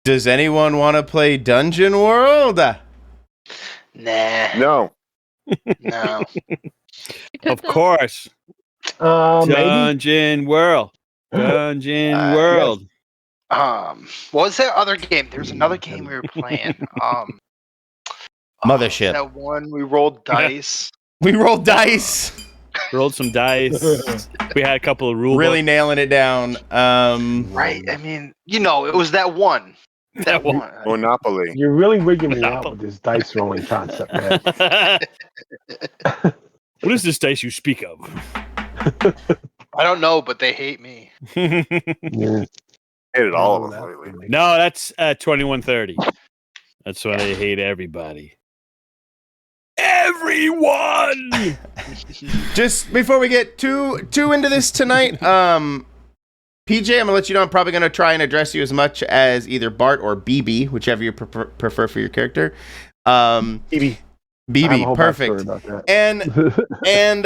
Does anyone want to play Dungeon World? Nah. No. No. Of course. Maybe. Dungeon World. Dungeon World. What was that other game? There's another game we were playing. Mothership. That one we rolled dice. We rolled dice. Rolled some dice. We had a couple of rules. Really nailing it down. Right. I mean, it was that one. That one. Monopoly. You're really wigging me out with this dice rolling concept, man. What is this dice you speak of? I don't know, but they hate me. Yeah. Hated all of them lately. No, that's 2130. That's why they hate everybody. Everyone! Just before we get too into this tonight, PJ, I'm gonna let you know I'm probably gonna try and address you as much as either Bart or BB, whichever you prefer for your character. BB, perfect. And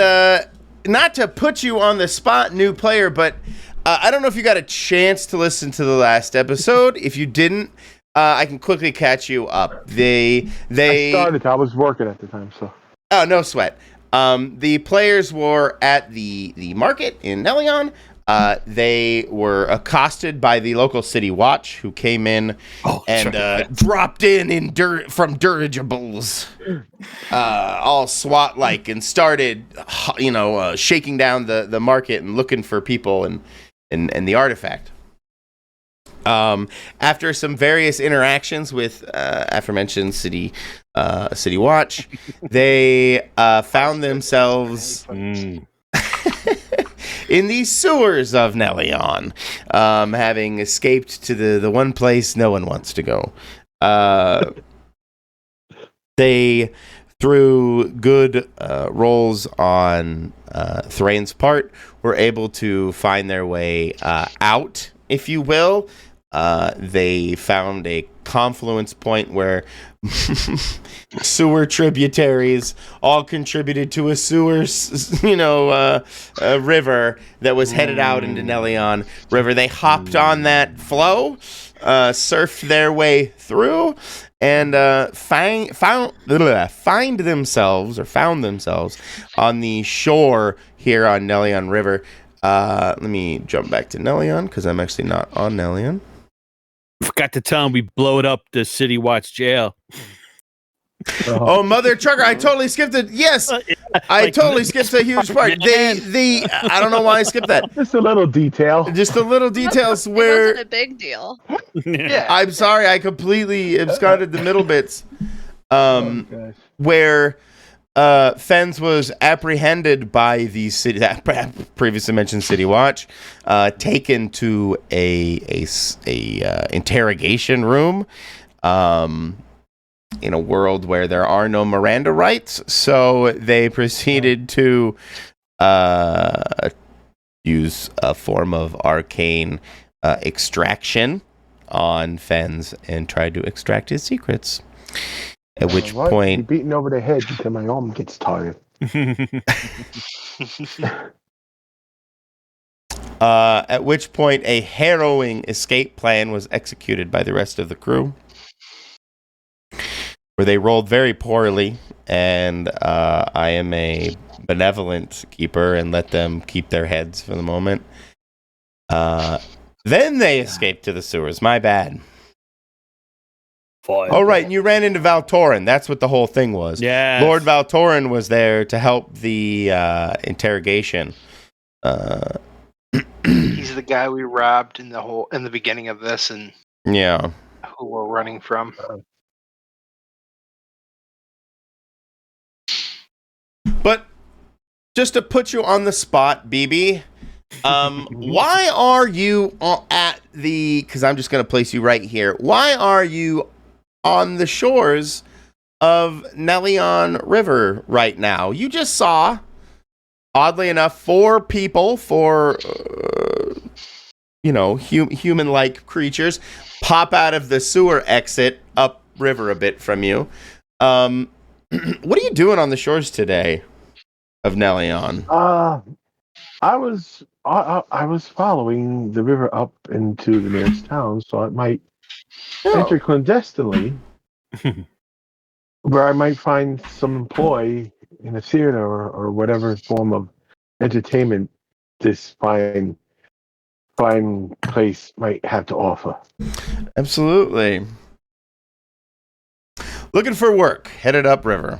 not to put you on the spot, new player, but I don't know if you got a chance to listen to the last episode. If you didn't, I can quickly catch you up. I started. I was working at the time, so. Oh, no sweat. The players were at the market in Nelion. They were accosted by the local city watch, who came in and dropped in from dirigibles, all SWAT-like, and started, shaking down the market and looking for people and the artifact. After some various interactions with aforementioned city watch, they found themselves in the sewers of Nelion, having escaped to the one place no one wants to go. They, through good rolls on Thrain's part, were able to find their way out, if you will. They found a confluence point where sewer tributaries all contributed to a sewer, river that was headed out into Nelion River. They hopped on that flow, surfed their way through, and found themselves on the shore here on Nelion River. Let me jump back to Nelion because I'm actually not on Nelion. Forgot to tell him we blowed up the City Watch jail. Oh, Mother Trucker! I totally skipped it. Yes, I totally skipped a huge part. I don't know why I skipped that. Just a little detail. Just a little details It where wasn't a big deal. Yeah. I'm sorry, I completely absconded the middle bits. Gosh. Where Fens was apprehended by the city, that previously mentioned City Watch, taken to a interrogation room, in a world where there are no Miranda rights. So they proceeded to use a form of arcane extraction on Fens and tried to extract his secrets. At which point, you're beating over the head until my arm gets tired. At which point, a harrowing escape plan was executed by the rest of the crew, where they rolled very poorly, and I am a benevolent keeper and let them keep their heads for the moment. Then they escaped to the sewers. My bad. Oh, right, and you ran into Valtorin. That's what the whole thing was. Yeah, Lord Valtorin was there to help the interrogation. He's the guy we robbed in the beginning of this, and Yeah. who we're running from. But just to put you on the spot, BB, why are you at the... Because I'm just going to place you right here. Why are you on the shores of Nelion River right now? You just saw, oddly enough, four human-like creatures pop out of the sewer exit upriver a bit from you. What are you doing on the shores today of Nelion? I was following the river up into the nearest town, so it might enter clandestinely, where I might find some employ in a theater or whatever form of entertainment this fine place might have to offer. Absolutely. Looking for work, headed upriver.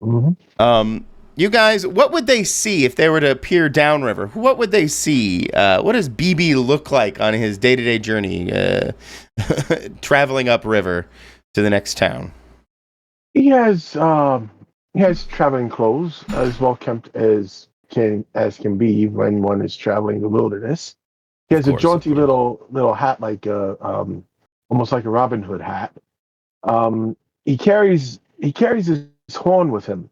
Mm-hmm. You guys, what would they see if they were to peer downriver? What would they see? What does BB look like on his day-to-day journey, traveling upriver to the next town? He has traveling clothes as well kept as can be when one is traveling the wilderness. He has a jaunty little hat, like almost like a Robin Hood hat. He carries his horn with him,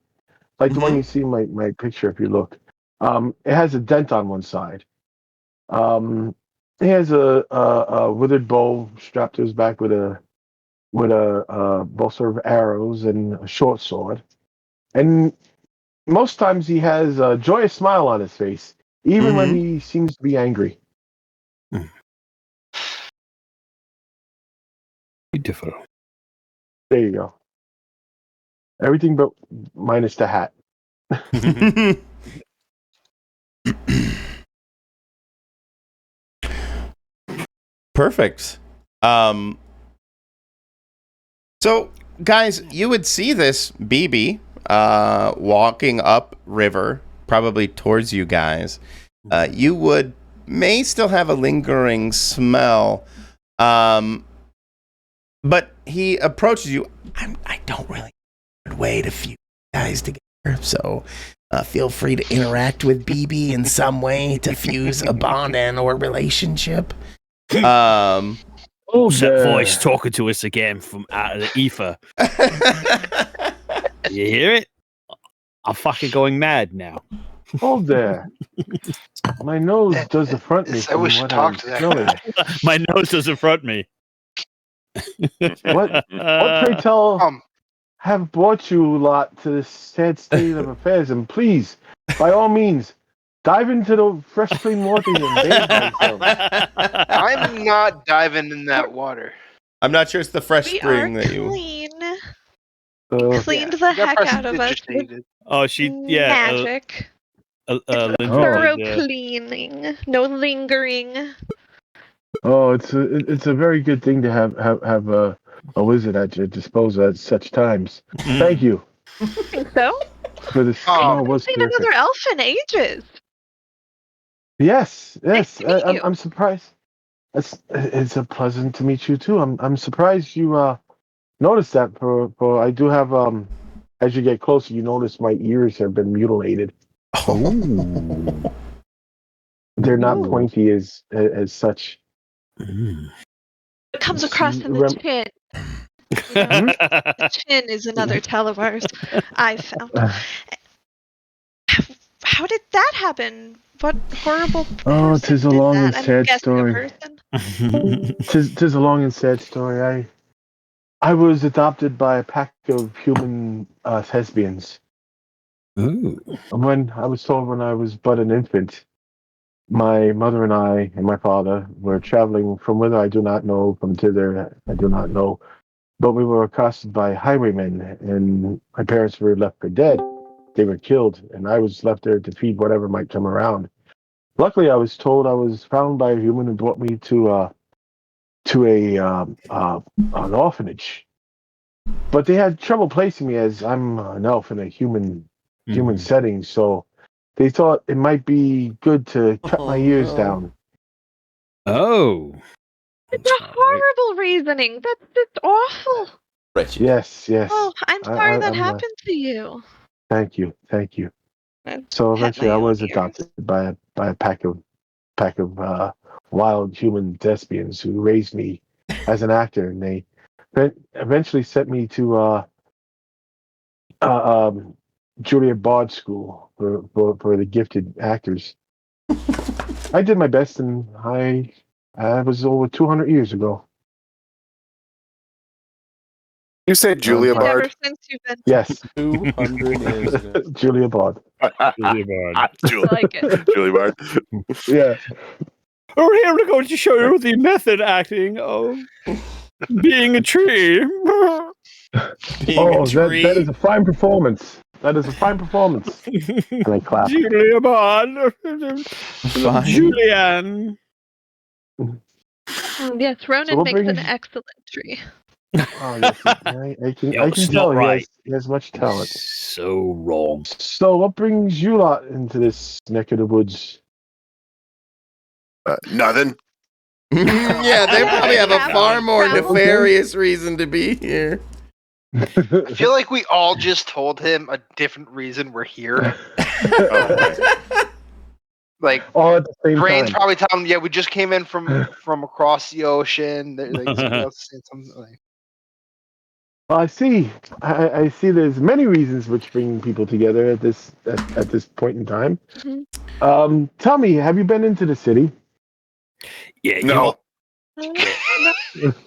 like the one you see in my picture. If you look, it has a dent on one side. He has a withered bow strapped to his back with a bolster of arrows and a short sword. And most times he has a joyous smile on his face, even when he seems to be angry. Beautiful. There you go. Everything but minus the hat. Perfect. So, guys, you would see this BB walking up river, probably towards you guys. You may still have a lingering smell, but he approaches you. I don't really have a good way to fuse guys together, so feel free to interact with BB in some way to fuse a bond and or relationship. That voice talking to us again from out of the ether. You hear it? I'm fucking going mad now. Hold there. My nose does affront me. I wish to talk to that guy. My nose does affront me. What pray tell have brought you lot to this sad state of affairs? And please, by all means, dive into the fresh, clean water and bathe myself. I'm not diving in that water. I'm not sure it's the fresh spring that you clean. Cleaned the heck out of us. Oh, she magic. Thorough cleaning. No lingering. Oh, it's a very good thing to have a wizard at your disposal at such times. Thank you. Think so? For this. I haven't seen another elf in ages. Yes. I'm surprised. It's a pleasant to meet you too. I'm surprised you noticed that. For I do have as you get closer, you notice my ears have been mutilated. Oh. They're not pointy as such. It comes across in the chin. The chin is another tell of ours. I found. How did that happen? What horrible? Oh, 'tis a long and sad story. 'Tis a long and sad story. I was adopted by a pack of human thespians. Ooh. When I was told when I was but an infant, my mother and I and my father were traveling from whither I do not know, from thither I do not know, but we were accosted by highwaymen, and my parents were left for dead. They were killed, and I was left there to feed whatever might come around. Luckily, I was told I was found by a human who brought me to an orphanage. But they had trouble placing me as I'm an elf in a human setting, so they thought it might be good to cut my ears down. Oh. It's a horrible reasoning. That's just awful. Yes. Oh, I'm sorry that happened to you. Thank you. So eventually, I was adopted by a pack of wild human thespians who raised me as an actor, and they eventually sent me to Juilliard Bard School for the gifted actors. I did my best, and I was over 200 years ago. You say Julia Bard? Ever since you've been. Yes. 200 years ago. Julia Bard. Julia Bard. I like it. Julia Bard. Yeah. We're here to go to show you the method acting of being a tree. Being a Oh, tree. that is a fine performance. That is a fine performance. And I clap. Julia Bond. Fine. Julianne. Yes, Ronan what makes an brings- excellent tree. Oh, yes, I can Yo, it's tell not right. he has much talent. So wrong. So, what brings you lot into this neck of the woods? Nothing. Yeah, they probably have a far more Travel. nefarious reason to be here. I feel like we all just told him a different reason we're here. Like, All at the same Brain's time. probably telling him, yeah, we just came in from across the ocean. Like, somebody else saying something like, I see. I see. There's many reasons which bring people together at this point in time. Mhm. Tell me, have you been into the city? Yeah, No.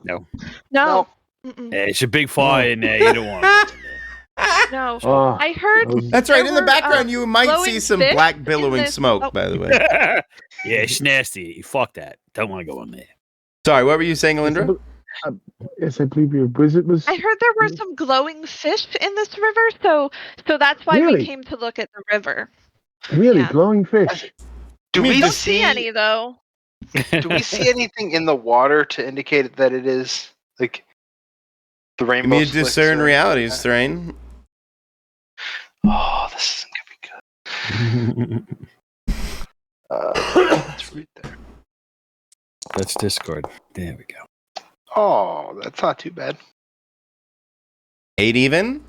No. No. Mm-mm. It's a big fire in there. You don't want it. No. Oh, I heard That's right. There In the were, background, you might glowing see some fish black billowing in this- smoke, oh. by the way. Yeah, it's nasty. Fuck that. Don't want to go in there. Sorry, what were you saying, Alindra? yes, I believe your visit was. I heard there were some glowing fish in this river, so that's why Really? we came to look at the river. Really Yeah. glowing fish. do mean, we Don't see see any though. Do we see anything in the water to indicate that it is like the Give rainbow? me a slicks discern or realities, anything Thrain. like that? Oh, this isn't gonna be good. It's right there. That's Discord. There we go. Oh, that's not too bad. 8 even.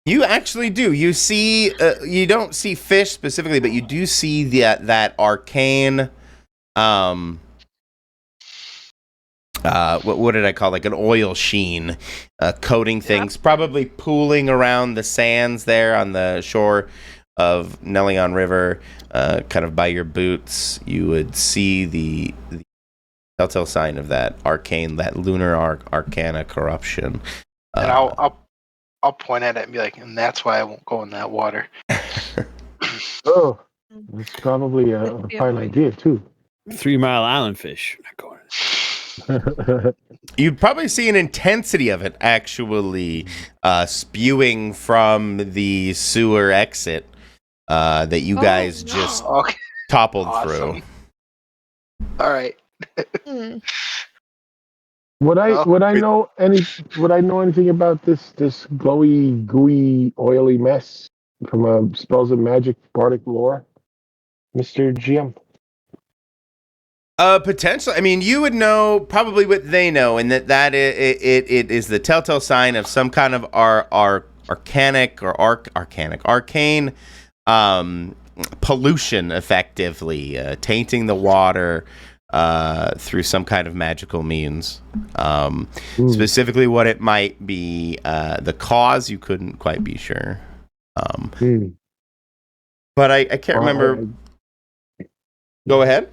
You actually do. You see, you don't see fish specifically, but you do see that arcane. What did I call, like an oil sheen, coating things, probably pooling around the sands there on the shore of Nelion River, kind of by your boots. You would see the telltale sign of that arcane, that lunar arcana corruption. And I'll point at it and be like, and that's why I won't go in that water. Oh, that's probably a Must be fine avoided. idea too. 3 Mile Island fish. Not going. You'd probably see an intensity of it actually spewing from the sewer exit that you guys no. just Okay. toppled Awesome. through. All right. Hmm. Would I Oh. know anything about this glowy, gooey, oily mess from Spells of Magic Bardic lore, Mr. GM? Potentially. I mean, you would know probably what they know, and that it is the telltale sign of some kind of arcane pollution, effectively tainting the water through some kind of magical means. Specifically, what it might be, the cause, you couldn't quite be sure. But I can't remember. Go ahead.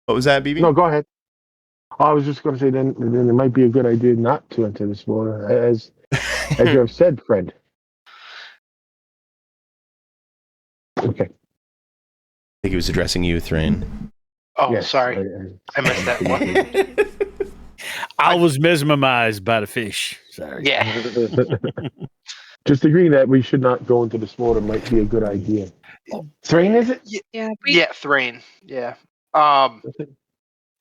What was that, BB? No, go ahead. I was just going to say then it might be a good idea not to enter this water, as you have said, friend. Okay. I think he was addressing you, Thrain. Oh, Yes, sorry. I missed that one. I was mesmerized by the fish. Sorry. Yeah. Just agreeing that we should not go into this water might be a good idea. Thrain, is it? Yeah. Yeah, Thrain. Yeah. I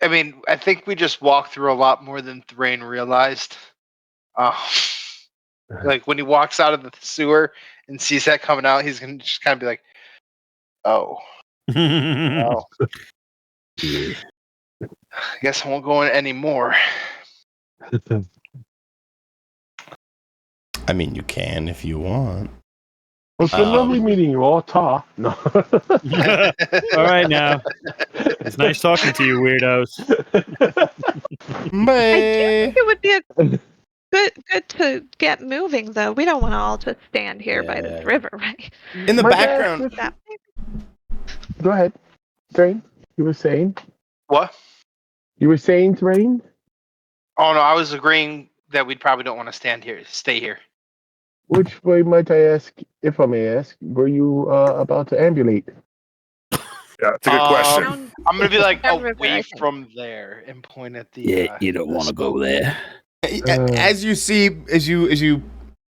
mean, I think we just walked through a lot more than Thrain realized. Like when he walks out of the sewer and sees that coming out, he's gonna just kind of be like, "Oh, well, I guess I won't go in anymore." I mean, you can if you want. Well, it's been lovely meeting you all. Ta. No. All right now. It's nice talking to you, weirdos. I do think it would be a good to get moving, though. We don't want to all just stand here by this river, right? In the My background, bad. Go ahead, Thrain. You were saying? What? You were saying, Thrain? Oh no, I was agreeing that we probably don't want to stay here. Which way might I ask, if I may ask, were you about to ambulate? Yeah, it's a good question. I'm gonna be like Downriver, I away think. from there and point at the. Yeah, you don't want to go there. As you see, as you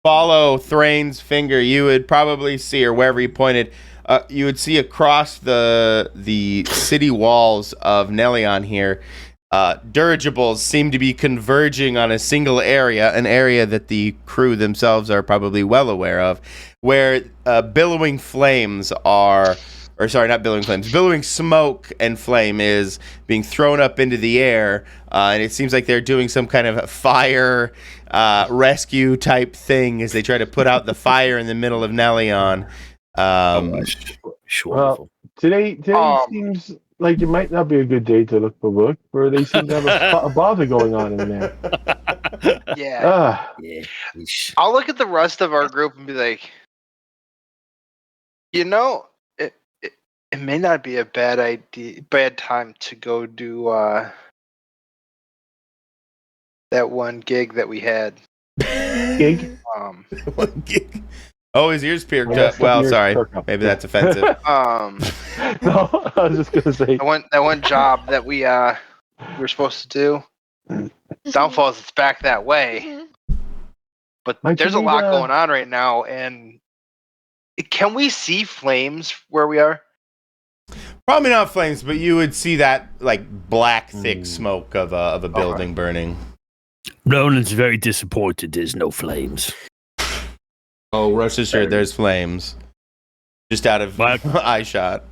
follow Thrain's finger, you would probably see, or wherever he pointed, you would see across the city walls of Nelion here, dirigibles seem to be converging on a single area, an area that the crew themselves are probably well aware of, where billowing flames are. Or sorry, not billowing flames. Billowing smoke and flame is being thrown up into the air, and it seems like they're doing some kind of fire rescue type thing as they try to put out the fire in the middle of Nelion. Well, today seems like it might not be a good day to look for work, where they seem to have a bother going on in there. Yeah. Yeah. I'll look at the rest of our group and be like, it may not be a bad time to go do that one gig that we had. Gig? Oh, his ears perked Yeah, up. Well, ears sorry. perk up. Maybe that's offensive. No, I was just gonna say that one job that we were supposed to do. Downfall is it's back that way. But Might there's you a lot need, going on right now, and can we see flames where we are? Probably not flames, but you would see that like black, thick smoke of a building burning. Ronan's very disappointed there's no flames. Oh, rest assured, there's flames. Just out of eye shot.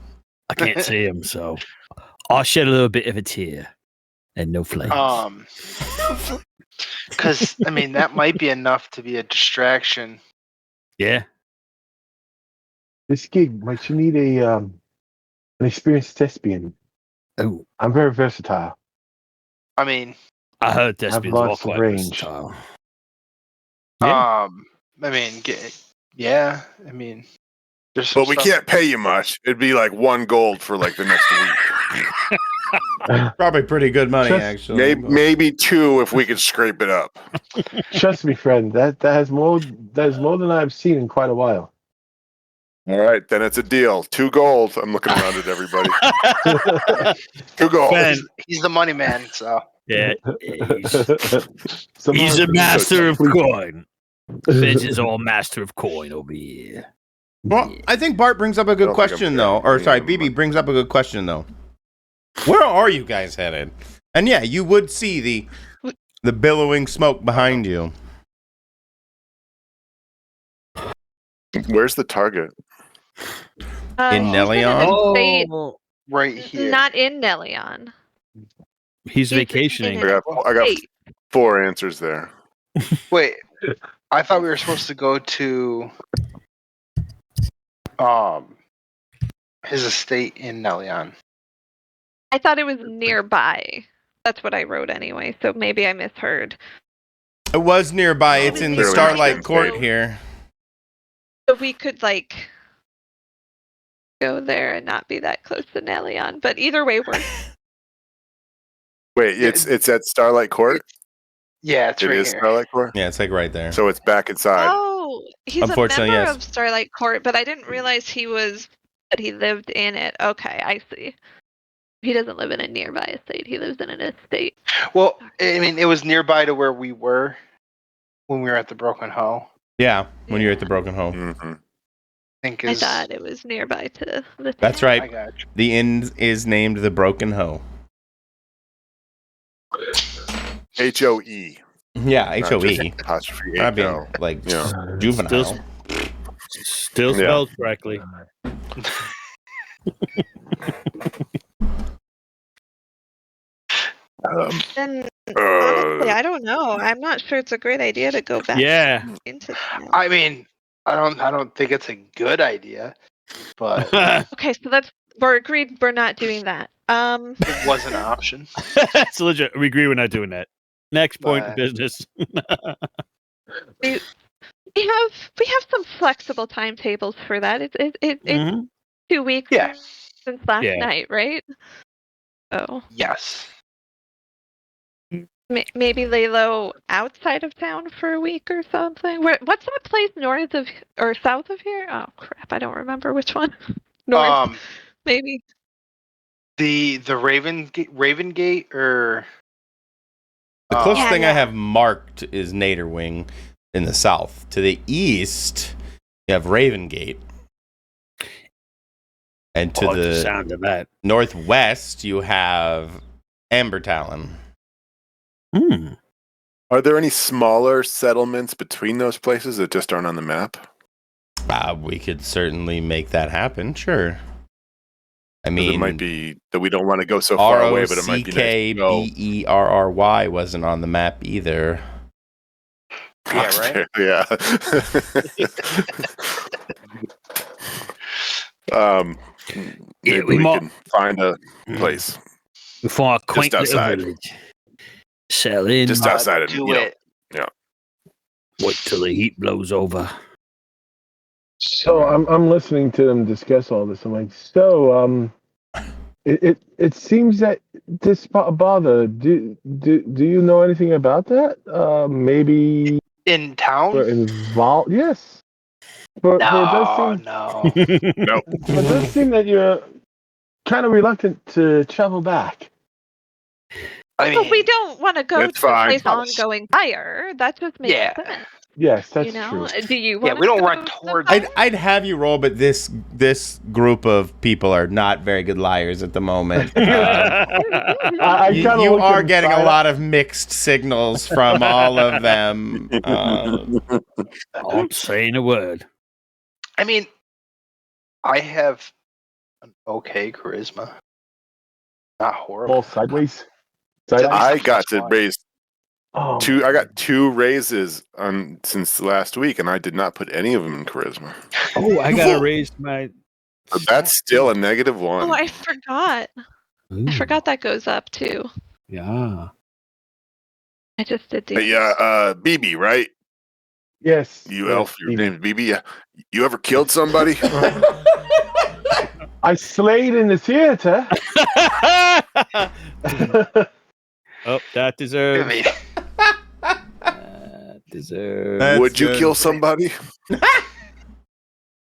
I can't see him, so I'll shed a little bit of a tear. And no flames. Because, I mean, that might be enough to be a distraction. Yeah. this gig might you need an experienced thespian. Oh, I'm very versatile. I mean, I heard thespians are lots of quite range. versatile. I mean, yeah. I mean, there's some But we stuff- can't pay you much. It'd be like 1 gold for like the next week. Probably pretty good money, Just actually. Maybe 2 if we could scrape it up. Trust me, friend. That has more than I've seen in quite a while. All right, then it's a deal. 2 gold. I'm looking around at everybody. 2 gold. Ben. He's the money man, so. Yeah. He's a master of coin. Fizz is all master of coin over here. Well, I think Bart brings up a good don't think I'm question, though. Or, sorry, BB brings up a good question, though. Where are you guys headed? And yeah, you would see the billowing smoke behind you. Where's the target? In Nelion? Oh. Right here. Not in Nelion. He's in vacationing. a I got state. 4 answers there. Wait, I thought we were supposed to go to his estate in Nelion. I thought it was nearby. That's what I wrote anyway, so maybe I misheard. It was nearby. It's in the Clearly Starlight not Court state. here. So we could, like, go there and not be that close to Nelion. But either way, we're... Wait, it's at Starlight Court? Yeah, it's It right is here. Starlight Court? Yeah, it's like right there. So it's back inside. Oh, he's a Unfortunately, member yes. of Starlight Court, but I didn't realize that he lived in it. Okay, I see. He doesn't live in a nearby estate. He lives in an estate. Well, I mean, it was nearby to where we were when we were at the Broken Hoe. Yeah, when you're at the Broken Hoe. Mm-hmm. I think I is. thought it was nearby to the That's town. I right. got you. The inn is named the Broken Hoe. HOE. Yeah, not HOE. just apostrophe I'd be HO. like Yeah. juvenile. Still Yeah. spelled correctly. Then, honestly, I don't know. I'm not sure it's a great idea to go back Yeah. into town. I mean, I don't think it's a good idea, but Okay, so we're agreed we're not doing that. it was an option. That's legit. We agree we're not doing that. Next point of But- business. we have some flexible timetables for that. It's Mhm. 2 weeks Yeah. since last Yeah. night, right? Oh, Yes. maybe lay low outside of town for a week or something. What's that place north of or south of here? Oh crap, I don't remember which one. North, maybe. The Raven Gate or The closest Yeah, thing I yeah. have marked is Naderwing in the south. To the east, you have Raven Gate. And to The the sound of that. northwest, you have Amber Talon. Hmm. Are there any smaller settlements between those places that just aren't on the map? We could certainly make that happen, sure. I 'Cause mean, it might be that we don't want to go so far away, but it might be nice to go. ROCKBERRY wasn't on the map either. Yeah, right? Yeah. Maybe we we might- can find a place We find a quaint little outside. village. Settle in. Just outside of Do it. Wait till the heat blows over. So I'm listening to them discuss all this. I'm like, so it seems that this bother. Do you know anything about that? Maybe In town? we're involved. Yes. For it does seem No. Nope. it does seem that you're kind of reluctant to travel back. I But we mean, don't want to go It's to a fine. place ongoing fire. That just makes Yeah. sense. Yes, that's You know? true. Do you Yeah, want we don't to run go towards- fire? I'd have you roll, but this group of people are not very good liars at the moment. I You kinda look are at getting a Friday- lot of mixed signals from all of them. Not saying a word. I mean, I have an okay charisma. Not horrible. Ball sideways. Just- I got to raise Oh, I got 2 raises since last week, and I did not put any of them in charisma. Oh, I gotta raise my. But that's still a -1. Oh, I forgot. I forgot that goes up too. Yeah. I just did the. Hey, BB, right? yes. You yes, elf, your Steve. name's BB. Yeah. You ever killed somebody? I slayed in the theater. Oh, that I deserves. mean, That deserves. That's Would you good. kill somebody?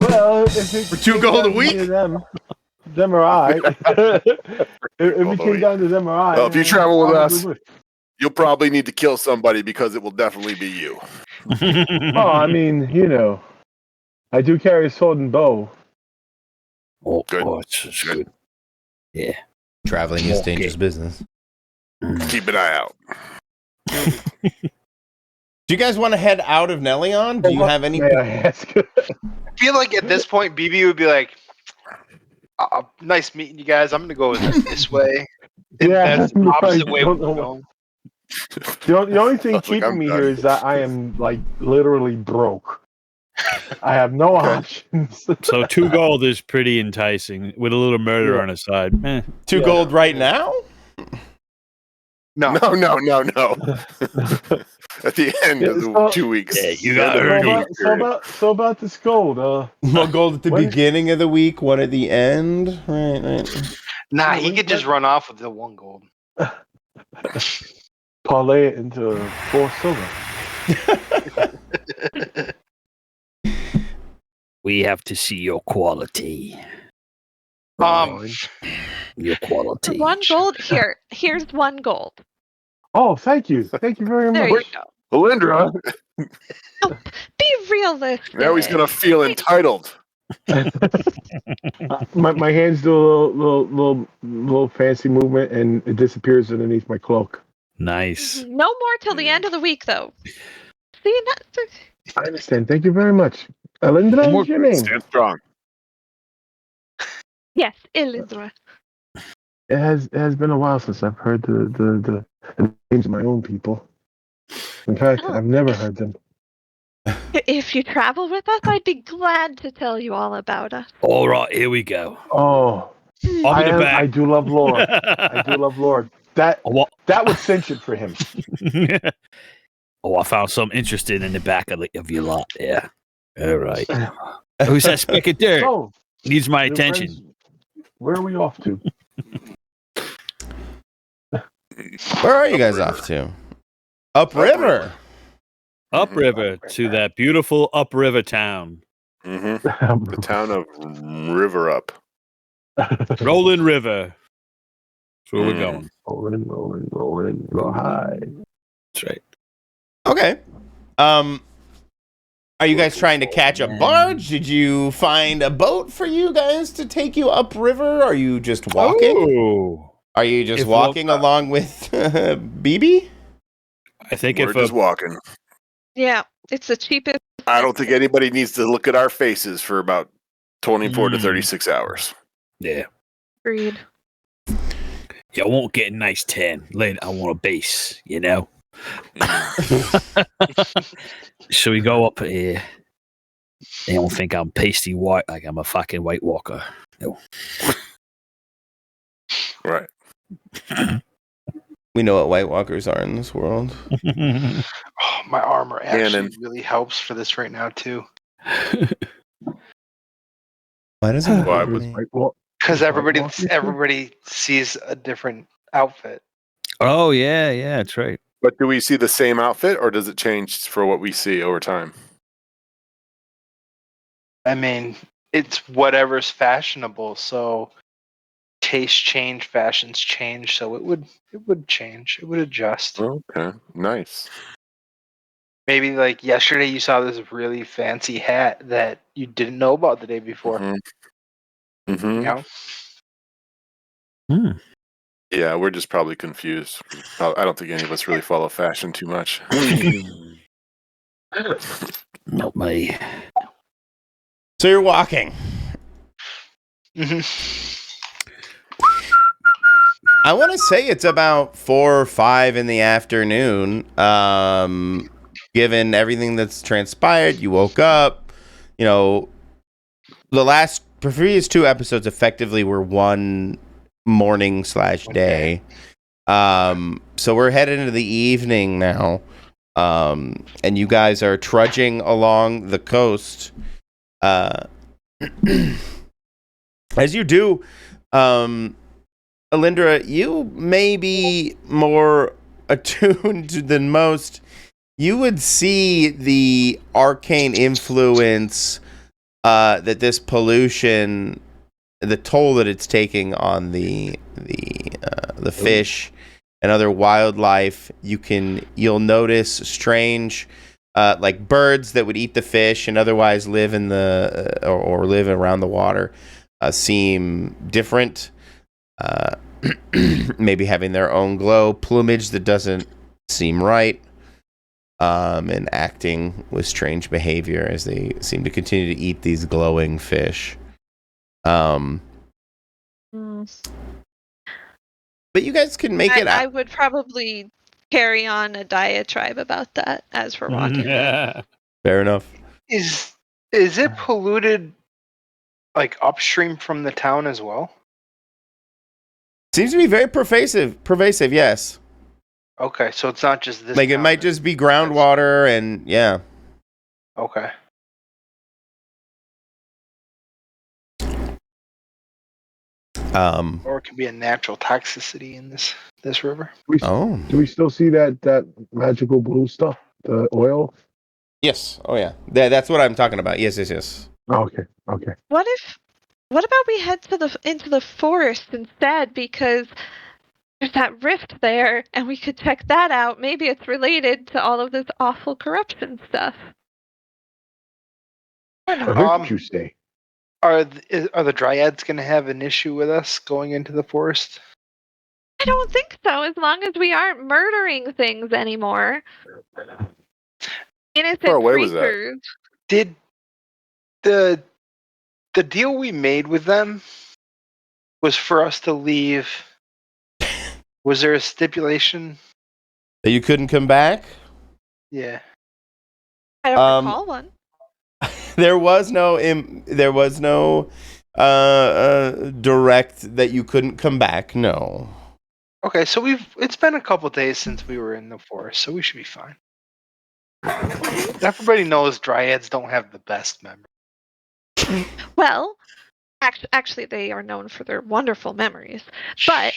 Well, if it For 2 came gold a down to week? them or I. if it came down to them or I. Well, if you travel with probably us- would. You'll probably need to kill somebody because it will definitely be you. Oh, I mean, I do carry a sword and bow. Oh, Good. oh, it's Good. good. Yeah. Traveling is Okay. dangerous business. Keep an eye out. Do you guys want to head out of Nelion? Do you have any? May I ask? I feel like at this point, BB would be like, nice meeting you guys. I'm going to go this way. And Yeah, that's the opposite I way don't we're know. going. The only thing Like, keeping I'm me done. here is that I am like literally broke. I have no Okay. options. So 2 gold is pretty enticing with a little murder Yeah. on the side. 2 Yeah. gold right now? No. No. At the end of the So- 2 weeks. Yeah, you The gotta end of the earn so, it. 2-week about, period. so about this gold. 1 gold at the When- beginning of the week, 1 at the end. Right. Nah, Yeah, he could just run off with the 1 gold. Parlay it into 4 silver. We have to see your quality. Your quality. 1 gold here. Here's 1 gold. Oh, thank you very There much. you go. Alindra, Be realistic. now he's going to feel entitled. My hands do a little fancy movement, and it disappears underneath my cloak. Nice. No more till the end of the week, though. See you next. I understand. Thank you very much. Alindra is your name. Stand strong. Yes, Elindra. It has been a while since I've heard the names of my own people. In fact, Oh. I've never heard them. If you travel with us, I'd be glad to tell you all about us. All right, here we go. Oh, I'll be the back. I do love lore. I do love lore. That What? would cinch it for him. Oh, I found something interesting in the back of your lot. Yeah. All right. Who's that speck of dirt? So, Needs my new attention. friends, where are we off to? Where are you guys off to? Upriver. Upriver to that beautiful upriver town. The town of River Up. Rolling River. So where we're going. Rolling, go high. That's right. Okay. Are you guys trying to catch a barge? Did you find a boat for you guys to take you upriver? Are you just walking? Oh. Are you just If walking along with BB? I think We're if just walking. Yeah, it's the cheapest. I don't think anybody needs to look at our faces for about 24 to Mm. 36 hours. yeah. Agreed. Yeah, I won't get a nice tan. Later, I want a base, you know? So we go up here. They don't think I'm pasty white like I'm a fucking White Walker. No. Right. We know what White Walkers are in this world. Oh, my armor actually Cannon. really helps for this right now too. Why does it? Why help was me? Because White everybody Walkers? everybody sees a different outfit. Oh, yeah, that's right. But do we see the same outfit, or does it change for what we see over time? I mean, it's whatever's fashionable. So tastes change, fashions change. So it would change. It would adjust. Okay, nice. Maybe like yesterday you saw this really fancy hat that you didn't know about the day before. Mm-hmm. You know? Yeah, we're just probably confused. I don't think any of us really follow fashion too much. Not me. So you're walking. I want to say it's about 4 or 5 in the afternoon. Given everything that's transpired, you woke up. You know, the previous 2 episodes effectively were one morning/day. So we're headed into the evening now. And you guys are trudging along the coast. As you do, Alindra, you may be more attuned than most. You would see the arcane influence that this pollution, the toll that it's taking on the fish and other wildlife. You'll notice strange, like birds that would eat the fish and otherwise live in or live around the water, seem different. Maybe having their own glow, plumage that doesn't seem right, and acting with strange behavior as they seem to continue to eat these glowing fish. But you guys can make it out. I would probably carry on a diatribe about that as we're walking. Fair enough. Is it polluted like upstream from the town as well? Seems to be very pervasive, yes. Okay, so it's not just this. Like it might just be groundwater and yeah. Okay. Or it could be a natural toxicity in this river. Oh. Do we still see that magical blue stuff? The oil? Yes. Oh yeah. That's what I'm talking about. Yes. Oh, okay. What about we head into the forest instead, because there's that rift there and we could check that out. Maybe it's related to all of this awful corruption stuff. I heard you say. Are the dryads going to have an issue with us going into the forest? I don't think so, as long as we aren't murdering things anymore. Innocent Far away was creatures. Did the deal we made with them was for us to leave? Was there a stipulation That you couldn't come back? Yeah. I don't recall one. There was no direct that you couldn't come back. No. Okay, so it's been a couple days since we were in the forest, so we should be fine. Everybody knows dryads don't have the best memory. Well, actually, they are known for their wonderful memories. But,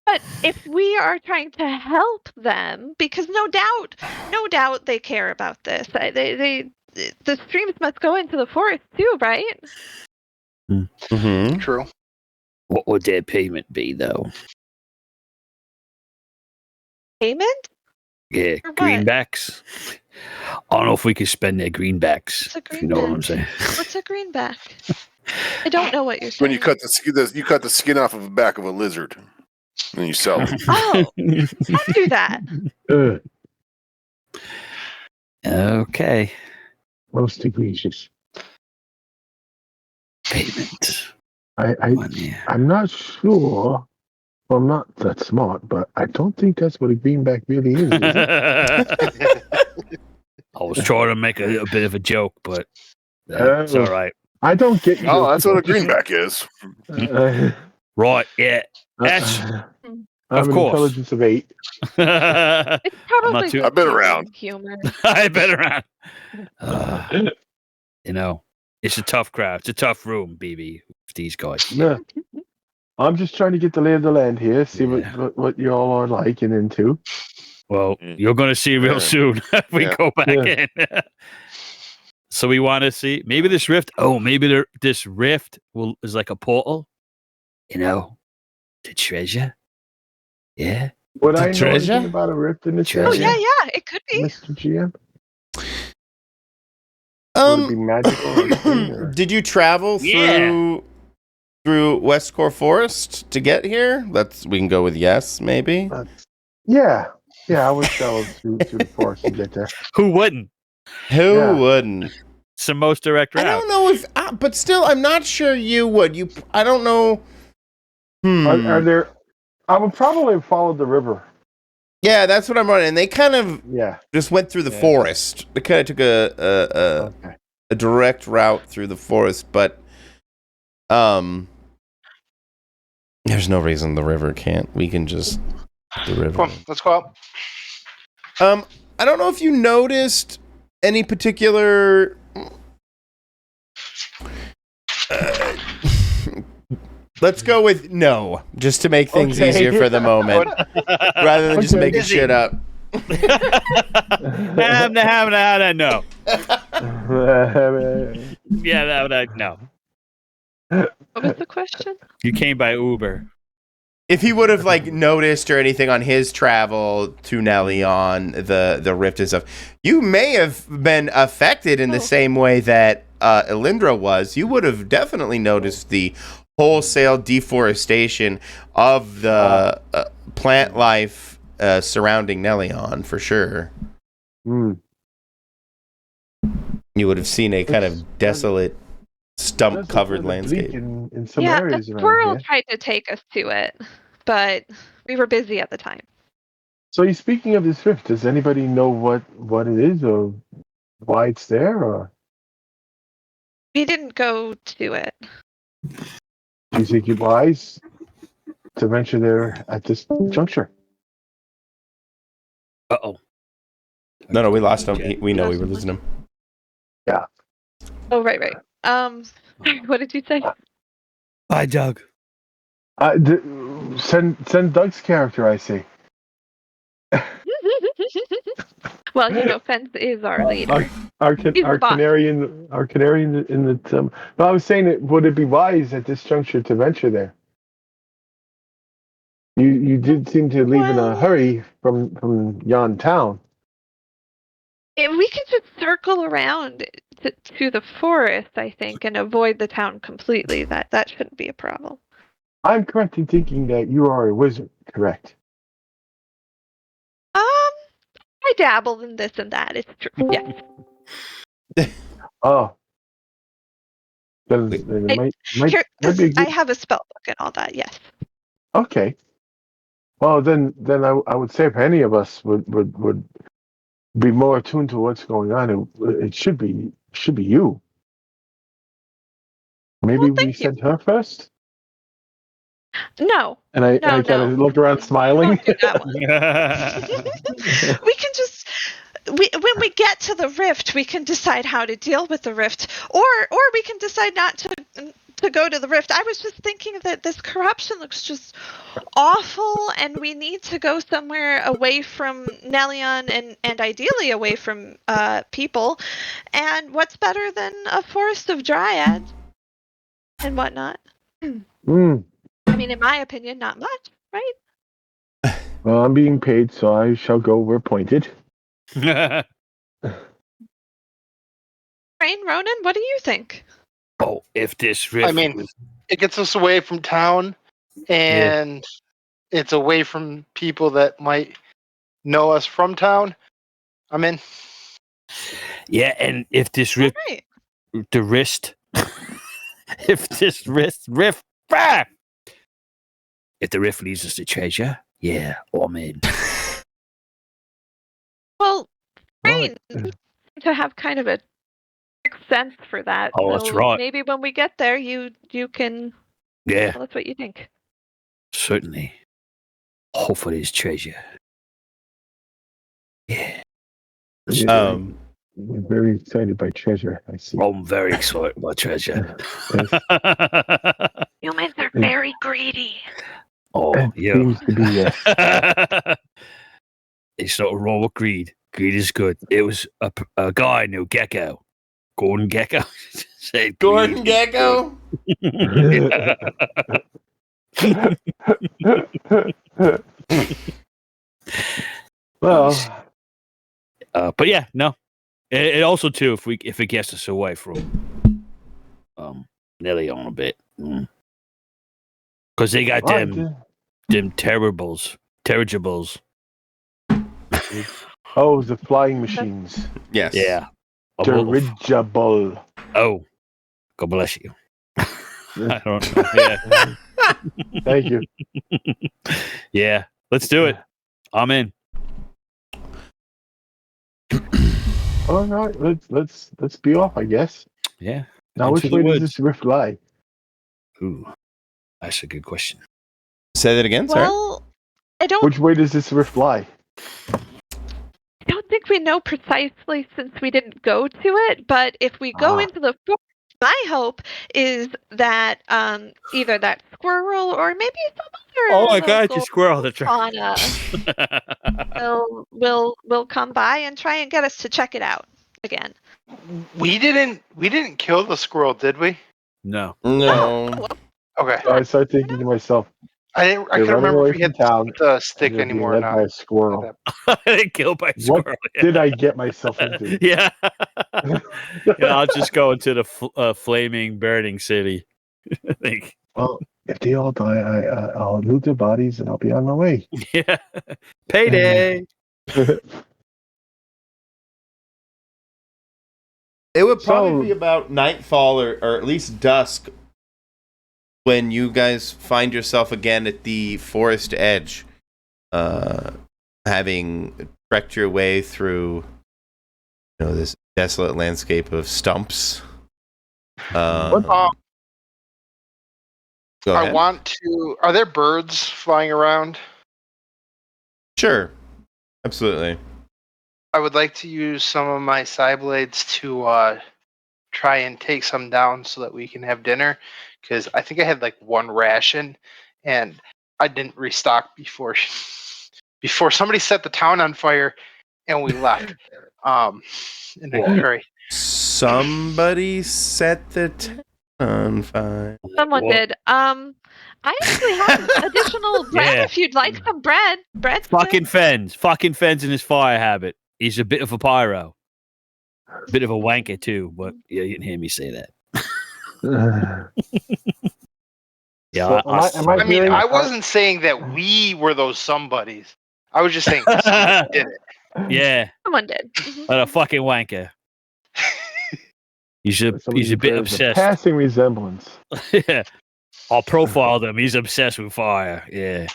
but if we are trying to help them, because no doubt they care about this. The streams must go into the forest too, right? Mm-hmm. True. What would their payment be, though? Payment? Yeah, For what? greenbacks. I don't know if we could spend their greenbacks. What's a If you know what I'm greenback? saying. What's a greenback? I don't know what you're saying. When you cut the skin off of the back of a lizard, and you sell it. Oh, I'd do that. Okay. Most egregious. Payment. I'm not sure. Well, I'm not that smart, but I don't think that's what a greenback really is. Is it? I was trying to make a bit of a joke, but it's all right. I don't get you. Oh, that's what a greenback is. Right, yeah. Ash, I of have an course. intelligence of 8. I It's probably too- just I've been human around. humor. bet around. You know, it's a tough crowd. It's a tough room, BB, with these guys. No, I'm just trying to get the lay of the land here, see Yeah. what you all are like and into. Well, you're going to see real Yeah. soon if we Yeah. go back in. So we want to see maybe this rift. Oh, maybe this rift is like a portal. You know, to treasure. Yeah. Would The I know treasure? anything about a rift in this Treasure. Oh, area, yeah, it could be. Mr. GM? Would it be Um, magical or anything, or- did you travel through Westcore Forest to get here? We can go with yes, maybe. Yeah, I would travel through the forest to get there. Who wouldn't? Who Yeah. wouldn't? It's the most direct I route. don't know if, but still, I'm not sure you would. I don't know. Are there? I would probably have followed the river. Yeah, that's what I'm running. And they kind of Yeah. just went through the Yeah. forest. They kind of took a Okay. direct route through the forest, but there's no reason the river can't. We can just the river. Come on, let's go out. I don't know if you noticed any particular. Let's go with no, just to make things Okay. easier for the moment, rather than just Okay. making shit up. No. Yeah, no. What was the question? You came by Uber. If he would have noticed or anything on his travel to Nelion, the rift and stuff, you may have been affected in the same way that Elindra was. You would have definitely noticed the wholesale deforestation of the plant life surrounding Nelion, for sure. Mm. You would have seen a kind of desolate, stump-covered That's landscape. bleak in some Yeah, areas the around squirrel here. tried to take us to it, but we were busy at the time. So, speaking of this rift, does anybody know what it is or why it's there? Or We didn't go to it. do you think it wise to venture there at this juncture? Uh-oh. No, we lost him. Okay. We know we were losing him. Oh, right. What did you say? Bye, Doug. Send Doug's character, I say. Well, Fence is our leader. Our He's the boss. canary in the. Well, I was saying that would it be wise at this juncture to venture there? You did seem to leave in a Well- hurry from yon town. We could just circle around to the forest, I think, and avoid the town completely. That shouldn't be a problem. I'm correct in thinking that you are a wizard, correct? I dabble in this and that. It's true. Yes. Oh. Then it might Here, be a I good. have a spell book and all that. Yes. Okay. Well, then I would say if any of us would be more attuned to what's going on, it should be you. Maybe Well, we thank you. send her first. No. And I No, kind of look around smiling. Don't do that one. We can just when we get to the rift, we can decide how to deal with the rift, or we can decide not to go to the rift. I was just thinking that this corruption looks just awful, and we need to go somewhere away from Nelion and ideally away from people. And what's better than a forest of dryads? and whatnot. Hmm. I mean, in my opinion, not much, right? Well, I'm being paid, so I shall go where pointed. Rain, Ronan, what do you think? Oh, if this rift I mean, was... it gets us away from town, and it's away from people that might know us from town. I'm in. Yeah, and if this All rift... right. The wrist... if this rift... Ah! If the rift leads us to treasure, yeah, I'm in. Well, Right. Rain seems to have kind of a sixth sense for that. Oh, that's So right. maybe when we get there, you can Yeah, tell us what you think. certainly. Hopefully it's treasure. Yeah. Yeah, we're very excited by treasure, I see. I'm very excited about treasure. Yes. Humans are It- very greedy. Oh, It yeah. seems to be, yes. It's not wrong with greed. Greed is good. It was a guy named Gecko. Gordon Gecko. Said Gordon greed is Gecko. Well, But yeah, no. It also too if it gets us away from Nelion a bit. Because they got them terribles. oh, the flying machines. Yes. Yeah. Dirigible. Oh. God bless you. I don't know. Yeah. Thank you. Yeah. Let's do it. I'm in. All right, let's be off, I guess. Yeah. Now, Into which the way does woods. this rift lie? Ooh. That's a good question. Say that again, sorry. Well, I don't Which way does this rift lie? think we know precisely since we didn't go to it, but if we go into the forest, my hope is that either that squirrel or maybe some other Oh my god, local you squirrel. That's fauna will come by and try and get us to check it out again. We didn't kill the squirrel, did we? No. No. Okay. So I start thinking to myself, I they're couldn't running remember away if we from had town, the stick and they're being anymore or led not. by a squirrel. They killed by a What squirrel. did I get myself into? Yeah. Yeah, I'll just go into the flaming, burning city. I think. Well, if they all die, I'll loot their bodies and I'll be on my way. Yeah. Payday. It would probably So- be about nightfall or at least dusk when you guys find yourself again at the forest edge, having trekked your way through, this desolate landscape of stumps. Go I ahead. want to. Are there birds flying around? Sure, absolutely. I would like to use some of my side blades to try and take some down so that we can have dinner. Because I think I had like one ration, and I didn't restock before somebody set the town on fire, and we left. In a hurry. Somebody set the town on fire. Someone did. I actually have additional bread Yeah. if you'd like some bread. Bread's Fucking Fens in his fire habit. He's a bit of a pyro. Bit of a wanker too, but yeah, you didn't hear me say that. Yeah, So am I I mean, hearing- I wasn't saying that we were those somebodies. I was just saying somebody did it. yeah, Someone did. Mhm. but a fucking wanker. He's a bit There's a obsessed. passing resemblance. Yeah. I'll profile them. He's obsessed with fire. Yeah.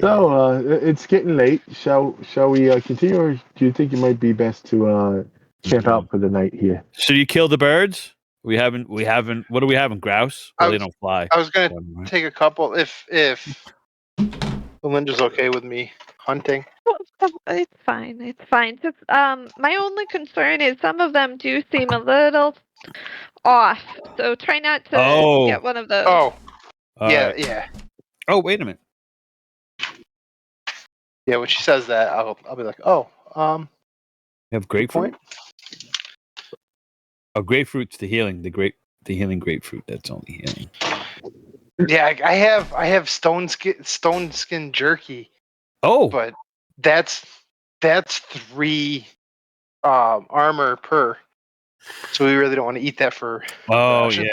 So it's getting late. Shall we continue, or do you think it might be best to camp out for the night here? So you kill the birds? We haven't. What do we have? Grouse? Well, they don't fly. I was gonna take a couple if Belinda's okay with me hunting. It's fine. It's fine. Just my only concern is some of them do seem a little off. So try not to Oh. get one of those. Oh, All yeah, right. yeah, Oh, wait a minute. yeah. When she says that, I'll be like, oh, You have good grapefruit. point. Oh, grapefruit's the healing. The the healing grapefruit. That's only healing. Yeah, I have stone skin jerky, Oh, but that's 3 armor per. So we really don't want to eat that for oh rations.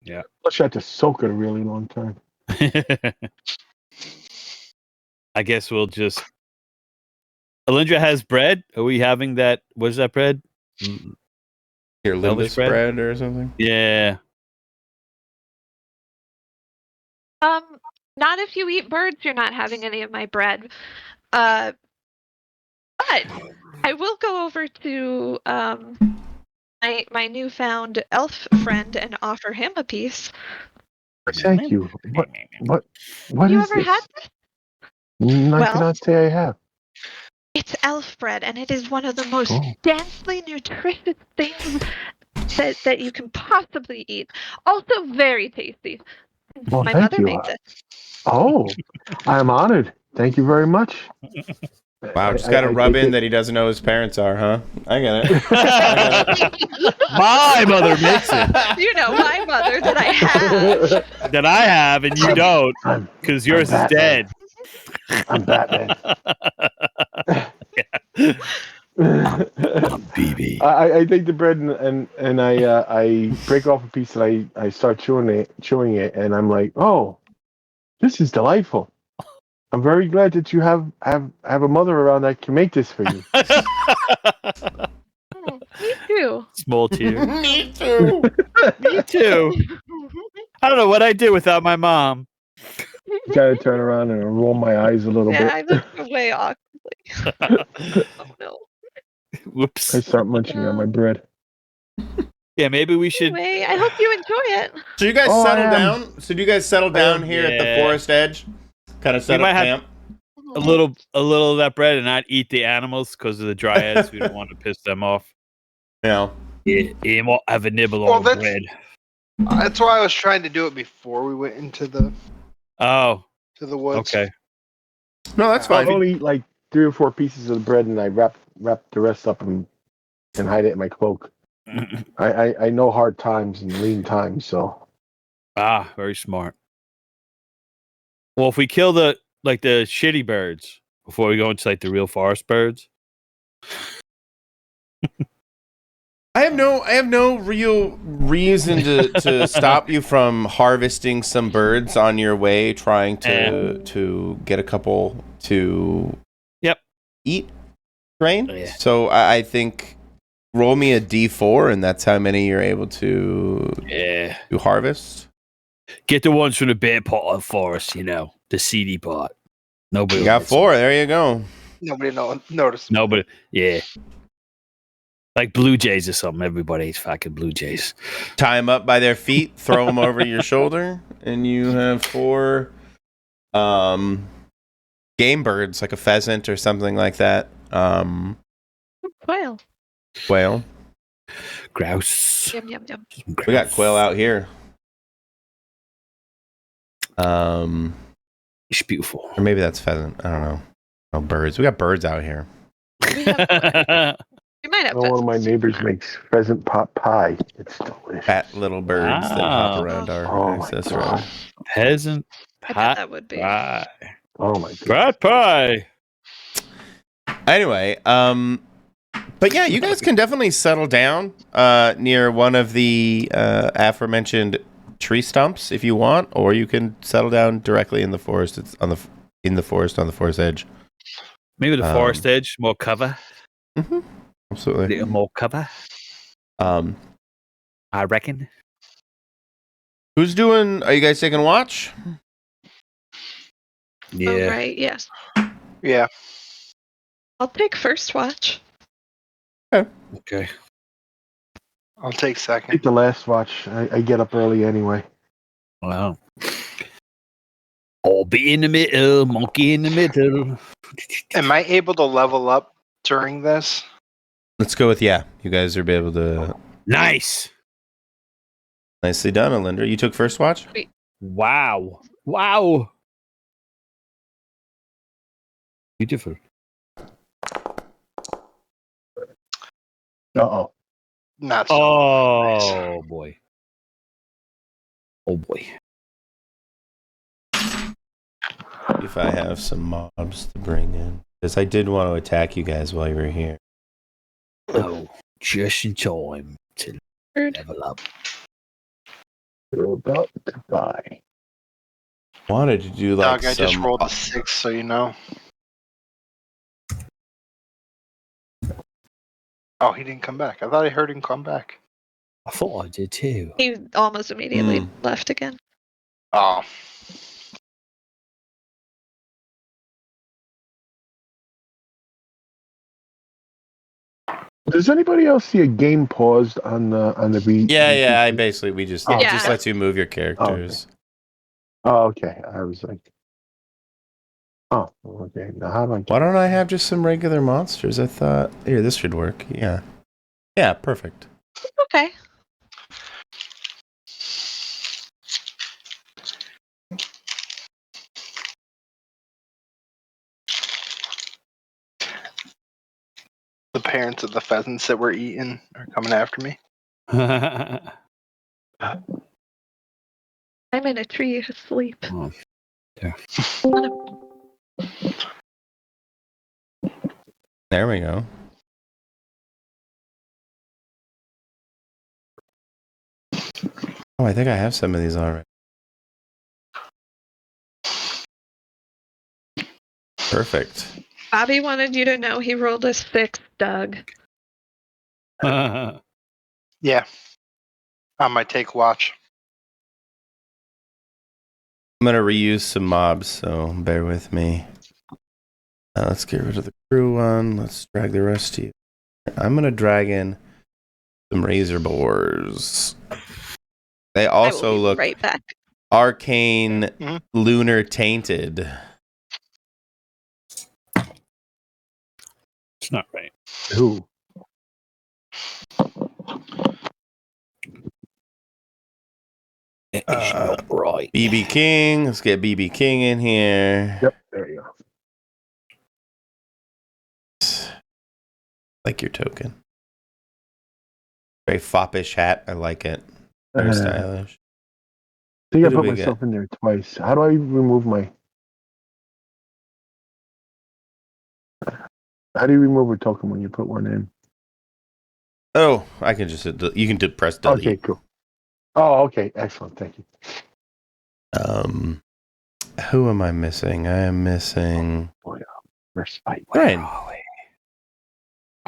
yeah. Plus, you had to soak it a really long time. I guess we'll just. Alindra has bread. Are we having that? What is that bread? Your Elvish Limbus bread? bread or something? Yeah. Not if you eat birds. You're not having any of my bread. But I will go over to my newfound elf friend and offer him a piece. Thank you. What You is ever this? had this? I Well, cannot say I have. it's elf bread, and it is one of the most Oh. densely nutritious things that you can possibly eat. Also, very tasty. Well, My thank mother you. made this. Oh, I am honored. Thank you very much. Wow, just got to rub in that he doesn't know who his parents are, huh? I get it. My mother makes it. You know, my mother that I have. That I have, and you don't, because yours is dead. I'm Batman. BB. I take the bread and I break off a piece and I start chewing it, and I'm like, oh, this is delightful. I'm very glad that you have a mother around that can make this for you. Me too. Small tear. Me too. Me too. I don't know what I did without my mom. Gotta turn around and roll my eyes a little Yeah, I bit. looked away awkwardly. Oh no. Whoops. I start munching on my bread. Yeah, maybe we should. Anyway, I hope you enjoy it. So you guys Oh, I settle am. down? So do you guys settle down here at the Yeah. forest edge? Kind of set We up might have- camp? a little of that bread and not eat the animals because of the dryads. We don't want to piss them off. Yeah. Yeah, you won't have a nibble Well, on that's- bread. That's why I was trying to do it before we went into the Oh, woods. okay. No, that's I fine. only eat like 3 or 4 pieces of bread, and I wrap the rest up and hide it in my cloak. I know hard times and lean times, so Ah, very smart. Well, if we kill the shitty birds before we go into like the real forest birds. I have no real reason to stop you from harvesting some birds on your way, trying to get a couple to eat train. Yeah. So I think roll me a d4, and that's how many you're able to harvest. Get the ones from the bad part of the forest, the seedy part. Nobody You got will 4. There you go. Nobody noticed. Nobody. Yeah. Like blue jays or something. Everybody hates fucking blue jays. Tie them up by their feet, throw them over your shoulder, and you have 4 game birds, like a pheasant or something like that. Quail. Grouse. Yum yum yum. We got quail out here. It's beautiful. Or maybe that's pheasant. I don't know. Oh, birds. We got birds out here. We might have one of my pheasants. neighbors makes pheasant pot pie. It's delicious. Fat little birds that hop around our Oh my access God. road. Peasant I bet pot that would be. pie. Oh my god. Pot pie. Anyway, but yeah, you guys can definitely settle down near one of the aforementioned tree stumps if you want, or you can settle down directly in the forest. It's on the forest edge. Maybe the forest edge, more cover. Mm-hmm. Absolutely. Little more cover. I reckon. Who's doing? Are you guys taking watch? Yeah. Oh, right, yes. Yeah. I'll take first watch. Okay. I'll take I second. take the last watch. I get up early anyway. Wow. I'll be in the middle, monkey in the middle. Am I able to level up during this? Let's go with yeah. You guys are be able to. Nice. Nicely done, Alindra. You took first watch. Wow. Wow. Beautiful. Uh-oh. Not so. Oh boy. Oh boy. If I have some mobs to bring in, because I did want to attack you guys while you were here. Oh, just in time to level up. We're about to die. Wanted to do like Dog, I just some. rolled a 6, so you know. Oh, he didn't come back. I thought I heard him come back. I thought I did too. He almost immediately left again. Oh. Does anybody else see a game paused on the beat? Yeah. We just Oh, it just yeah. lets you move your characters. Oh, okay. I was like, oh, okay. Now how do I? Why don't I have just some regular monsters? I thought here this should work. Yeah, perfect. Okay. The parents of the pheasants that were eaten are coming after me. I'm in a tree asleep. Oh, yeah. There we go. Oh, I think I have some of these already. Perfect. Bobby wanted you to know he rolled a 6, Doug. Yeah. On my take watch. I'm gonna reuse some mobs, so bear with me. Let's get rid of the crew one. Let's drag the rest to you. I'm gonna drag in some razor boars. They also I will be look right back. arcane, lunar tainted. It's not right. Who? It is not right. BB King. Let's get BB King in here. Yep, there you go. Like your token. Very foppish hat. I like it. Very stylish. I think Who I do put we myself in there twice. How do I remove my? How do you remove a token when you put one in? Oh, I can just you can press delete. Okay, cool. Oh, okay, excellent. Thank you. Who am I missing? I am missing. Boy, first fight. Right.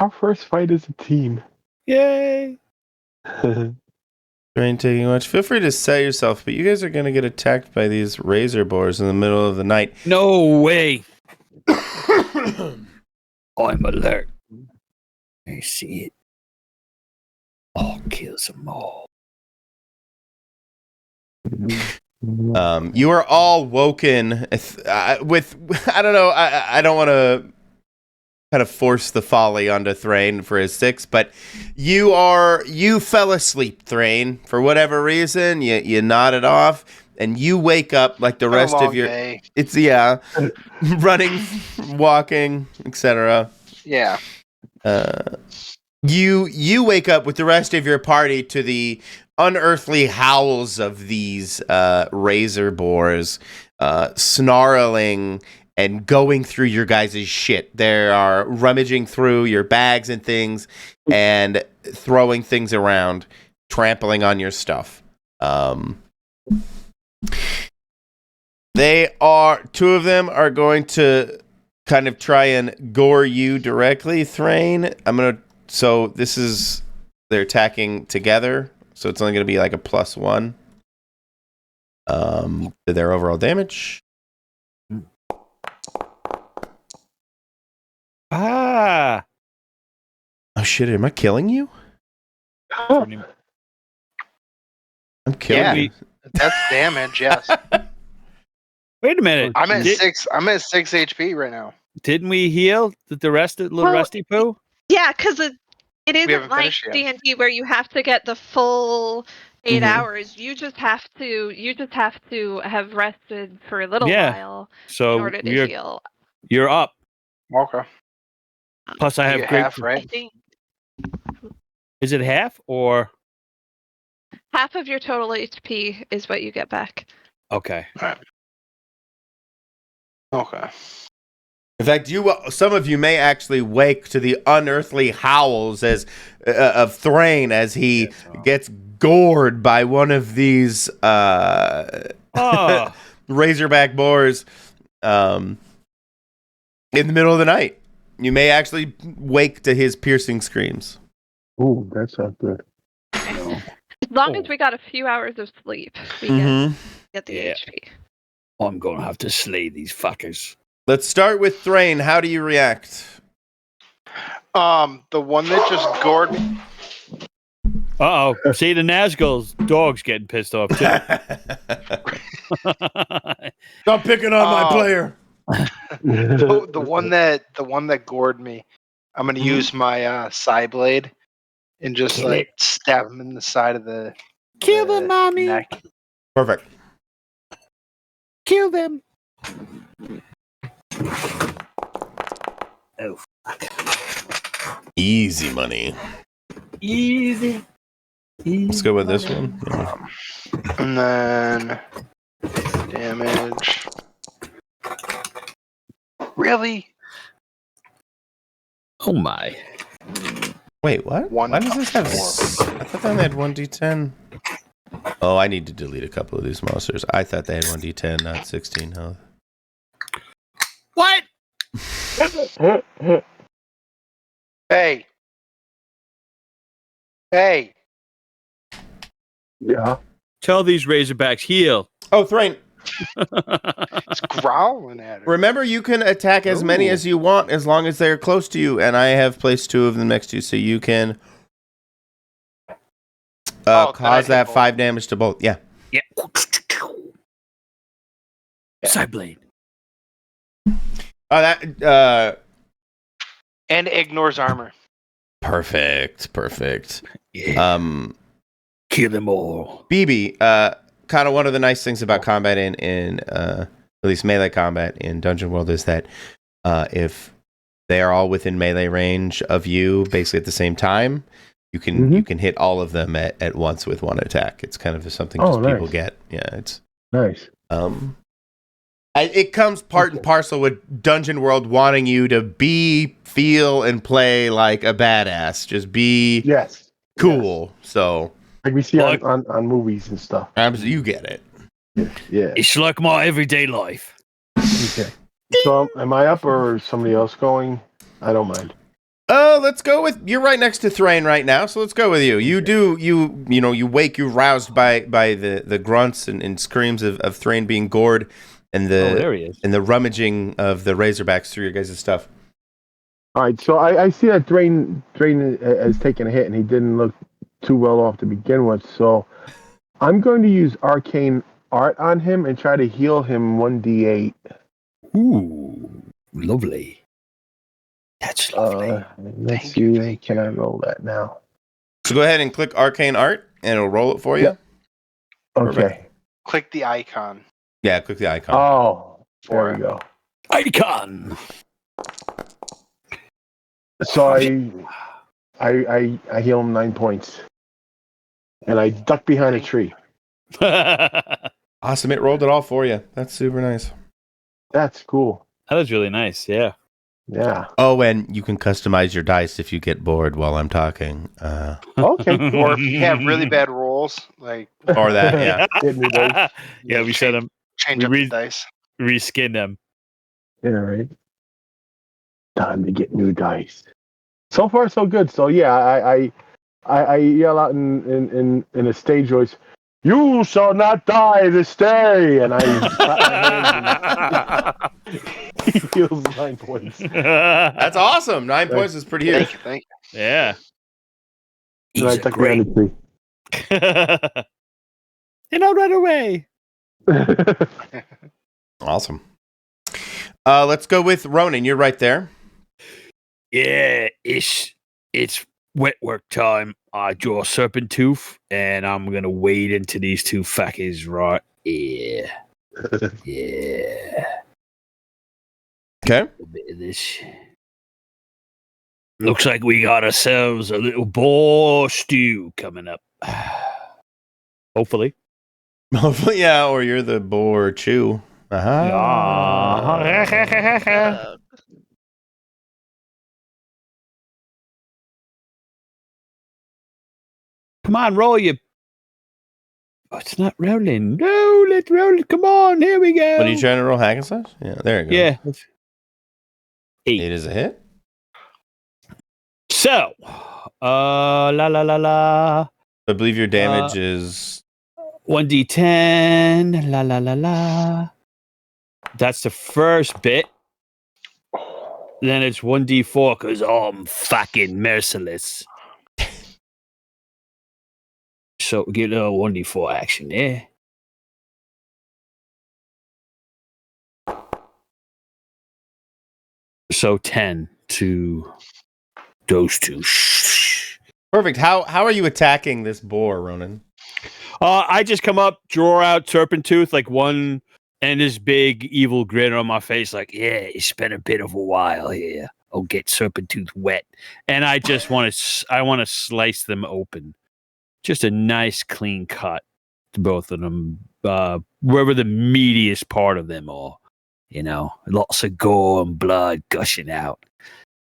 Our first fight is a team. Yay! Rain taking much. Feel free to set yourself, but you guys are gonna get attacked by these razor boars in the middle of the night. No way! I'm alert. I see it. I'll kill some more. You are all woken with I don't know. I don't want to kind of force the folly onto Thrain for his 6, but you fell asleep, Thrain, for whatever reason. You nodded off, and you wake up like the rest of your day. It's running, walking, etc. Yeah. You wake up with the rest of your party to the unearthly howls of these razor boars snarling and going through your guys' shit. They are rummaging through your bags and things and throwing things around, trampling on your stuff. Two of them are going to kind of try and gore you directly, Thrain. So they're attacking together, so it's only going to be like a +1 to their overall damage. Ah! Oh shit, am I killing you? I'm killing you. That's damage, yes. Wait a minute. I'm at 6 HP right now. Didn't we heal the rusty poo? Yeah, because it isn't haven't like finished yet. D&D where you have to get the full 8 hours. You just have to have rested for a little while So in order to heal. You're up. Okay. Plus, I have great. half, right? I think. Is it half or? Half of your total HP is what you get back. Okay. Okay. In fact, some of you may actually wake to the unearthly howls of Thrain as he gets gored by one of these razorback boars in the middle of the night. You may actually wake to his piercing screams. Ooh, that sounds good. As long as we got a few hours of sleep, we get the HP. I'm going to have to slay these fuckers. Let's start with Thrain. How do you react? The one that just gored me. Uh-oh. See, the Nazgul's dog's getting pissed off, too. Stop picking on my player. The one that gored me. I'm gonna use my side blade and just stab him in the side of the Kill them, mommy. neck. Perfect. Kill them. Oh, fuck. Easy money. Easy. Let's go with this one. And then damage. Really? Oh my. Wait, what? One Why does this have... four. I thought they only had 1d10. Oh, I need to delete a couple of these monsters. I thought they had 1d10, not 16 health. What? Hey. Hey. Yeah. Tell these Razorbacks heal. Oh, Thrain. It's growling at her. Remember, you can attack as many as you want as long as they're close to you, and I have placed 2 of them next to you, so you can cause that 5 damage to both. Yeah. Yeah. Side blade. That And ignores armor. perfect. Yeah. Kill them all. BB, kind of one of the nice things about combat in at least melee combat in Dungeon World is that if they are all within melee range of you, basically at the same time, you can hit all of them at once with one attack. It's kind of something people get. Yeah, it's nice. It comes part and parcel with Dungeon World wanting you to be, feel, and play like a badass. Just be cool. Yes. So like we see on movies and stuff. You get it. Yeah. It's like my everyday life. Okay. So am I up or is somebody else going? I don't mind. Let's go with you're right next to Thrain right now, so let's go with you. You wake, you're roused by the grunts and screams of Thrain being gored and there he is. And the rummaging of the Razorbacks through your guys' stuff. All right, so I see that Thrain has taken a hit and he didn't look too well off to begin with, so I'm going to use arcane art on him and try to heal him 1d8. Ooh, lovely. That's lovely. Let's see, can I roll that now? So go ahead and click arcane art and it'll roll it for you. Okay. Perfect. Click the icon. Yeah, click the icon. Oh, there we go. Icon. So I heal him 9 points. And I duck behind a tree. Awesome, it rolled it all for you. That's super nice. That's cool. That was really nice, yeah. Yeah. Oh, and you can customize your dice if you get bored while I'm talking. Okay. Or if you have really bad rolls, like or that, yeah. Get new dice. Yeah, we said them. Change up the dice. Reskin them. Yeah, right. Time to get new dice. So far, so good. So yeah, I yell out in a stage voice, "You shall not die this day!" And I he heals 9 points. That's awesome. 9 points is pretty huge. Thank you. Yeah. And I duck behind the tree. And I'll run away. Awesome. Let's go with Ronan. You're right there. Yeah, it's wet work time. I draw a serpent tooth, and I'm gonna wade into these 2 fuckers right here. Yeah. Okay. A bit of this. Looks like we got ourselves a little boar stew coming up. Hopefully. Yeah, or you're the boar chew. Yeah. Come on, roll you. Oh, it's not rolling. No, let's roll it. Come on, here we go. What are you trying to roll, hack and slash? Yeah, there you go. Yeah. 8. 8 is a hit. So, la la la la. I believe your damage is 1d10. La la la la. That's the first bit. Then it's 1d4 because I'm fucking merciless. So get a little 1d4 action there. So 10 to those two. perfect. How are you attacking this boar, Ronan? I just come up, draw out Serpent Tooth, like one, and this big evil grin on my face, like, yeah, it's been a bit of a while here. I'll get Serpent Tooth wet. And I just want to slice them open. Just a nice clean cut to both of them, wherever the meatiest part of them are. You know, lots of gore and blood gushing out.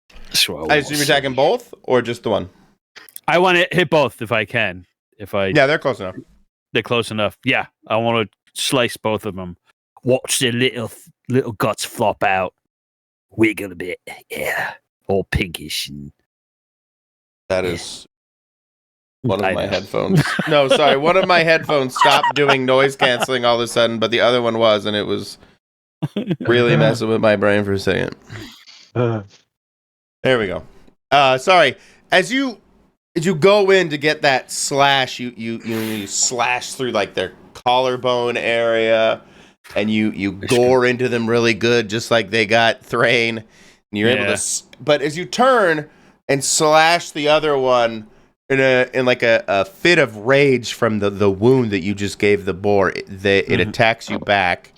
I assume you're attacking both or just the one? I want to hit both if I can. Yeah, they're close enough. They're close enough. Yeah, I want to slice both of them. Watch their little guts flop out, wiggle a bit. Yeah, all pinkish. And that is one of I my know. headphones. No, sorry, one of my headphones stopped doing noise canceling all of a sudden, but the other one was, and it was really messing with my brain for a second. There we go. Sorry. As you go in to get that slash, you slash through like their collarbone area, and you gore into them really good, just like they got Thrain. And you're able to, but as you turn and slash the other one in like a fit of rage from the wound that you just gave the boar, it attacks you back.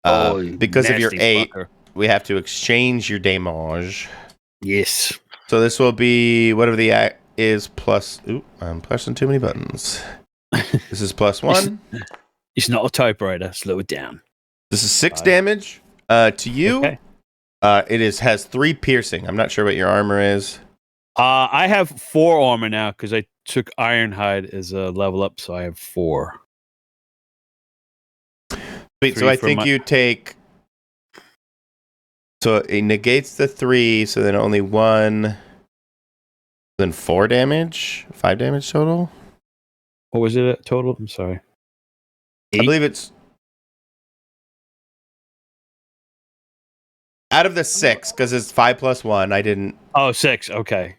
Because of your 8, we have to exchange your damage. Yes. So this will be whatever the is plus. Ooh, I'm pressing too many buttons. This is plus 1. It's not a typewriter. Slow it down. This is 6 damage. To you, Okay. it has 3 piercing. I'm not sure what your armor is. I have 4 armor now because I took Ironhide as a level up, so I have 4. Wait, so I think you take. So it negates the 3, so then only 1. Then 4 damage, 5 damage total. What was it total? I'm sorry. 8? I believe it's out of the 6 because it's 5 plus 1. I didn't. Oh, 6. Okay.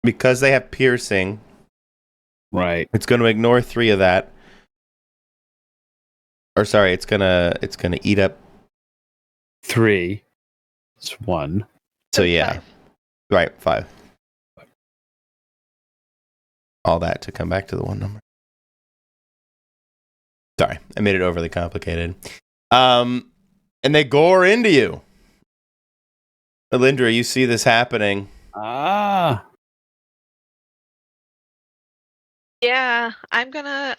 Because they have piercing. Right. It's going to ignore 3 of that. Or sorry, it's gonna eat up 3. It's 1. So yeah, 5. Right, 5. All that to come back to the 1 number. Sorry, I made it overly complicated. And they gore into you. Alindra, you see this happening. Yeah, I'm gonna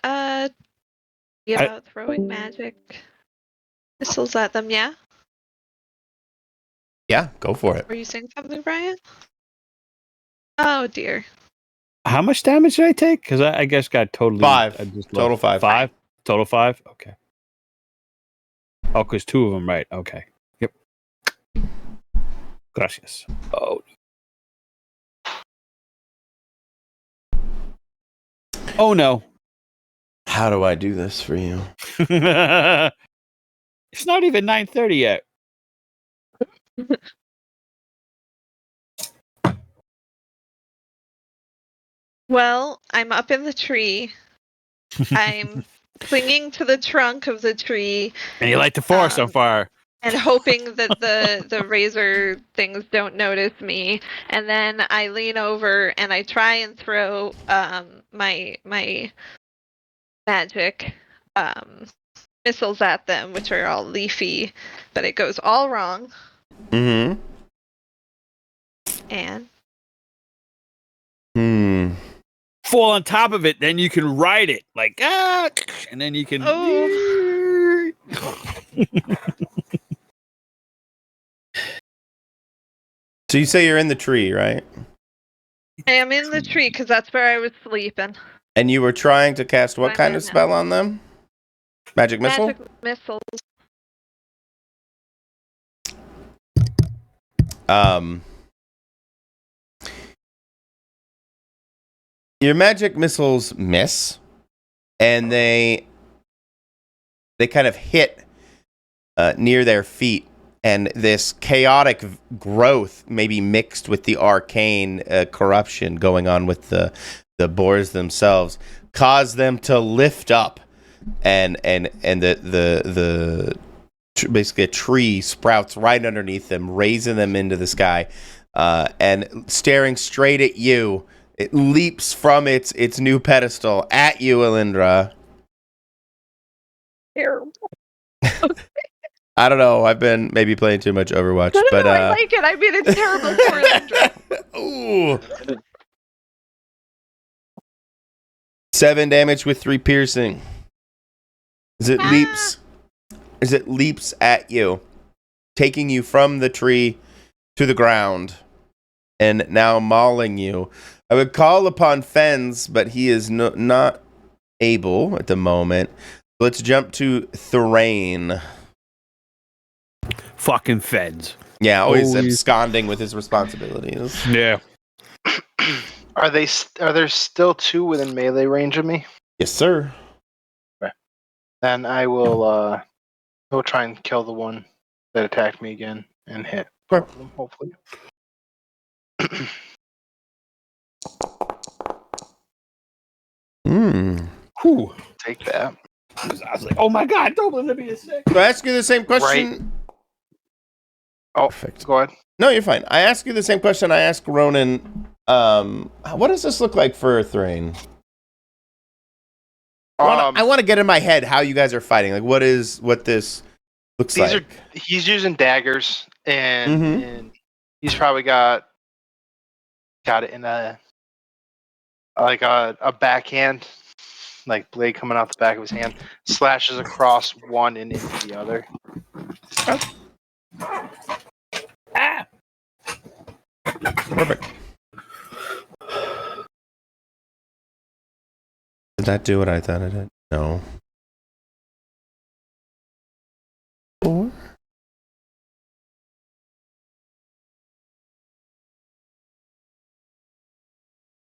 give out throwing magic missiles at them. Yeah. Yeah, go for it. Were you saying something, Brian? Oh dear. How much damage did I take? Because I guess got totally 5. I just Total 5. 5. Total 5. Okay. Oh, because 2 of them, right? Okay. Yep. Gracias. Oh. Oh no. How do I do this for you? It's not even 9:30 yet. Well, I'm up in the tree. I'm clinging to the trunk of the tree And you light the forest on fire. and hoping that the razor things don't notice me. And then I lean over and I try and throw my magic missiles at them, which are all leafy, but it goes all wrong. Mm-hmm. And fall on top of it, then you can ride it like and then you can. Oh. So you say you're in the tree, right? I am in the tree because that's where I was sleeping. And you were trying to cast what I'm kind in of now. spell on them? Magic missile? Magic missiles. Your magic missiles miss, and they kind of hit near their feet, and this chaotic growth, maybe mixed with the arcane corruption going on with the boars themselves, cause them to lift up, and the basically a tree sprouts right underneath them, raising them into the sky, and staring straight at you. It leaps from its new pedestal at you, Alindra. Terrible. I don't know. I've been maybe playing too much Overwatch, No, but I like it. I mean, it's terrible for Alindra. Ooh. 7 damage with 3 piercing. As it leaps at you, taking you from the tree to the ground, and now mauling you. I would call upon Fens, but he is not able at the moment. Let's jump to Thorane. Fucking feds. Yeah, always absconding with his responsibilities. Yeah. Are there still 2 within melee range of me? Yes, sir. Then I will try and kill the one that attacked me again and hit both of them, hopefully. Whew. Take that. I was like, oh my god, don't let me a sick. So I ask you the same question. Right. Oh, Perfect. go ahead. No, you're fine. I ask you the same question I asked Ronan. What does this look like for Thorane? I want to get in my head how you guys are fighting. Like, what this looks like. He's using daggers, and he's probably got it in a backhand, like blade coming out the back of his hand, slashes across one and into the other. Ah! Perfect. Did that do what I thought it did? No. 4.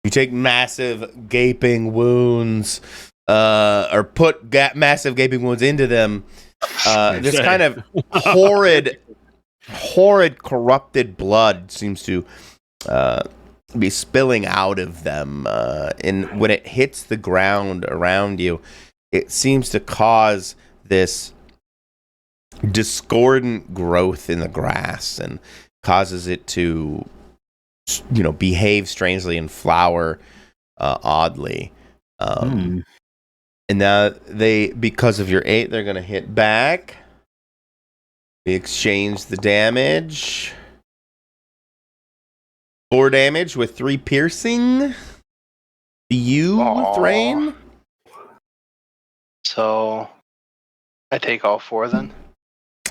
You take massive gaping wounds, or put massive gaping wounds into them. This kind of horrid, corrupted blood seems to be spilling out of them. And when it hits the ground around you, it seems to cause this discordant growth in the grass and causes it to, behave strangely and flower oddly. And now because of your 8, they're going to hit back. We exchange the damage. 4 damage with 3 piercing. You, Thorane? So I take all 4 then.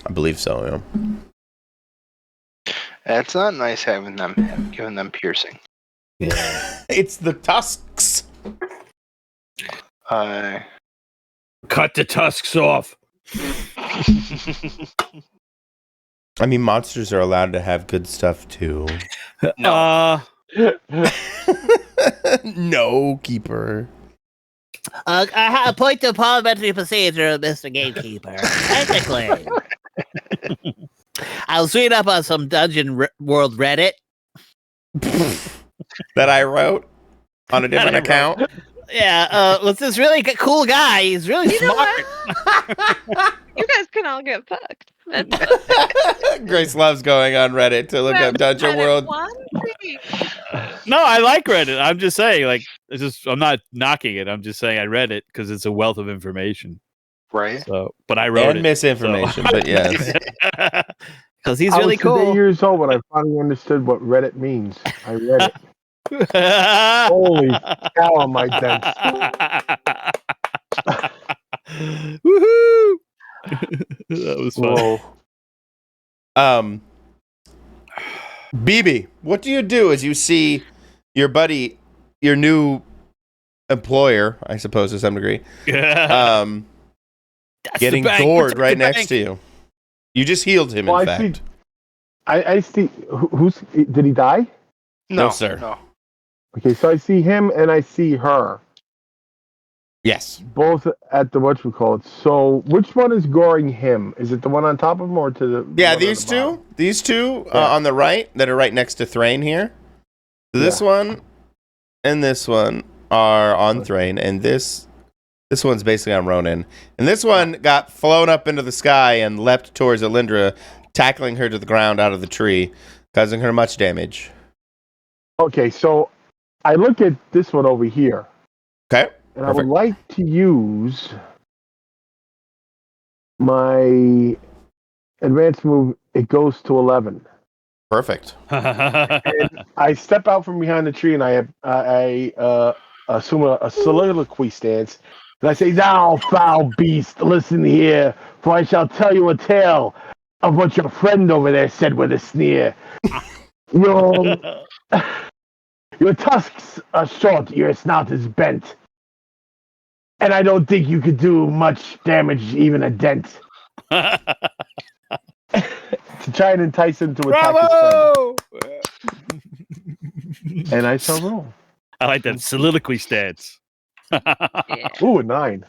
I believe so, yeah. It's not nice giving them piercing. Yeah. It's the tusks. I Cut the tusks off. I mean, monsters are allowed to have good stuff too. No. No, keeper. I have a point of parliamentary procedure, Mr. Gatekeeper. Technically. I was reading up on some Dungeon World Reddit. That I wrote on a different account. Yeah, with this really cool guy. He's really smart. You guys can all get fucked. Grace loves going on Reddit to look up Dungeon World. No, I like Reddit. I'm just saying, I'm not knocking it. I'm just saying I read it because it's a wealth of information. Right. So, but I wrote And misinformation, but yes. Because he's I really was 8 cool. years old when I finally understood what Reddit means. I read it. Holy cow, am I dense. Woohoo! That was fun. Whoa. BB, what do you do as you see your buddy, your new employer, I suppose to some degree, That's getting the bank. gored Protect right the next bank. to you? You just healed him, Well, in I fact. see. I see. Did he die? No, sir. No. Okay, so I see him and I see her. Yes. Both at the whatchamacallit. So which one is goring him? Is it the one on top of him or to the Yeah, one on these the bottom? two. These two Yeah. on the right that are right next to Thrain here. So this one and this one are on Thrain, and this one's basically on Ronan. And this one got flown up into the sky and leapt towards Alindra, tackling her to the ground out of the tree, causing her much damage. Okay, so I look at this one over here. Okay. And Perfect. I would like to use my advanced move. It goes to 11. Perfect. And I step out from behind the tree and I assume a soliloquy stance. And I say, "Thou foul beast, listen here, for I shall tell you a tale of what your friend over there said with a sneer. Your tusks are short, your snout is bent. And I don't think you could do much damage, even a dent." To try and entice him to attack Bravo! his friend. And I shall roll. I like that soliloquy stance. Yeah. Ooh, a 9.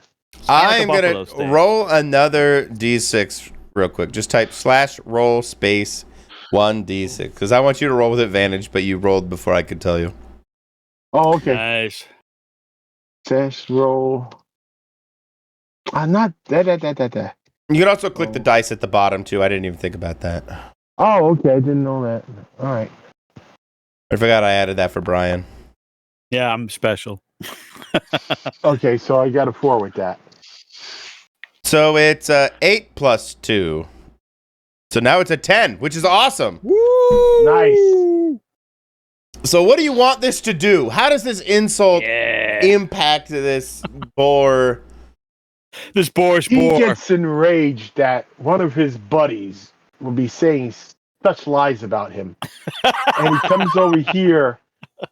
I'm like a going buffalo to stance. roll another d6 real quick. Just type /roll space 1d6 because I want you to roll with advantage, but you rolled before I could tell you. Oh, okay. Nice. Dash roll. Not that. You can also click the dice at the bottom, too. I didn't even think about that. Oh, okay. I didn't know that. All right. I forgot I added that for Brian. Yeah, I'm special. Okay, so I got a 4 with that. So it's 8 plus 2. So now it's a 10, which is awesome. Woo! Nice. So what do you want this to do? How does this insult impact this boar? This boar's He boar. gets enraged that one of his buddies will be saying such lies about him. And he comes over here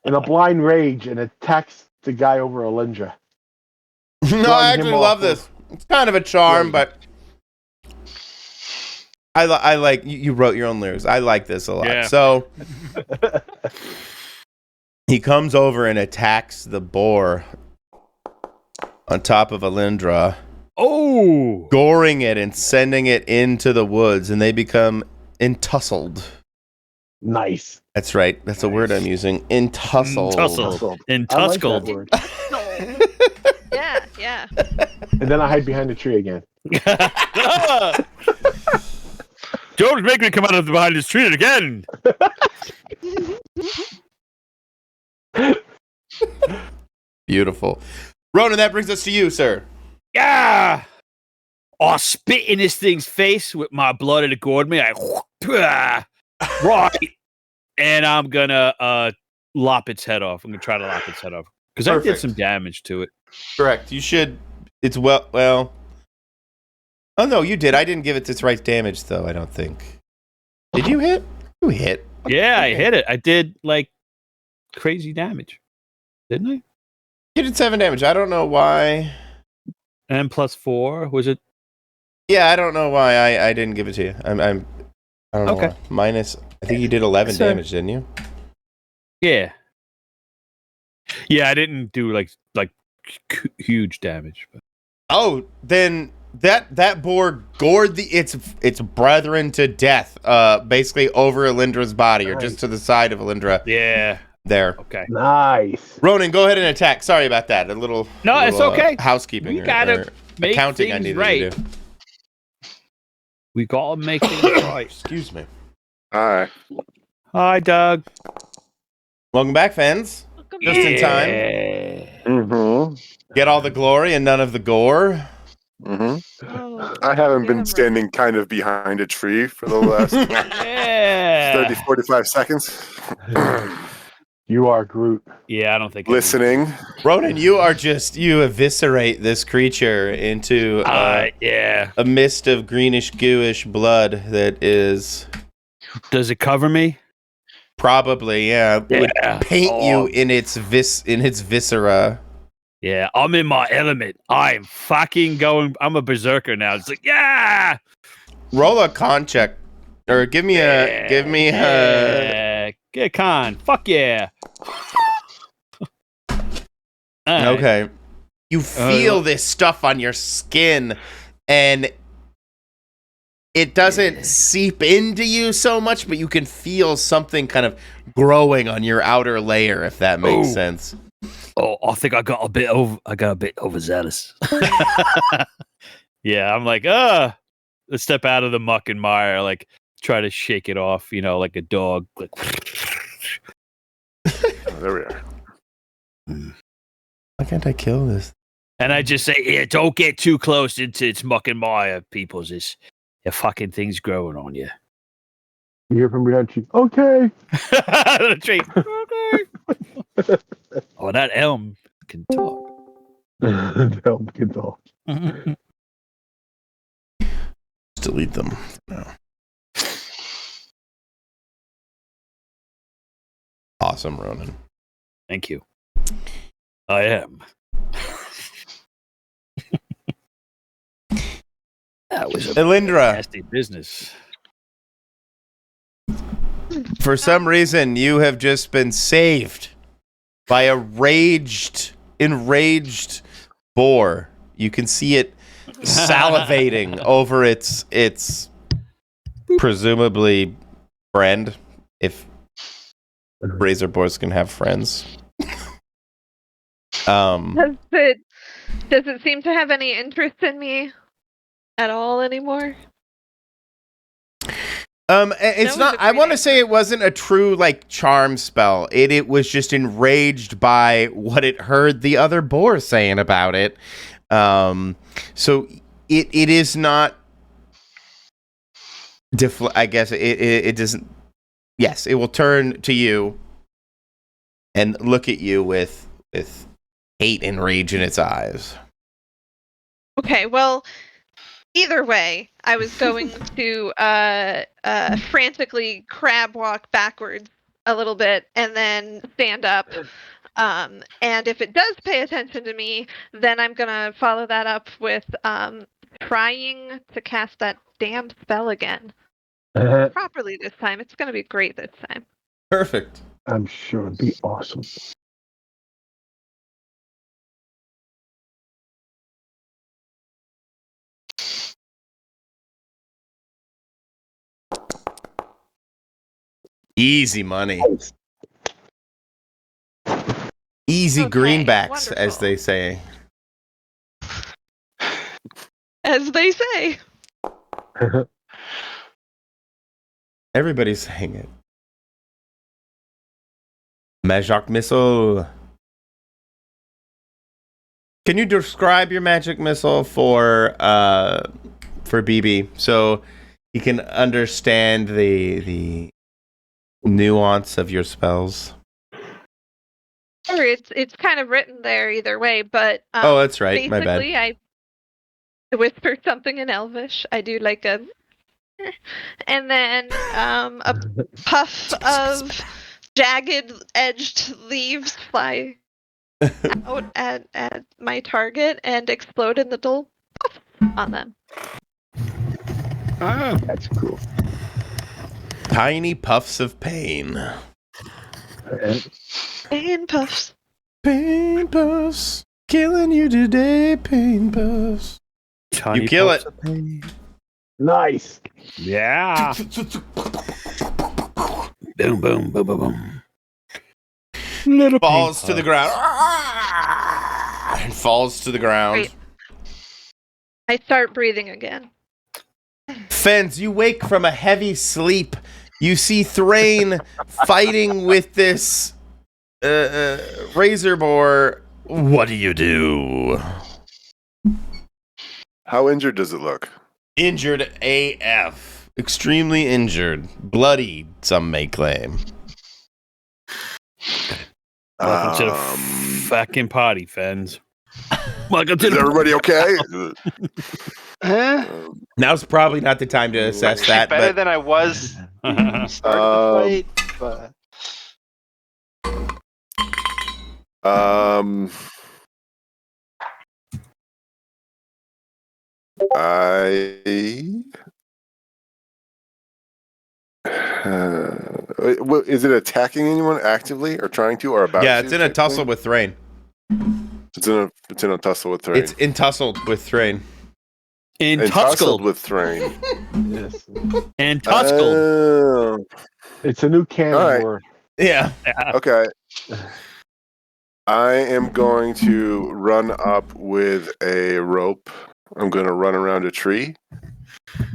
in a blind rage and attacks the guy over Alindra. No, I actually love this. It's kind of a charm, but I like you wrote your own lyrics. I like this a lot. Yeah. So he comes over and attacks the boar on top of Alindra, Oh! goring it and sending it into the woods, and they become entussled. Nice. That's right. That's a word I'm using. Entussled. Entussled. I like Entuskled. that word. Yeah. And then I hide behind the tree again. Don't make me come out of behind this tree again. Beautiful. Ronan, that brings us to you, sir. Yeah. I'll spit in this thing's face with my blood and it gored me. Right. And I'm gonna lop its head off. I'm gonna try to lop its head off. Because I did Perfect. some damage to it. Correct. You should. It's well. Oh no, you did. I didn't give it its right damage, though. I don't think. Did you hit? You hit. Yeah, I hit it. I did like crazy damage. Didn't I? You did 7 damage. I don't know why. And plus 4, was it? Yeah, I don't know why I didn't give it to you. I don't know. Okay. Why. Minus. I think you did 11 So- damage, didn't you? Yeah. Yeah, I didn't do like huge damage. But. Oh, then that boar gored its brethren to death. Basically over Alindra's body, or just to the side of Alindra. Yeah. There. Okay. Nice. Ronan, go ahead and attack. Sorry about that. No, it's okay. Housekeeping. We gotta make accounting I things needed right. to do. We gotta make things right. Excuse me. All right. Hi, Doug. Welcome back, fans. Just in time. Mm-hmm. Get all the glory and none of the gore. Mm-hmm. Oh, I haven't been damn standing kind of behind a tree for the last Yeah. 30, 45 seconds. You are Groot. Yeah, I don't think Listening. Ronan, you eviscerate this creature into yeah. a mist of greenish gooish blood that is Does it cover me? probably, it would Yeah. paint you in its viscera. Yeah, I'm in my element. I'm fucking going. I'm a berserker now. It's like, yeah. Roll a con check, or give me a Get con. Fuck yeah. All right. Okay. You feel this stuff on your skin, and it doesn't seep into you so much, but you can feel something kind of growing on your outer layer, if that makes sense. Oh, I think I got a bit overzealous. Yeah, I'm like, let's step out of the muck and mire, like try to shake it off, like a dog. Like, There we are. Why can't I kill this? and I just say, yeah, don't get too close into its muck and mire, peoples. It's your fucking thing's growing on you. You hear from behind you. Okay. The tree. Okay. Oh, that elm can talk. Help get off. Delete them. No. Awesome, Ronan. Thank you. I am. That was a Elindra, nasty business. for some reason, you have just been saved by a enraged boar. You can see it salivating over its presumably friend, if razor boars can have friends. Does it seem to have any interest in me at all anymore? It's not. I want to say it wasn't a true charm spell. It was just enraged by what it heard the other boar saying about it. So it is not. I guess it doesn't. Yes, it will turn to you and look at you with hate and rage in its eyes. Okay, well, either way, I was going to frantically crab walk backwards a little bit and then stand up. And if it does pay attention to me, then I'm gonna follow that up with trying to cast that damn spell again. Properly this time. It's gonna be great this time. Perfect. I'm sure it'd be awesome. Easy money. Easy Okay, greenbacks, as wonderful. they say. As they say. Everybody's saying it. Magic missile. Can you describe your magic missile for BB so he can understand the nuance of your spells? Sure, it's kind of written there either way, but Oh, that's right. My bad. basically I whisper something in Elvish. I do like a and then a puff of jagged edged leaves fly out at my target and explode in little puffs on them. That's cool. Tiny puffs of pain. Pain puffs. Pain puffs. Killing you today, pain puffs. Tiny You kill puffs it. of pain. Nice. Yeah. Boom, boom, boom, boom, boom. Little Falls pain to the puffs. ground. And falls to the ground. Great. I start breathing again. Fens, you wake from a heavy sleep. You see Thrain fighting with this razor boar. What do you do? How injured does it look? Injured AF. Extremely injured. Bloody, some may claim. Welcome to the fucking party, fans. Welcome to Is the everybody okay? Now's probably not the time to assess Actually that, better but than I was when we started the fight, but is it attacking anyone actively or trying to or about yeah, to? it's in a tussle with Thrain. It's in a tussle with Thrain. It's entussled with Thrain. Entussled with Thrain. Yes. And tussled. Oh, It's a new can All of right. worms. Yeah. okay. I am going to run up with a rope. I'm going to run around a tree,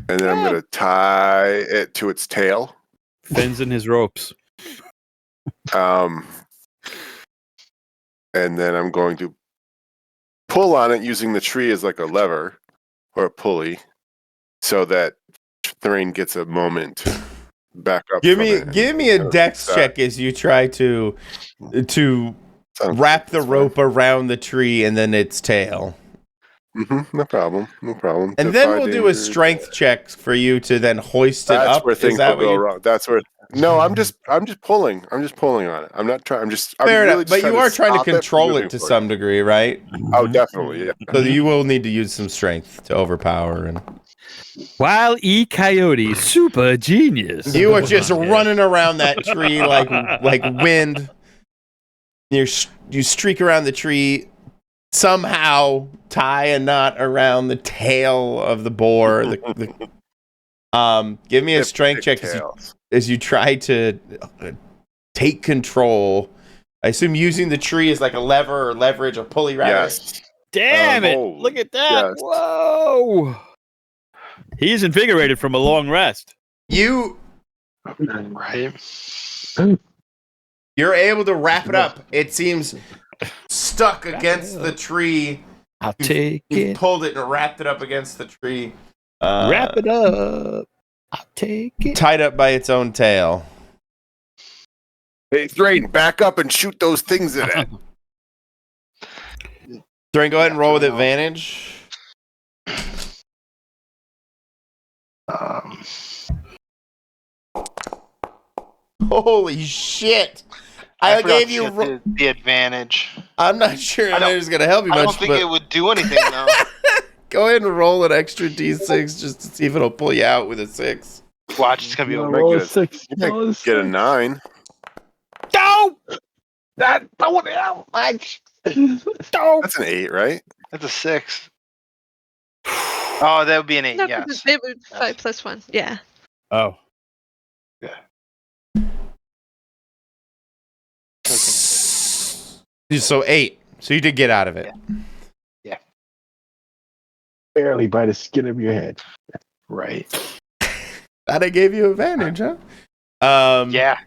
and then I'm going to tie it to its tail. Fins in his ropes. And then I'm going to pull on it using the tree as like a lever or a pulley, so that Thrain gets a moment back up. Give from me it and a kind of dex start. check as you try to Sounds wrap good, the that's rope around the tree and then its tail. fine. No problem. And then we'll do a strength check for you to then hoist it That's up. where Is things that will what go you... wrong. That's where. No, I'm just pulling. I'm just pulling on it. I'm not trying. I'm Fair really enough, just but you are trying to stop it from control moving it to forward. some degree, right? Oh, definitely, yeah. So you will need to use some strength to overpower, and While E. Coyote, super genius. you are just Yeah. running around that tree like wind. You streak around the tree, somehow tie a knot around the tail of the boar. Give me a strength check as you try to take control. I assume using the tree as like a lever or leverage, a pulley, rather. Yes. Damn it. Oh, Look at that. yes. Whoa. He's invigorated from a long rest. You right. You're able to wrap it up. It seems stuck against the tree. I'll take You've it. pulled it and wrapped it up against the tree. Wrap it up. I'll take it. Tied up by its own tail. Hey, Thrain, back up and shoot those things at it. Thrain, go ahead and roll with advantage. Holy shit! I forgot gave to you. get the advantage. I'm not sure I don't- it's going to help you I much. don't think but it would do anything though. go ahead and roll an extra d6 just to see if it'll pull you out with a 6. Watch, it's gonna be No, over. roll a good. 6. You might Roll a get a 6. 9. Go! That don't help much. Go! That's an 8, right? That's a 6. Oh, that would be an 8. No, 'cause Yes. it would 5 plus 1. Yeah. Oh. So 8. So you did get out of it. Barely by the skin of your head. Right. That I gave you advantage, huh? Yeah.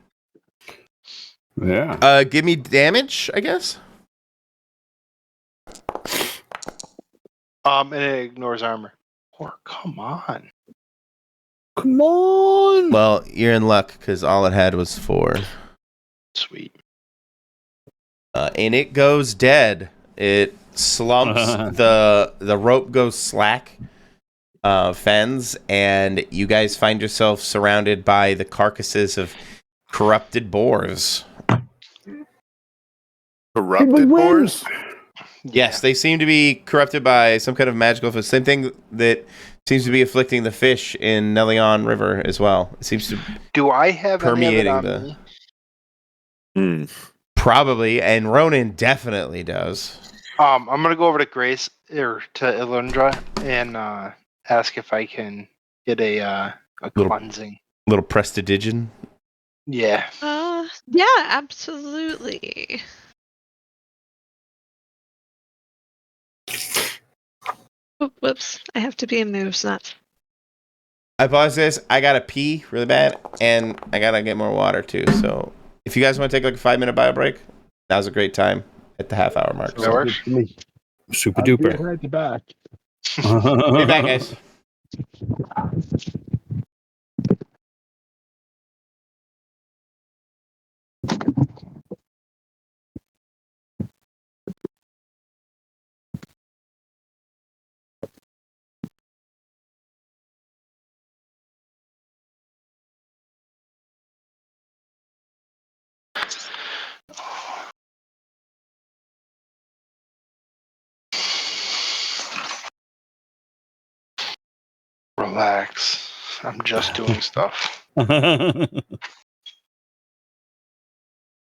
Yeah. Give me damage, I guess. And it ignores armor. Or come on. Come on. Well, you're in luck because all it had was 4. Sweet. And it goes dead. It slumps. The rope goes slack. Fens, and you guys find yourself surrounded by the carcasses of corrupted boars. Corrupted boars? Yes, they seem to be corrupted by some kind of magical fish. Same thing that seems to be afflicting the fish in Nelion River as well. It seems to Do I have permeating any of it on the- me? probably, and Ronan definitely does. I'm gonna go over to Grace or to Ilundra and ask if I can get a Little- cleansing. Little prestidigion. Yeah. Yeah, absolutely. Oh, whoops. I have to be in moves, not. I apologize. I gotta pee really bad, and I gotta get more water too. So, if you guys want to take like a 5-minute bio break, now's a great time at the half-hour mark. That works. Good to me. Super I'll be duper. right back. Be back, guys. Relax. I'm just doing stuff. Oh,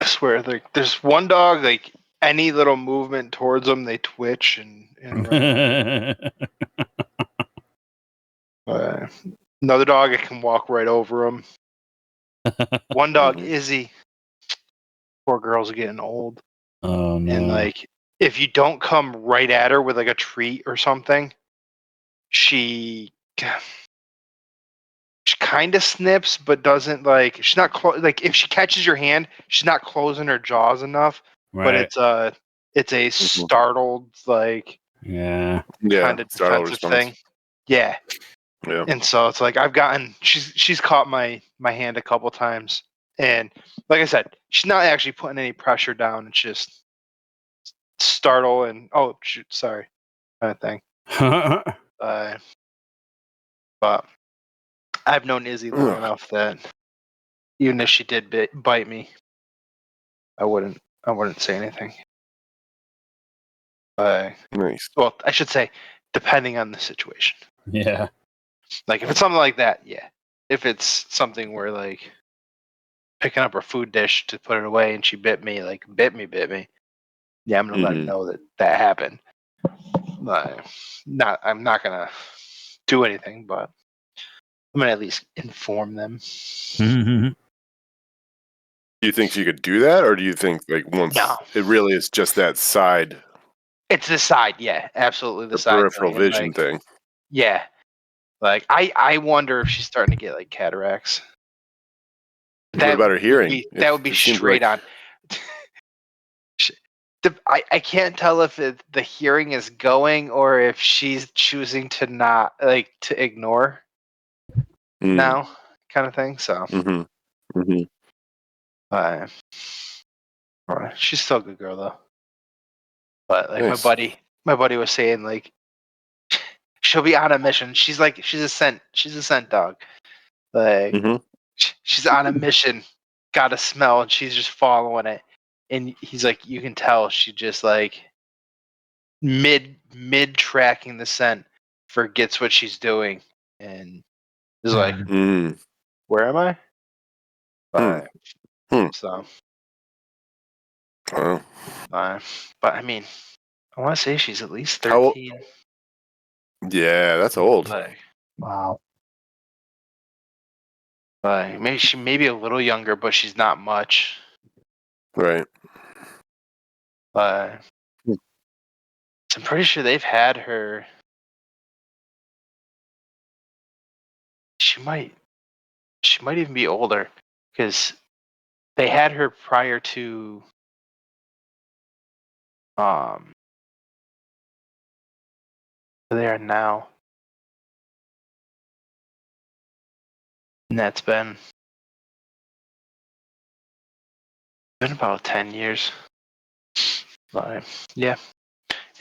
I swear, there's one dog, like, any little movement towards them, they twitch and run. Another dog, I can walk right over them. One dog, Mhm. Izzy. Poor girl's getting old. oh no. And, like, if you don't come right at her with, like, a treat or something, she kind of snips, but doesn't, like, she's not, like, if she catches your hand, she's not closing her jaws enough, but Right. it's a startled, like, Yeah. Yeah, kind of startle defensive response. thing. Yeah. Yeah. And so it's like she's caught my hand a couple times, and like I said, she's not actually putting any pressure down. It's just startle and oh shoot, sorry, kind of thing. But I've known Izzy long Ugh. enough that even if she did bite me, I wouldn't say anything. Nice. Well, I should say, depending on the situation. Yeah. Like if it's something like that, yeah. If it's something where like picking up her food dish to put it away and she bit me, like bit me, yeah, I'm gonna let her Mhm. know that happened. I'm not gonna do anything, but I'm gonna at least inform them. Mhm. Do you think she could do that, or do you think like once No. it really is just that side, It's the side, yeah, absolutely the side peripheral thing. And, vision like, thing? yeah, like I wonder if she's starting to get like cataracts. What about her hearing? That would be It seems straight like- on. I can't tell if the hearing is going or if she's choosing to not like to ignore now, kind of thing. So Mm-hmm. Mm-hmm. uh, she's still a good girl though. But like Nice. my buddy was saying, like she'll be on a mission. She's a scent dog. Like Mm-hmm. she's on a mission, got a smell, and she's just following it. And he's like, you can tell she just like mid tracking the scent forgets what she's doing and is like, Mm. where am I? Hmm. So, Wow. but I mean, I want to say she's at least How old- 13. Yeah, that's old. Like, Wow. maybe she may be a little younger, but she's not much. Right. So I'm pretty sure they've had her. She might even be older because they had her prior to where they are now, and that's been about 10 years. But yeah,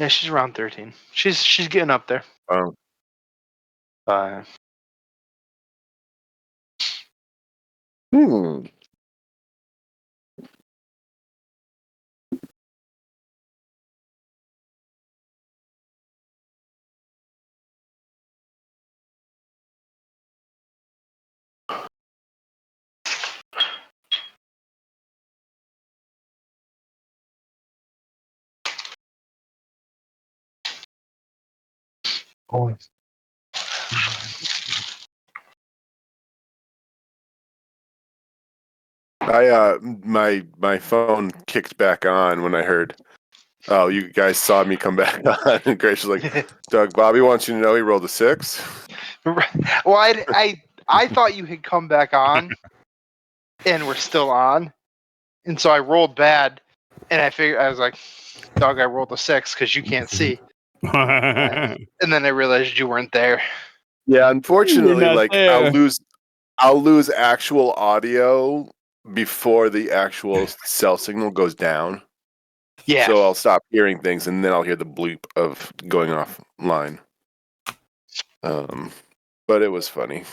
she's around 13. She's getting up there. Wow. Hmm. Always. My phone kicked back on when I heard, oh, you guys saw me come back on, and Grace was like, Doug, Bobby wants you to know he rolled a 6. Well, I thought you had come back on, and we're still on, and so I rolled bad, and I was like, dog, I rolled a 6 because you can't see, and then I realized you weren't there. Yeah, unfortunately, not like there. I'll lose actual audio before the actual cell signal goes down. Yeah. So I'll stop hearing things, and then I'll hear the bleep of going offline. But it was funny.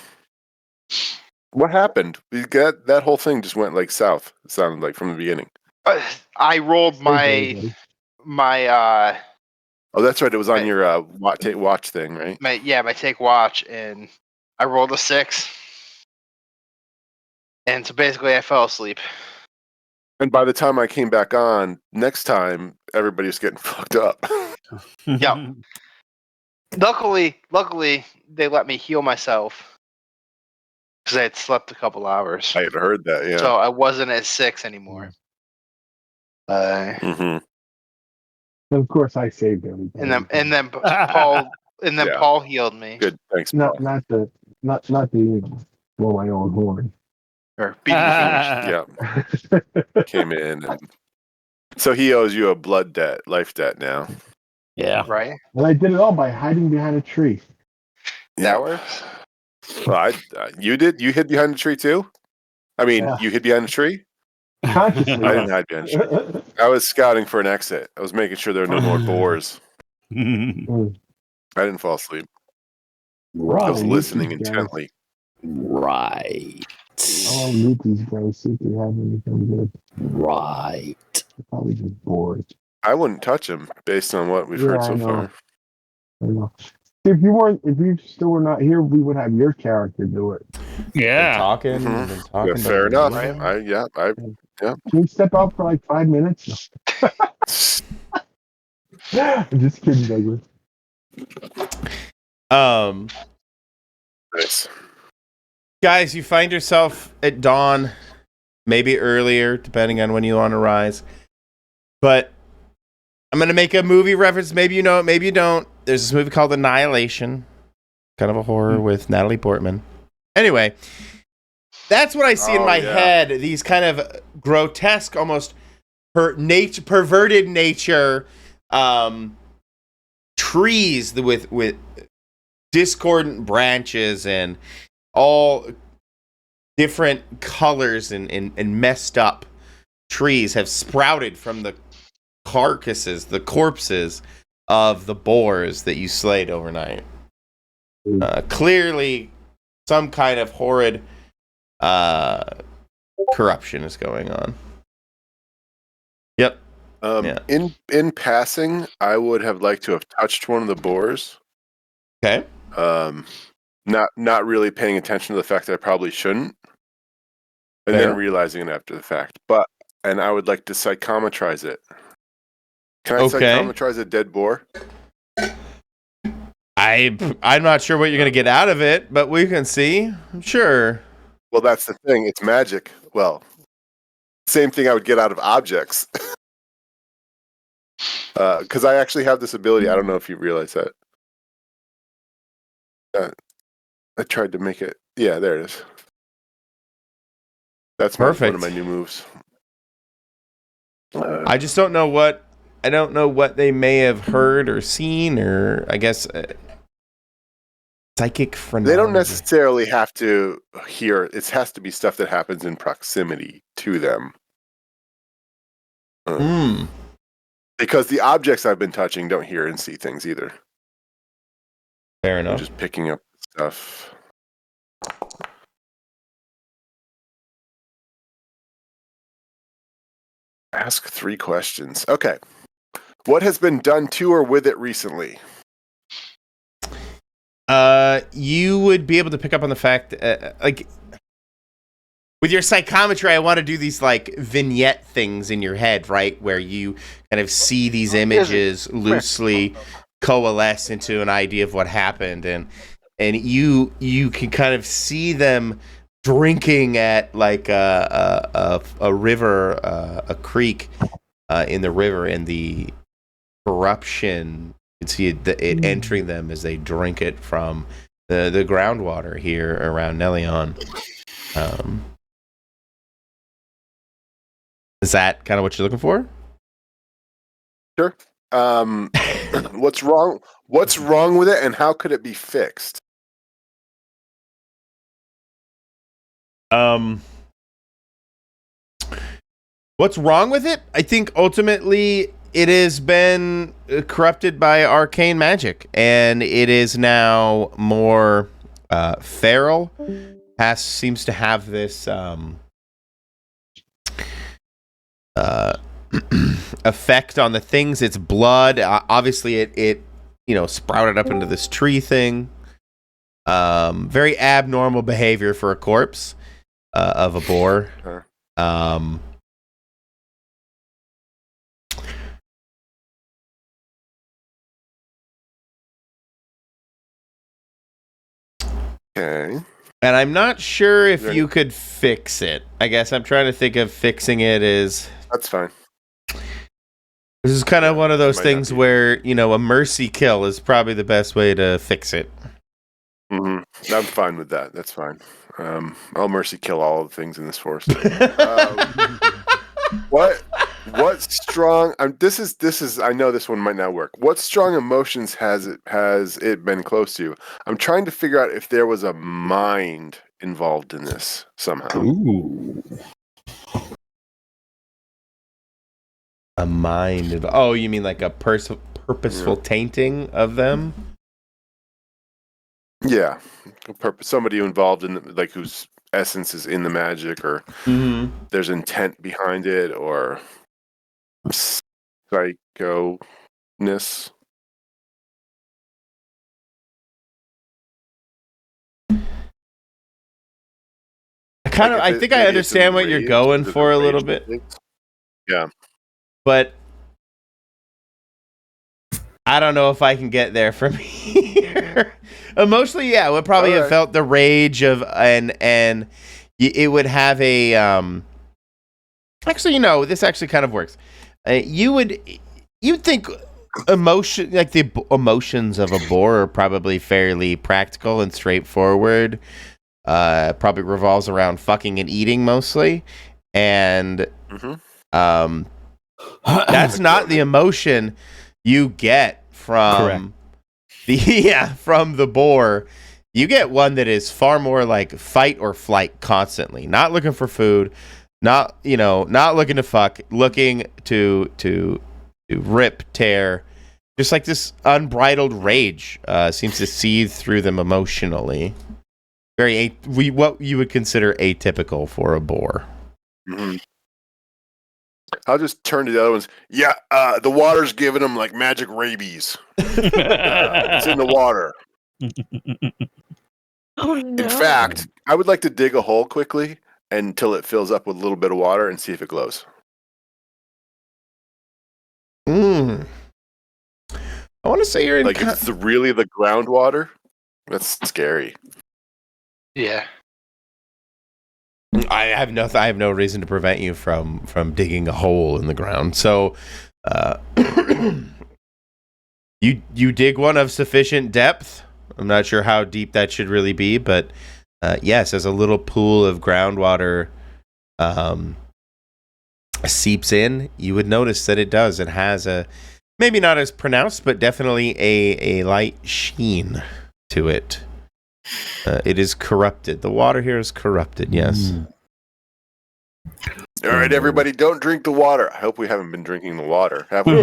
What happened? That whole thing just went like south. It sounded like from the beginning. I rolled my Oh, that's right. It was on your watch thing, right? My take watch, and I rolled a 6, and so basically I fell asleep. And by the time I came back on, next time everybody was getting fucked up. Yeah. Luckily, they let me heal myself because I had slept a couple hours, I had heard that, yeah. so I wasn't at 6 anymore. Mm-hmm. And of course, I saved everybody. And then Paul Yeah. Paul healed me. Good, thanks, Paul. not the blow my own horn. Or beat me finished. Yeah, came in, and so he owes you a blood debt, life debt now. Yeah. Right? And I did it all by hiding behind a tree. That works. Well, you did. You hid behind the tree too. I mean, Yeah. you hid behind the tree. Consciously. I didn't hide behind the tree. I was scouting for an exit. I was making sure there were no more boars. Mm. I didn't fall asleep. I Right. was listening intently. Right. I'll meet these guys, see if they have anything good. Right. They're probably just bored. I wouldn't touch him based on what we've heard Yeah, so I know. far. I know. If you still were not here, we would have your character do it. Yeah. Talking. Mhm. Been talking Yeah, fair about enough. it. Can you step out for like 5 minutes? I'm just kidding, Douglas. Nice. Guys, you find yourself at dawn, maybe earlier, depending on when you want to rise. But I'm going to make a movie reference. Maybe you know it, maybe you don't. There's this movie called Annihilation, kind of a horror with Natalie Portman. Anyway, that's what I see in my head. These kind of grotesque, almost perverted nature trees with discordant branches and all different colors and messed up trees have sprouted from the carcasses, the corpses of the boars that you slayed overnight. Clearly, some kind of horrid corruption is going on. Yep. Yeah. In passing, I would have liked to have touched one of the boars. Okay. Not really paying attention to the fact that I probably shouldn't, and Fair. then realizing it after the fact. And I would like to psychometrize it. Can I psychometrize a dead boar? I'm not sure what you're gonna get out of it, but we can see. Sure. Well, that's the thing. It's magic. Well, same thing I would get out of objects. Because I actually have this ability. I don't know if you realize that. I tried to make it. Yeah, there it is. That's one of my new moves. I just don't know what. I don't know what they may have heard or seen, or I guess psychic phenomenon. They don't necessarily have to hear. It has to be stuff that happens in proximity to them. Because the objects I've been touching don't hear and see things either. Fair enough. I'm just picking up stuff. Ask 3 questions. Okay. What has been done to or with it recently? You would be able to pick up on the fact, like, with your psychometry, I want to do these, like, vignette things in your head, right? Where you kind of see these images loosely coalesce into an idea of what happened. And you can kind of see them drinking at, like, a river, a creek in the river, and the corruption. You can see it entering them as they drink it from the groundwater here around Nelion. Is that kind of what you're looking for? Sure. What's wrong? What's wrong with it, and how could it be fixed? What's wrong with it? I think ultimately it has been corrupted by arcane magic, and it is now more feral. Seems to have this effect on the things. It's blood. Obviously, it sprouted up into this tree thing. Very abnormal behavior for a corpse of a boar. Sure. Okay. And I'm not sure if There- you could fix it. I guess I'm trying to think of fixing it as... That's fine. This is kind of one of those might not things be. where, a mercy kill is probably the best way to fix it. I'm fine with that. That's fine. I'll mercy kill all of the things in this forest. What strong? This is. I know this one might not work. What strong emotions has it been close to? I'm trying to figure out if there was a mind involved in this somehow. Ooh. A mind. Oh, you mean like a purposeful tainting of them? Yeah, somebody involved in like whose essence is in the magic, or there's intent behind it, or psycho-ness. I think I understand what you're going for a little bit. Yeah. But I don't know if I can get there from here. Emotionally, yeah, it would probably have felt the rage of and it would have a actually, this actually kind of works. You'd think emotion, like the emotions of a boar, are probably fairly practical and straightforward. Probably revolves around fucking and eating mostly, and that's not the emotion you get from from the boar. You get one that is far more like fight or flight constantly, not looking for food, not looking to fuck, looking to rip, tear, just like this unbridled rage seems to seethe through them emotionally. Very what you would consider atypical for a boar. I'll just turn to the other ones. Yeah, the water's giving them like magic rabies. It's in the water. Oh no. In fact, I would like to dig a hole quickly until it fills up with a little bit of water and see if it glows. I want to say you're in Like if it's really the groundwater, that's scary. Yeah. I have no reason to prevent you from digging a hole in the ground. So, you dig one of sufficient depth. I'm not sure how deep that should really be, but yes, as a little pool of groundwater seeps in, you would notice that it does. It has a maybe not as pronounced, but definitely a light sheen to it. It is corrupted. The water here is corrupted, yes. All right, everybody, don't drink the water. I hope we haven't been drinking the water, have we?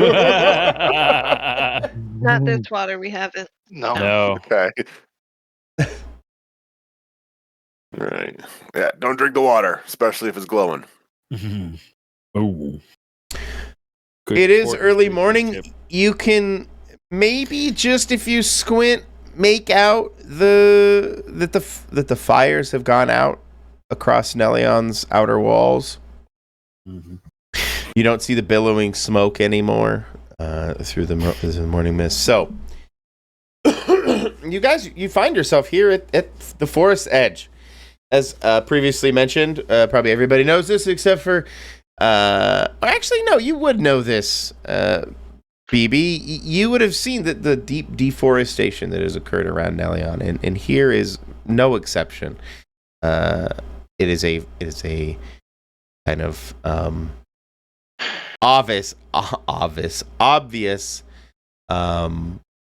Not this water, we haven't. No. Okay. All right. Yeah, don't drink the water, especially if it's glowing. Oh. It is early morning. You can maybe just, if you squint, make out that the fires have gone out across Nelion's outer walls. You don't see the billowing smoke anymore through the morning mist. So you find yourself here at the forest edge. As previously mentioned, probably everybody knows this except for actually no, you would know this, BB. You would have seen the deep deforestation that has occurred around Nelion, and here is no exception. It is a kind of obvious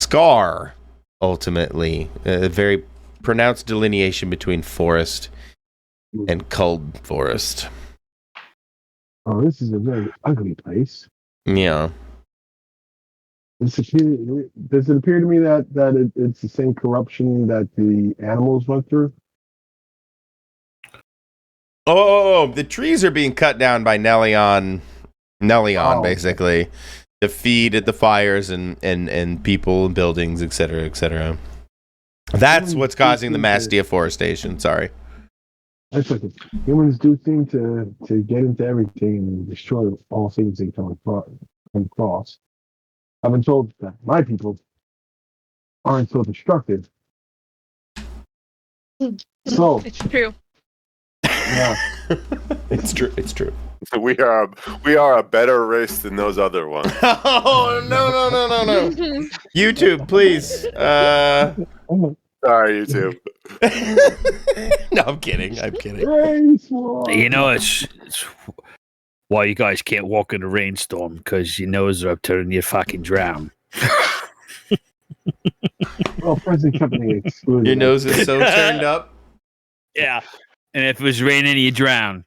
scar. Ultimately, a very pronounced delineation between forest and cold forest. Oh, this is a very ugly place. Yeah. Does it appear to me that it's the same corruption that the animals went through? Oh, the trees are being cut down by Nelion Nelion, Oh, basically, to feed the fires and people and buildings, etc., etc. That's what's causing the mass deforestation. Sorry. That's okay. Humans do seem to get into everything and destroy all things they come across. I've been told that my people aren't so destructive. So, It's true. yeah. It's true. It's true. We are a better race than those other ones. Oh no! YouTube, please. Sorry, YouTube. No, I'm kidding. I'm kidding. Race war. You know, it's why you guys can't walk in a rainstorm, because your nose are up to and you fucking drown. Well, present company excluded. Your nose is so turned up. Yeah. And if it was raining, you drown.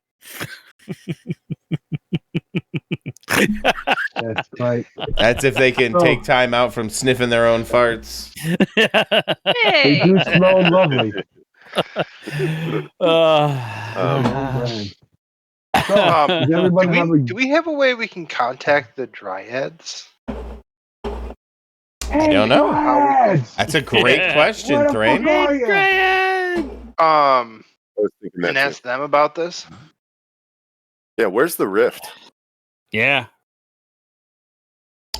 That's right. That's if they can take time out from sniffing their own farts. They Hey. do smell lovely. So, does everybody have a do we have a way we can contact the dryads? I don't know. Lads! That's a great question, What the Thrain. fuck are ya? I was thinking that And too. ask them about this. Yeah, where's the rift? Yeah.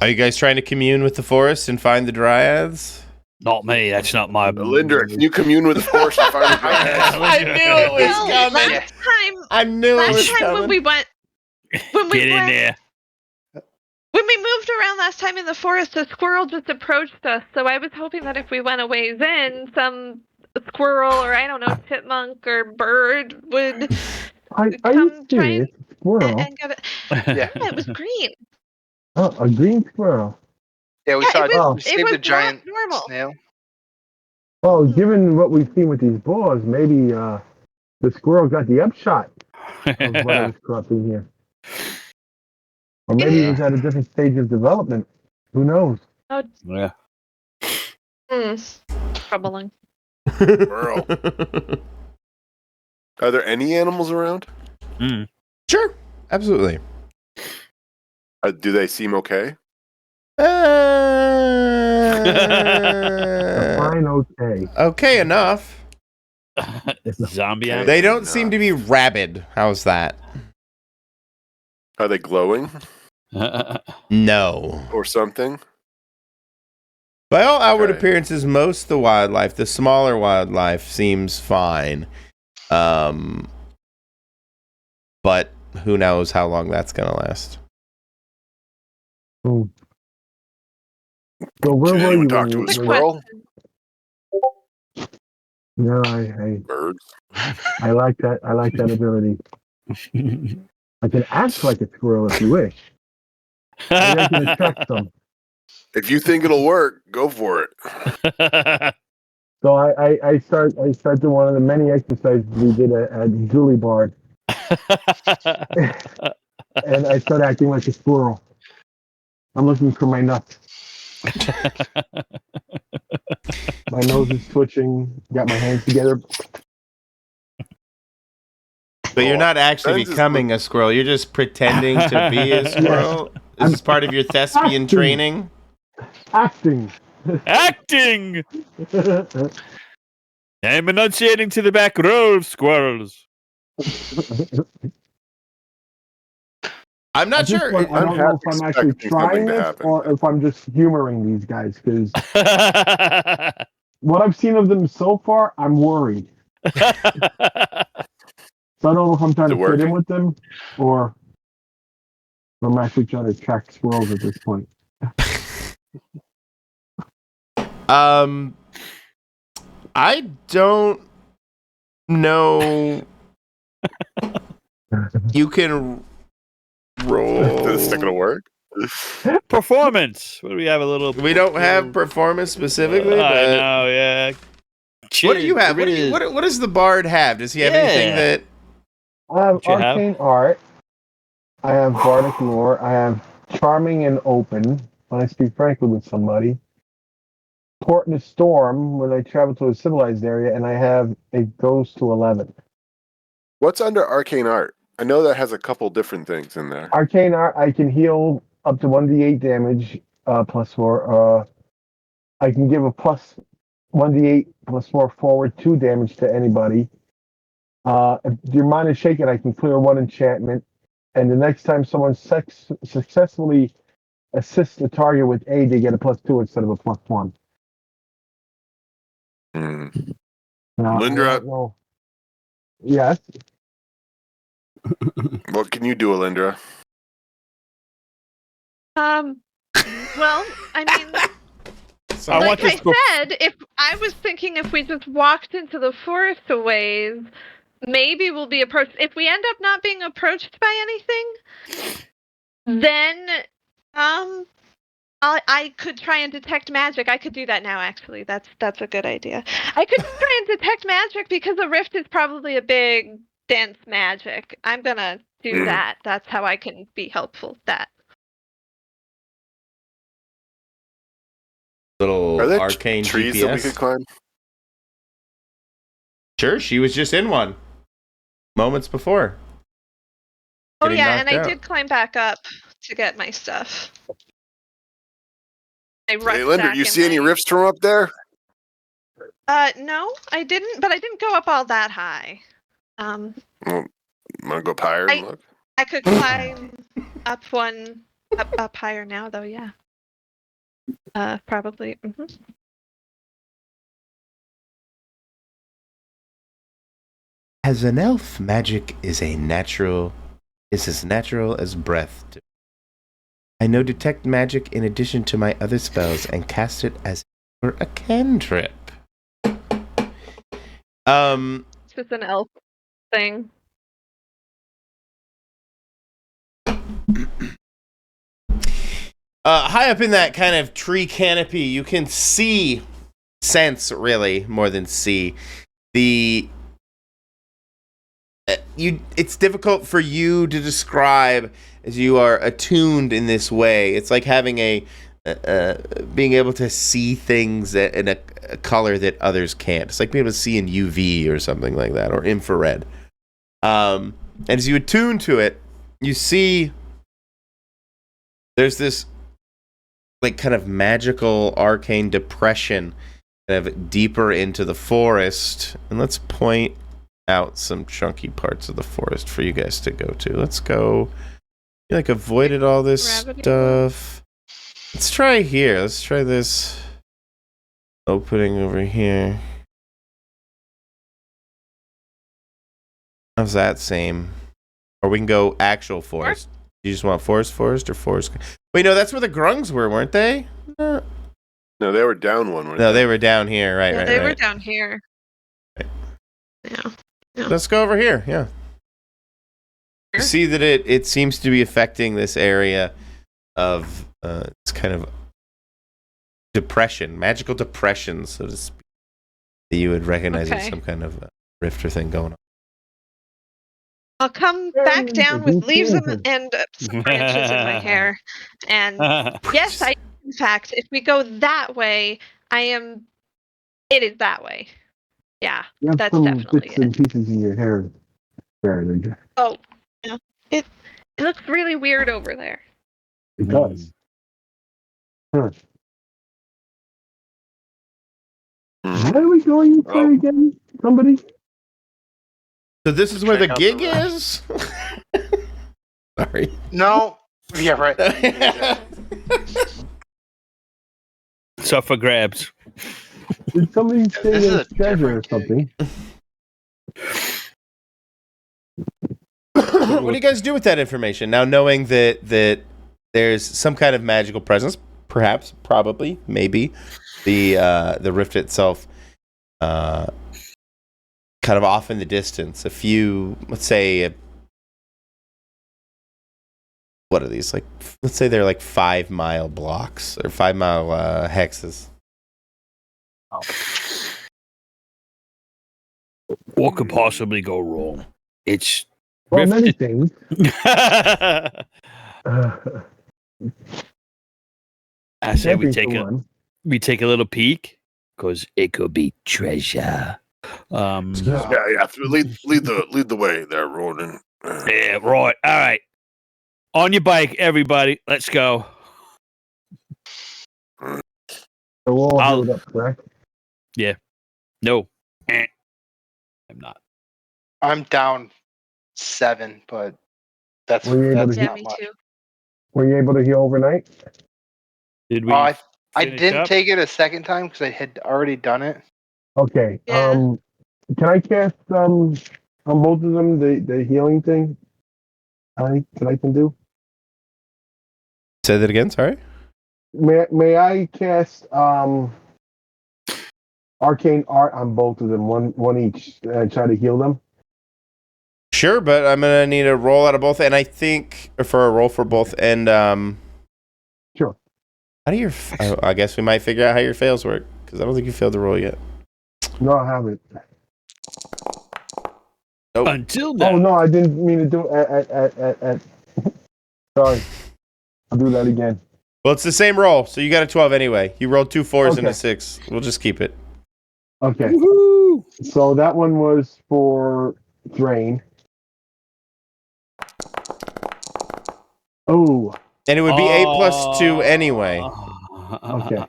Are you guys trying to commune with the forest and find the dryads? Not me. That's not my. Linda, can you commune with the forest and find the dryads? I knew it was Well, coming. last time, I knew it was last time when coming. we went, when we Get in went, there. when we moved around last time in the forest, a squirrel just approached us. So I was hoping that if we went a ways in, some squirrel or I don't know, chipmunk or bird would Are you come try serious? Squirrel? and get it. Yeah. Yeah, it was green. Oh, a green squirrel. Yeah, we Yeah, saw it was, we it saved was a giant not normal. snail. Well, given what we've seen with these boars, maybe the squirrel got the upshot of what was corrupting here. Or maybe it was at a different stage of development. Who knows? Yeah. Troubling. Squirrel. Are there any animals around? Mm. Sure, absolutely. Do they seem okay? Fine, okay. Okay enough. Zombie Okay. They don't seem to be rabid. How's that? Are they glowing No. or something? By all outward Okay. appearances, most of the wildlife, the smaller wildlife, seems fine. But who knows how long that's gonna last? Hmm. So where Can were anyone you? talk to a when- squirrel? No, Birds. I like that. I like that ability. I can act like a squirrel if you wish. Maybe I can attract them. If you think it'll work, go for it. So I start doing one of the many exercises we did at Julie Bard, and I start acting like a squirrel. I'm looking for my nuts. My nose is twitching. Got my hands together. But you're not actually Friends is becoming a squirrel. You're just pretending to be a squirrel. This is part of your thespian training. Acting. Acting! I'm enunciating to the back row of squirrels. I'm not At this sure. point, I don't know if I'm actually expecting something trying to this happen. or if I'm just humoring these guys. Because what I've seen of them so far, I'm worried. So I don't know if I'm trying Is to it fit in working? with them or if I'm actually trying to attract squirrels at this point. I don't know. You can roll. Is this gonna work? Performance. What do we have? A little. We don't have performance specifically. I But know, yeah. what do you have? What does the bard have? Does he have anything Yeah. that? I have What you have? arcane art. I have bardic lore. I have charming and open when I speak frankly with somebody. Port in a storm when I travel to a civilized area, and I have a ghost to 11. What's under arcane art? I know that has a couple different things in there. Arcane art, I can heal up to 1d8 damage, +4. I can give a plus 1d8 +4 forward 2 damage to anybody. If your mind is shaken, I can clear 1 enchantment. And the next time someone successfully assists the target with aid, they get a +2 instead of a +1. Lindra. I don't know. Yes. What can you do, Alindra? Well, I mean, So, I like want this I book- said, if I was thinking if we just walked into the forest a ways, maybe we'll be approached. If we end up not being approached by anything, then I could try and detect magic. I could do that now, actually. That's a good idea. I could try and detect magic because a rift is probably a big, dense magic. I'm gonna do that. That's how I can be helpful. That. little Are there arcane trees GPS. that we could climb? Sure, she was just in one moments before. Oh Getting yeah, and knocked I out. did climb back up to get my stuff. My Hey, rucksack. Linda, you and see any my- rifts from up there? No, I didn't. But I didn't go up all that high. Well, I'm gonna go up higher and look. I could climb up up higher now, though. Yeah. Probably. As an elf, magic is as natural as breath. I know detect magic in addition to my other spells and cast it as for a cantrip. It's just an elf thing. High up in that kind of tree canopy, you can sense really more than see it's difficult for you to describe as you are attuned in this way. It's like having being able to see things in a color that others can't. It's like being able to see in UV or something like that, or infrared. And as you attune to it, you see there's this like kind of magical arcane depression kind of deeper into the forest. And let's point out some chunky parts of the forest for you guys to go to. Let's go. You like avoided all this Gravity stuff. Let's try here. Let's try this opening over here. How's that seem? Or we can go actual forest. You just want forest or forest? Wait, no, that's where the grungs were, weren't they? No, they were down one. No, they were down here. Right, Yeah, right, they right. were down here. Right. Yeah. Let's go over here. Yeah. You Sure. see that it seems to be affecting this area of it's kind of depression, magical depression, so to speak, that you would recognize as Okay. some kind of rift or thing going on. I'll come back down with leaves and some branches in my hair. And yes, in fact, if we go that way, it is that way. Yeah, You have that's some definitely bits and pieces in your hair. There. Oh, yeah. It looks really weird over there. It does. Huh. Where are we going inside again? Somebody? So this is where the Check out gig the is? Sorry. No. Yeah, right. It's up for grabs. Did somebody say This is there's a treasure or different something? What do you guys do with that information now, knowing that there's some kind of magical presence, perhaps, probably, maybe the rift itself, kind of off in the distance, a few, let's say, what are these, like, let's say they're like 5 mile blocks or 5 mile hexes. What could possibly go wrong? It's Well, rifted. many things. I say we camping's take the one. we take a little peek because it could be treasure. Yeah. Lead the way there, Ronan. Yeah, right. All right. On your bike, everybody. Let's go. So we're all I'll- healed up, correct? No. I'm not. I'm down 7, but that's Were you able that's to Yeah, not me much. too. Were you able to heal overnight? Did we? I finish didn't up? take it a second time because I had already done it. Okay. Yeah. Can I cast on both of them the healing thing? That I can do? Say that again. Sorry. May I cast arcane art on both of them, one each, and try to heal them? Sure, but I'm gonna need a roll out of both, and I think for a roll for both, and Sure. how do your? I guess we might figure out how your fails work because I don't think you failed the roll yet. No, I haven't. Nope. Until now. Oh no, I didn't mean to do at Sorry. I'll do that again. Well, it's the same roll, so you got a 12 anyway. You rolled 2 4s and a Okay. 6. We'll just keep it. Okay. Woohoo! So that one was for Drain. Oh, And it would be 8 plus 2 anyway. okay.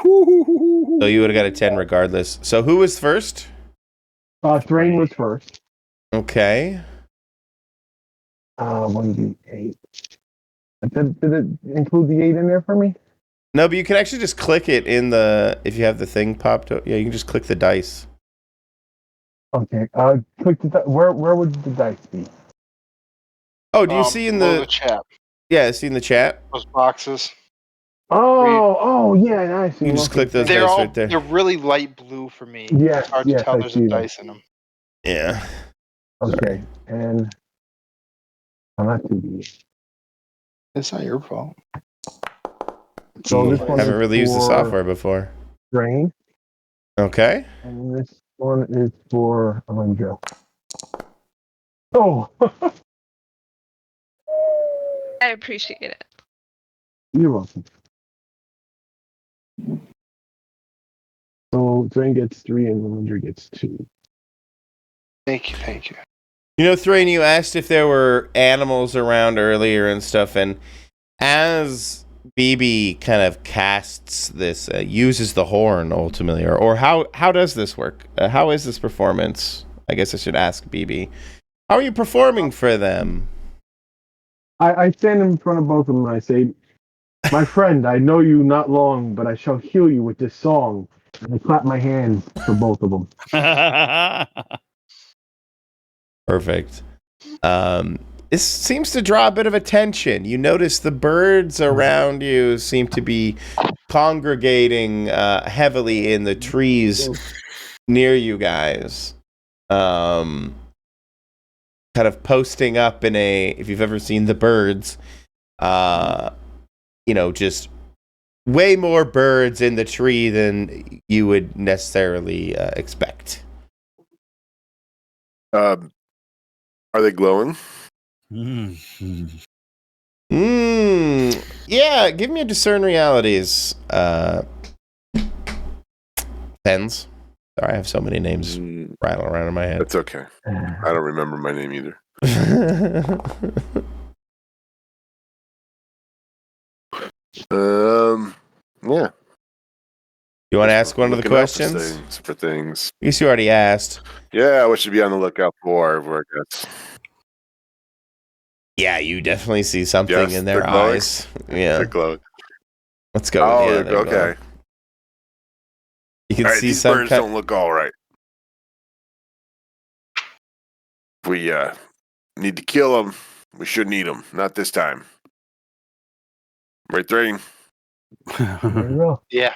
So you would have got a 10 regardless. So who was first? Drain was first. Okay. 1d8. Did it include the 8 in there for me? No, but you can actually just click it in the, if you have the thing popped up. Yeah, you can just click the dice. Okay. Click the where would the dice be? Oh, do you see in below the, chat, yeah, see in the chat? those boxes? Oh, yeah, I see. You can just click those They're dice all right there. they're really light blue for me. Yes, It's hard to yes, tell I there's see a them. dice in them. Yeah. Okay, and I'm not 2d8. It's not your fault. So this one Haven't is really used the for software before. Drain, Okay. and this one is for Alondra. Oh, I appreciate it. you're welcome. So Drain gets 3 and Alondra gets 2. Thank you, thank you. You know, Thrain, you asked if there were animals around earlier and stuff, and as BB kind of casts this, uses the horn ultimately, or how does this work? How is this performance? I guess I should ask BB. How are you performing for them? I stand in front of both of them and I say, "My friend, I know you not long, but I shall heal you with this song." And I clap my hands for both of them. Perfect. This seems to draw a bit of attention. You notice the birds around you seem to be congregating heavily in the trees near you guys. Kind of posting up in a, if you've ever seen the birds, just way more birds in the tree than you would necessarily expect. Are they glowing? Yeah, give me a discern realities. Pens. Sorry, I have so many names rattling around in my head. That's okay. I don't remember my name either. Yeah. You want to ask one of the Looking out questions? for things. I guess you already asked. Yeah, what should be on the lookout for? Where it gets. Yeah, you definitely see something Yes, in their they're glowing. eyes. Yeah, They're glowing. let's go. Oh, Yeah, they're glowing. okay. You can All right, see these some birds don't look all right. We need to kill them. We shouldn't eat them. Not this time. Right, Thrain? There you go. Yeah.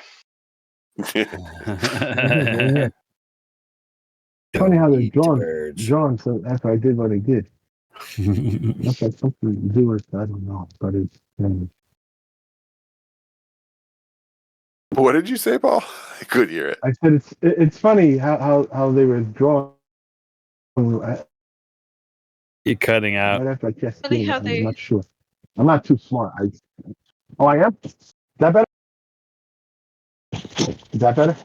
Funny how they're Eat the drawn. birds. Drawn so after I did what I did. That's like something to do with, I don't know, but it's. What did you say, Paul? I couldn't hear it. I said it's funny how they were drawn. Right You're cutting out. after I cast Funny it, how I'm they- not sure. I'm not too smart. I am? Is that better? Is that better?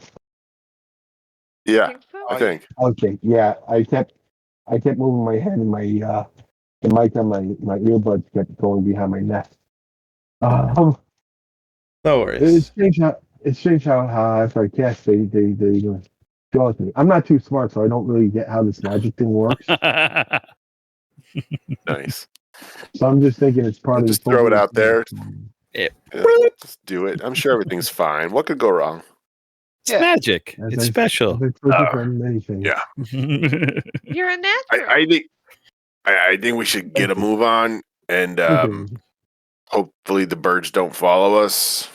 Yeah, think so? I think. Okay, yeah. I kept I kept moving my head, and the mic on my earbuds kept going behind my neck. No worries. It's strange how after I cast they go with me. I'm not too smart, so I don't really get how this magic thing works. Nice. So I'm just thinking it's part of Just the throw it out there. Yeah. Just do it. I'm sure everything's fine. What could go wrong? It's magic. As It's I- special. as I told you for many things. yeah. You're a natural. I think we should get a move on, and Okay. hopefully the birds don't follow us.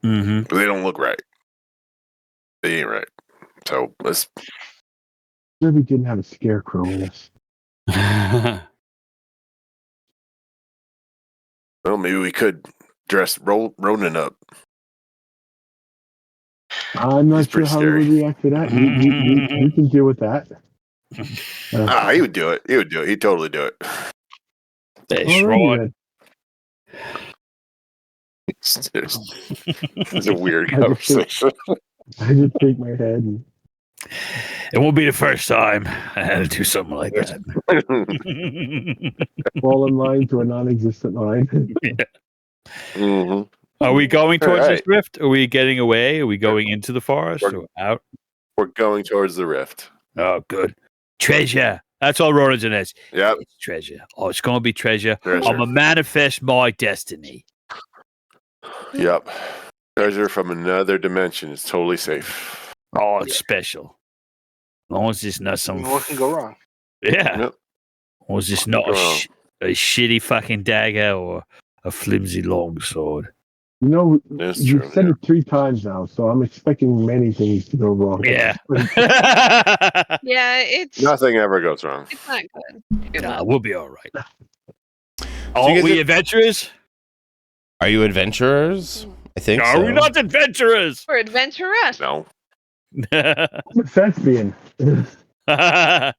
Mm-hmm. But they don't look right. They ain't right. So let's. Sure we didn't have a scarecrow in us. Well, maybe we could dress Ronan up. I'm not He's sure pretty how we would react to that. You can deal with that. He would do it. He would do it. He'd totally do it. That's alrighty right. then. It's a weird I just think- conversation. I just shake my head. And, It won't be the first time I had to do something like that. fall in line to a non-existent line. Mhm. Are we going towards this Alright. rift? Are we getting away? Are we going into the forest or out? We're going towards the rift. Oh, good. Treasure. That's all Ronan's in this. Yep. It's treasure. Oh, it's going to be treasure. Treasure. I'm going to manifest my destiny. Yep. Treasure from another dimension. It's totally safe. Oh, it's special. As long as it's not some. What can go wrong? Yeah. Yep. As long as it's not Go wrong. a shitty fucking dagger or a flimsy longsword. You know, That's you've true, said yeah. it 3 times now, so I'm expecting many things to go wrong. Yeah. Yeah, it's Nothing ever goes wrong. it's not good. Too Nah, much. we'll be all right. you Oh, guys we are- adventurers? Are you adventurers? I think Are so. we not adventurers? We're adventurous. No. I'm a thespian. Oh,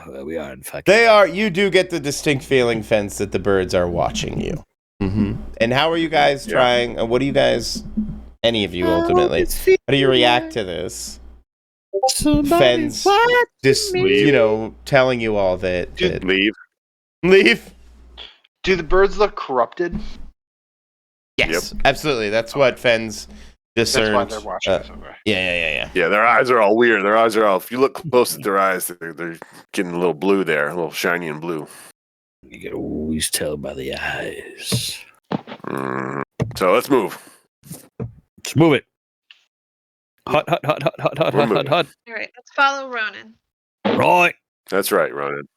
well, we are in fact. They are. You do get the distinct feeling, Fence, that the birds are watching you. Mm-hmm. And how are you guys Yeah. trying? What do you guys? Any of you ultimately? How do you react to this? Fence, just telling you all that. Just leave. Leave. Do the birds look corrupted? Yes, absolutely. That's what Fens That's why discerned. they're watching us. Okay. Yeah. Yeah, their eyes are all weird. Their eyes are all. If you look close at their eyes, they're getting a little blue there, a little shiny and blue. You can always tell by the eyes. So let's move. Let's move it. Hot. We're moving. All right, let's follow Ronan. Right. That's right, Ronan.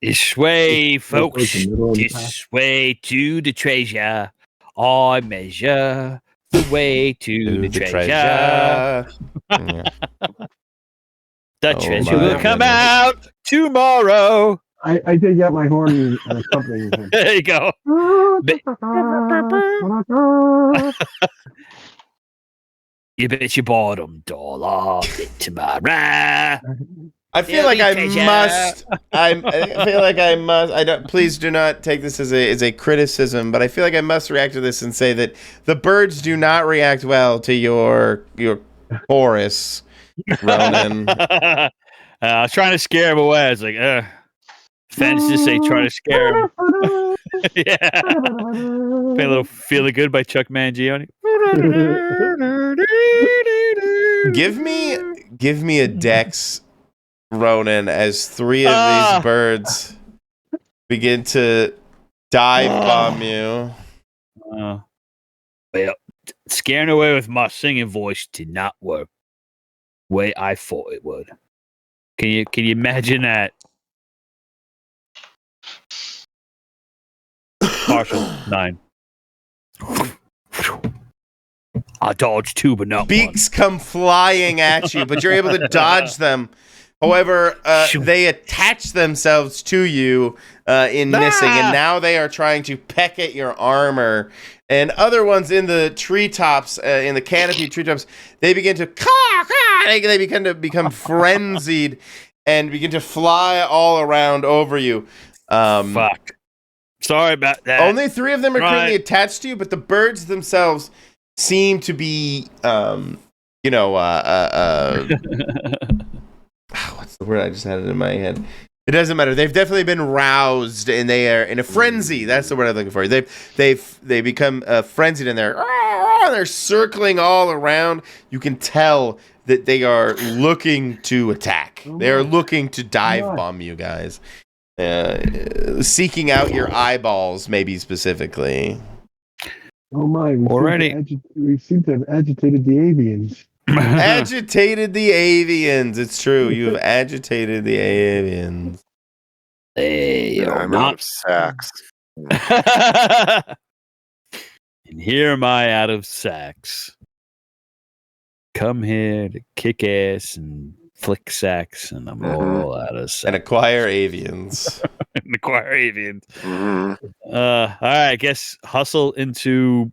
This way, folks. the middle of the This way to the treasure. I measure the way to the treasure. Yeah. The Oh treasure my will come goodness. out tomorrow. I take out my horn and accompany him. There you go. You bet your bottom dollar tomorrow. I feel Yeah, like I treasure. must. I feel like I must. I don't. Please do not take this as a criticism, but I feel like I must react to this and say that the birds do not react well to your chorus, Ronan. I was trying to scare him away. I was like, Fence just say try to scare him. Yeah. Play a little Feeling Good by Chuck Mangione. Give me a dex, Ronan, as 3 of these birds begin to dive bomb you. Well, scaring away with my singing voice did not work the way I thought it would. Can you imagine that? Partial 9. I dodged 2, but not Beaks come flying at you, but you're able to dodge them. However, they attach themselves to you in missing, and now they are trying to peck at your armor. And other ones in the treetops, in the canopy treetops, they begin to they begin to become frenzied and begin to fly all around over you. one. Fuck. Sorry about that. Only 3 of them are currently Right. attached to you, but the birds themselves seem to be, what's the word? I just had it in my head. It doesn't matter. They've definitely been roused, and they are in a frenzy. That's the word I'm looking for. They become frenzied, and they're circling all around. You can tell that they are looking to attack. They are looking to dive bomb you guys, seeking out your eyeballs, maybe specifically. Oh my! Alrighty. We seem to have agitated the avians. Agitated the avians. It's true. You have agitated the avians. They are I'm out not. of sacks. And here am I out of sacks. Come here to kick ass and flick sacks, and I'm all out of sacks. And acquire avians. And acquire avians. Mhm. All right, I guess hustle into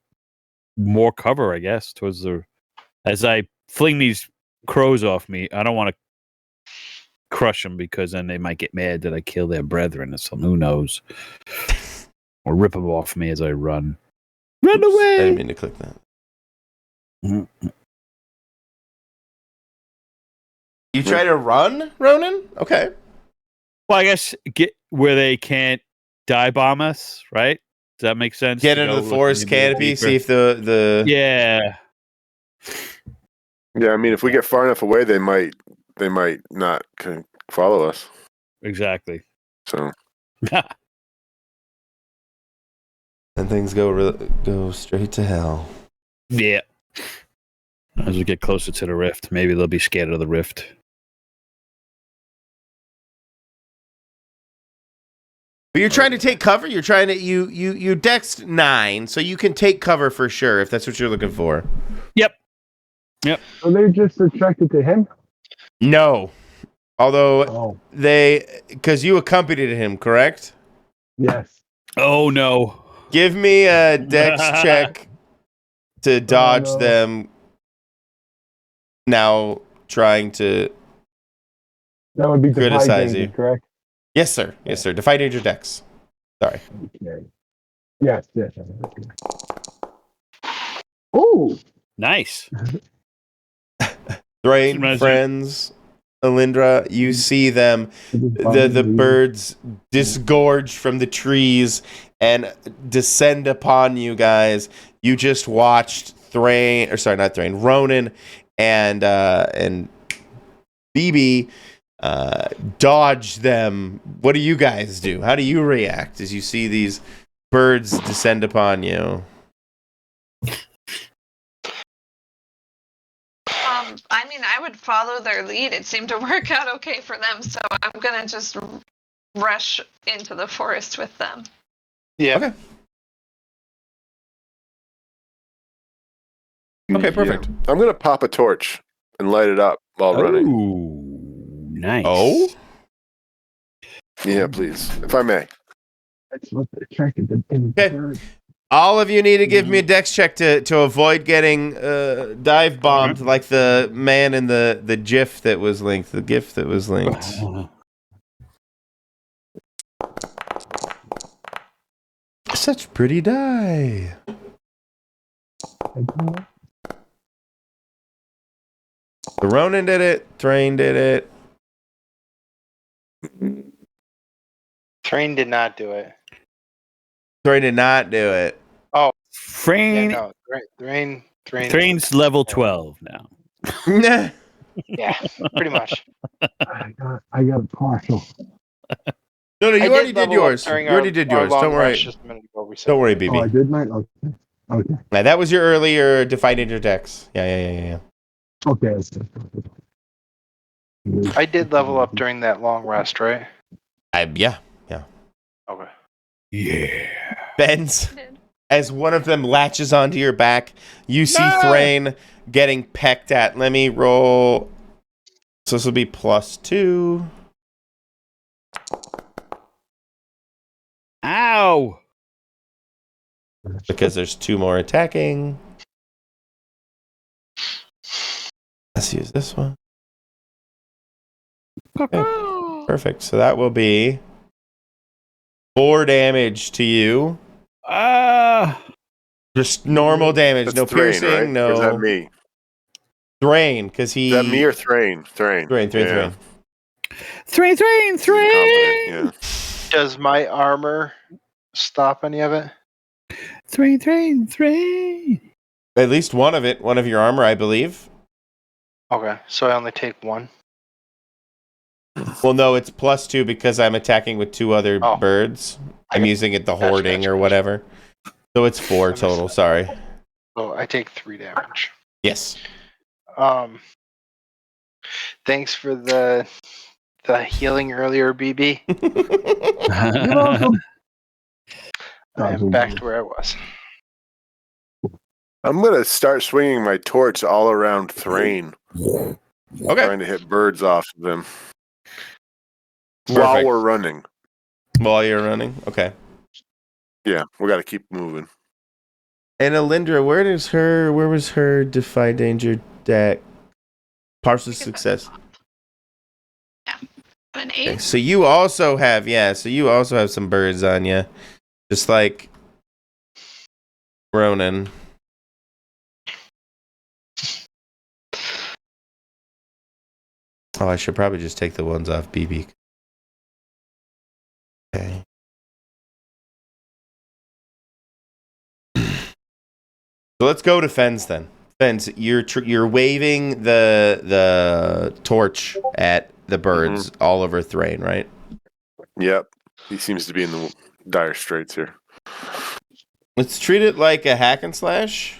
more cover, I guess, towards the... As I fling these crows off me, I don't want to crush them because then they might get mad that I kill their brethren or something. Who knows? Or rip them off me as I run. Run Oops, away! I didn't mean to click that. You try to run, Ronan? Okay. Well, I guess get where they can't dive bomb us, right? Does that make sense? Get To into go the forest looking a little canopy, deeper? see if the Yeah. Yeah, I mean, if we get far enough away, they might not follow us. Exactly. So and things go straight to hell. Yeah. As we get closer to the rift, maybe they'll be scared of the rift. But you're trying to take cover. You're trying to you dexed 9, so you can take cover for sure if that's what you're looking for. Are they just attracted to him? No, although Oh, because you accompanied him, correct? yes. Oh no. Give me a dex check to dodge no. them. Now trying to That would be criticize danger, you. correct? Yes, sir. Yes, sir. Defy danger dex. Sorry. Okay. Yes. Oh, Nice. Thrain, Imagine- friends, Alindra, you see them. The birds disgorge from the trees and descend upon you guys. You just watched Ronan and BB dodge them. What do you guys do? How do you react as you see these birds descend upon you? I mean, I would follow their lead. It seemed to work out okay for them, so I'm gonna just rush into the forest with them. Yeah. Okay. Okay, perfect. Yeah. I'm gonna pop a torch and light it up while running. Ooh, nice. Oh? Yeah, please, if I may. that's what attracted them. Okay. All of you need to give me a dex check to avoid getting dive bombed like the man in the GIF that was linked. The GIF that was linked. Such pretty die. The Ronan did it. Thrain did it. Train did not do it. Thrain did not do it. Yeah, Thrain, no. Train. Thrain's level 12 now. Nah. Yeah, pretty much. I got a partial. No, you I already did level up yours. You during already our- did our yours. long Don't worry. rest just a minute ago, we said. Don't worry, Oh, I BB. did mine? Okay. Nah, that was your earlier Defy Danger dex. Yeah. Okay. I did level up during that long rest, right? Yeah. Okay. Yeah. Ben's. As one of them latches onto your back, you see No! Thrain getting pecked at. Let me roll. So this will be +2. Ow. Because there's 2 more attacking. Let's use this one. Okay, perfect. So that will be 4 damage to you. Just normal damage. That's No Thrain, piercing, right? no... Or is that me? Thrain, because he... Is that me or Thrain? Thrain. Thrain. Yeah. Three. Confident, yeah. Does my armor stop any of it? Three. At least one of your armor, I believe. Okay, so I only take one. Well, no, it's +2 because I'm attacking with 2 other birds. I'm using it the hoarding or whatever. So it's 4 total. Sorry. Oh, I take 3 damage. Yes. Thanks for the healing earlier, BB. You're welcome. I'm back to where I was. I'm gonna start swinging my torch all around Thrain, Okay. trying to hit birds off of them Perfect. while we're running. While you're running, okay. Yeah, we got to keep moving. And Alindra, where was her Defy Danger deck? Partial success. An 8. Okay, so you also have some birds on you, just like Ronan. Oh, I should probably just take the ones off BB. Okay. So let's go to Fens then. Fens, you're waving the torch at the birds all over Thrain, right? Yep, he seems to be in the dire straits here. Let's treat it like a hack and slash.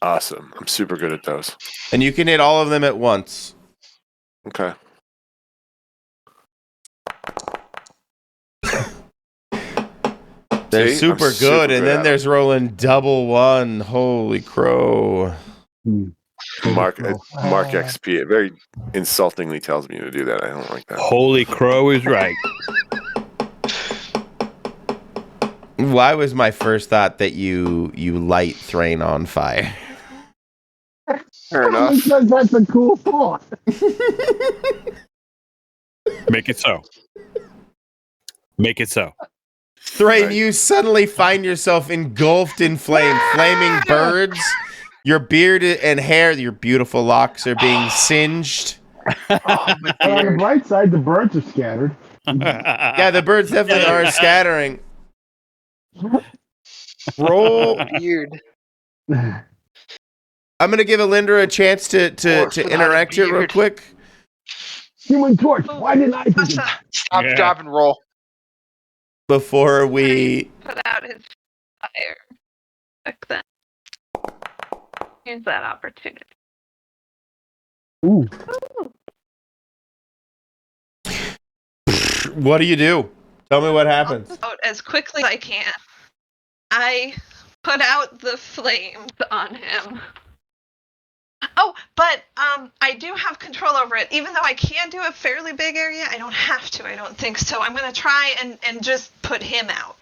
Awesome, I'm super good at those. And you can hit all of them at once. Okay. They're See? super I'm good, super and good then at there's rolling double 1. Holy crow. Mark XP. It very insultingly tells me to do that. I don't like that. Holy crow is right. Why was my first thought that you light Thrain on fire? Fair enough. Because that's a cool thought. Make it so. Make it so. Thrain, you suddenly find yourself engulfed in flaming birds. Your beard and hair, your beautiful locks are being singed. But on the bright side, the birds are scattered. Yeah, the birds definitely are scattering. Roll. Beard. I'm gonna give Alindra a chance to interact here real quick. Human Torch. Why didn't I think of that? Stop, drop, and roll. Before we Put out his fire. Back then. Use that opportunity. Ooh. what do you do? Tell me what happens. Out as quickly as I can. I put out the flames on him. Oh, but I do have control over it. Even though I can do a fairly big area, I don't have to, I don't think. So I'm going to try and just put him out.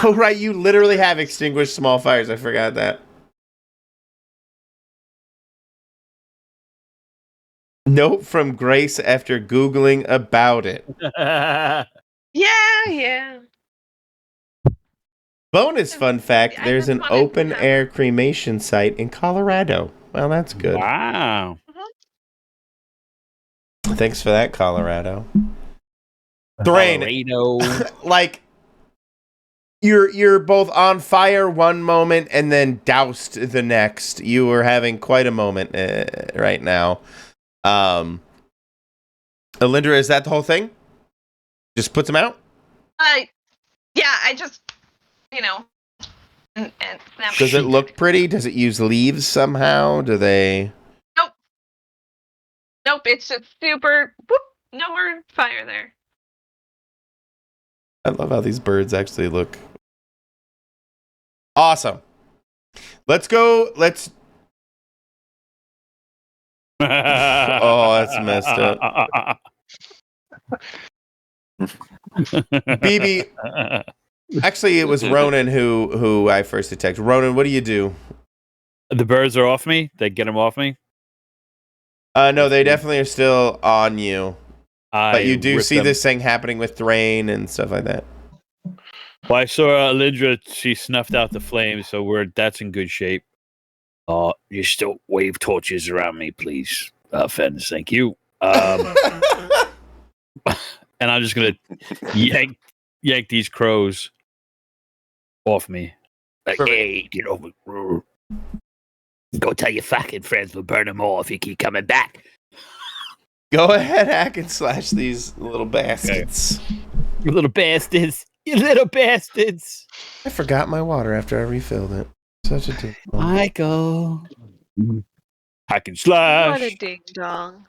Oh, right. You literally have extinguished small fires. I forgot that. Note from Grace after Googling about it. Yeah. Bonus fun fact, I there's just an wanted to open have- air cremation site in Colorado. Well, that's good. Wow. Thanks for that, Colorado. Thrain, like you're both on fire one moment and then doused the next. You are having quite a moment right now. Alindra, is that the whole thing? Just puts them out? Yeah, I just, and snap. Does it look pretty? Does it use leaves somehow? Do they? Nope, it's just super, whoop, no more fire there. I love how these birds actually look. Awesome. Let's go. Oh, that's messed up. BB. Actually, it was Ronan who I first attacked. Ronan, what do you do? The birds are off me? They get them off me? No, they definitely are still on you. But you do see them. this thing happening with Thrain and stuff like that. Well, I saw Alindra. She snuffed out the flames, so that's in good shape. You still wave torches around me, please, Fens. Thank you. And I'm just gonna yank these crows off me. Like, Perfect. hey, get over. Go tell your fucking friends we'll burn them all if you keep coming back. Go ahead, hack and slash these little baskets. You little bastards. You little bastards. I forgot my water after I refilled it. Such a dick. Michael. I can What a slash. ding dong.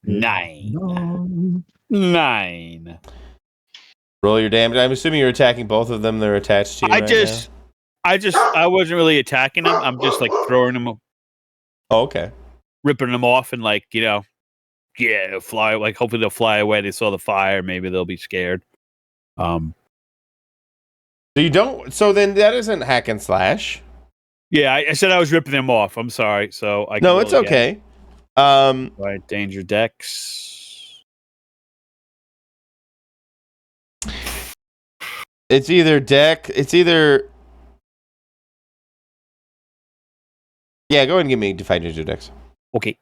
9. 9. Roll your damage. I'm assuming you're attacking both of them. They're attached to you. I wasn't really attacking them. I'm just like throwing them, Oh, okay. ripping them off, and like fly. Like hopefully they'll fly away. They saw the fire. Maybe they'll be scared. So you don't. So then that isn't hack and slash. Yeah, I said I was ripping them off. I'm sorry. So I No, it's okay. Right, danger decks. It's either deck. It's either. Yeah, go ahead and give me Defy Danger Decks. Okay.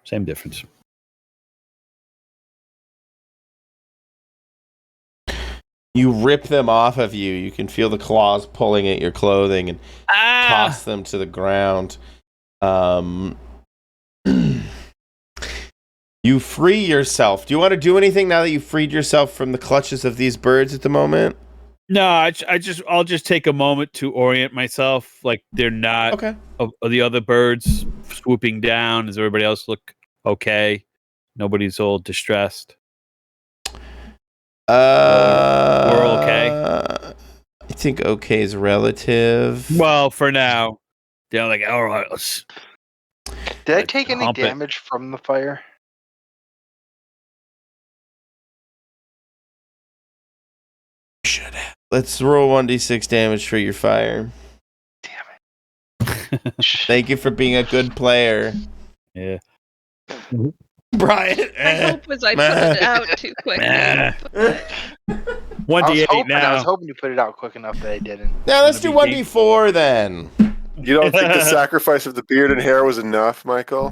Same difference. You rip them off of you. You can feel the claws pulling at your clothing and toss them to the ground. You free yourself. Do you want to do anything now that you've freed yourself from the clutches of these birds at the moment? No, I'll just take a moment to orient myself. Like they're not Okay. of the other birds swooping down. Does everybody else look okay? Nobody's all distressed. We're okay. I think okay is relative. Well, for now, they're like, all right, let's. Did I take any Hump it. damage from the fire? Should have. Let's roll 1d6 damage for your fire. Damn it. Thank you for being a good player. Yeah. Brian. My hope was I put it out too quick. Nah. but- 1d8 I was now. hoping you put it out quick enough that I didn't. Now let's do 1d4 then. You don't think the sacrifice of the beard and hair was enough, Michael?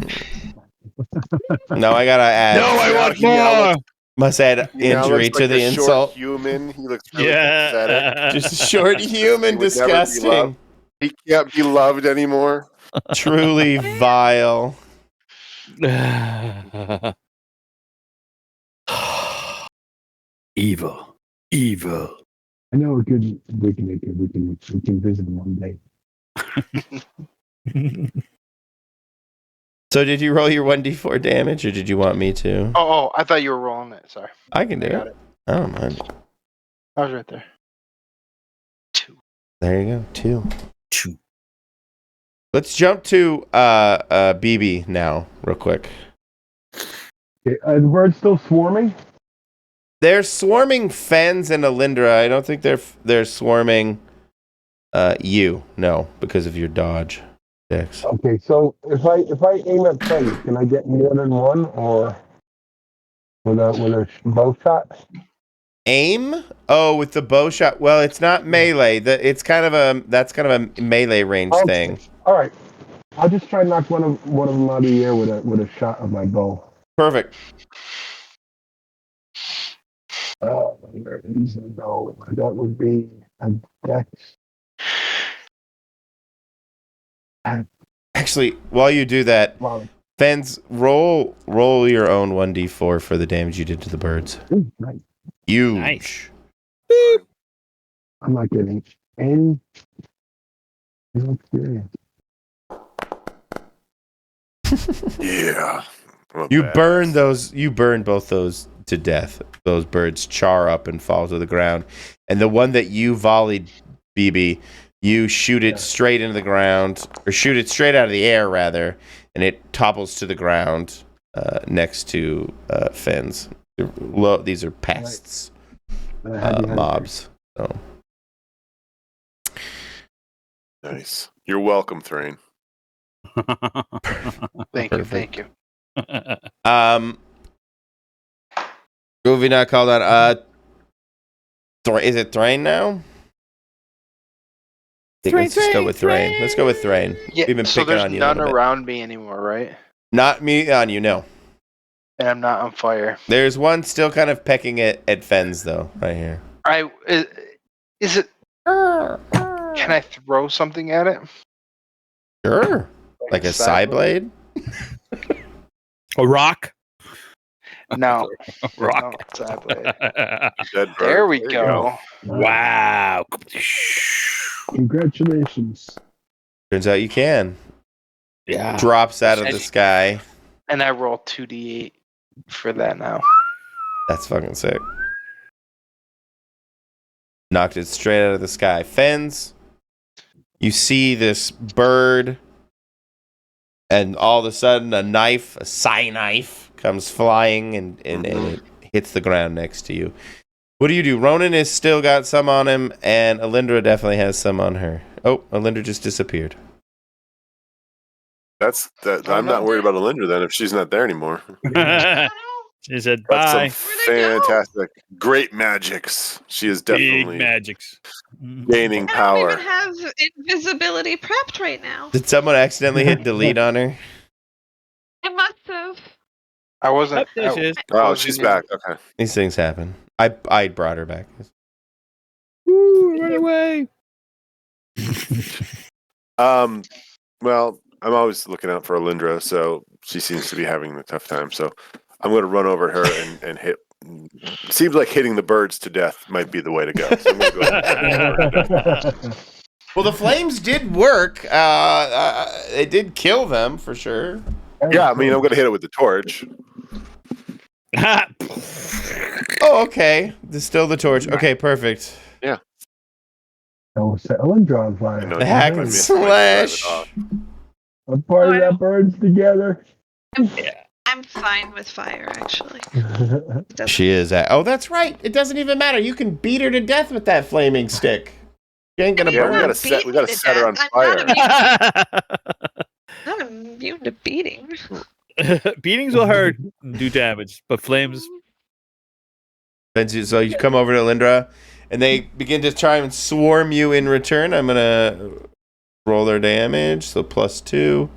No, I gotta add. No, I want He now more. Must add He now injury looks to like the a short insult. human. He looks really pathetic. Yeah. Just a short human, He would never be disgusting, loved. He can't be loved anymore. truly vile. Evil. Evil. I know we can visit one day. So did you roll your 1d4 damage, or did you want me to? Oh, I thought you were rolling it. Sorry. I can do I got it. it. I don't mind. I was right there. 2. There you go. 2. 2. Let's jump to BB now, real quick. Okay, the birds still swarming? They're swarming Fens and Alindra. I don't think they're swarming you. No, because of your dodge, Dex. Okay, so if I aim at Freddy, can I get more than one, or with a bow shot? Aim? Oh, with the bow shot. Well, it's not melee. That's kind of a melee range thing. All right, I'll just try and knock one of them out of the air with a shot of my bow. Perfect. Where is it? No, that would be a Dex. Actually, while you do that, Wow. Fens, roll your own 1d4 for the damage you did to the birds. Ooh, nice. Huge. Nice. I'm not getting any experience. Yeah. I'm a You badass. burn both those to death. Those birds char up and fall to the ground. And the one that you volleyed, BB, you shoot it straight into the ground, or shoot it straight out of the air, rather, and it topples to the ground next to Fens. These are pests, mobs. So. Nice. You're welcome, Thrain. Thank Perfect. you. Movie not called on. Is it Thrain now? Let's just go with Thrain. Let's go with Thrain. Yeah, We've been so picking there's on you a none little bit. around me anymore, right? Not me on you, no. And I'm not on fire. There's one still kind of pecking at Fens, though, right here. Is it? Can I throw something at it? Sure. Like a side blade? A rock. No. Rock. No, side blade. Dead bird. There we you go. Wow. Congratulations. Turns out you can. Yeah. Drops out of the sky. And I roll 2d8 for that now. That's fucking sick. Knocked it straight out of the sky. Fens, you see this bird, and all of a sudden a knife, a sai knife, comes flying and it hits the ground next to you. What do? Ronan has still got some on him, and Alindra definitely has some on her. Oh, Alindra just disappeared. I'm not worried about Alindra then if she's not there anymore. She said That's bye. some fantastic, great magics. She is Big definitely magics. gaining I don't power. even have invisibility prepped right now. Did someone accidentally hit delete on her? I must have. I wasn't. There she is. Oh, she's back. Okay. These things happen. I brought her back. Woo, run away. Well, I'm always looking out for Alindra, so she seems to be having a tough time. So I'm going to run over her and hit. Seems like hitting the birds to death might be the way to go. So I'm gonna go ahead and Well, the flames did work. It did kill them for sure. yeah, I mean, I'm going to hit it with the torch. Oh, okay. Still the torch. Okay, perfect. Oh, set Alindra on fire. I know The you hack might and miss it, might drive it slash. off. A party that burns together. I'm fine with fire, actually. She is at. Oh, that's right. It doesn't even matter. You can beat her to death with that flaming stick. She ain't gonna Yeah, burn. we gotta set her on I'm fire. not immune to beating. Beatings will hurt and do damage, but flames. So you come over to Lindra, and they begin to try and swarm you in return. I'm gonna roll their damage. So +2.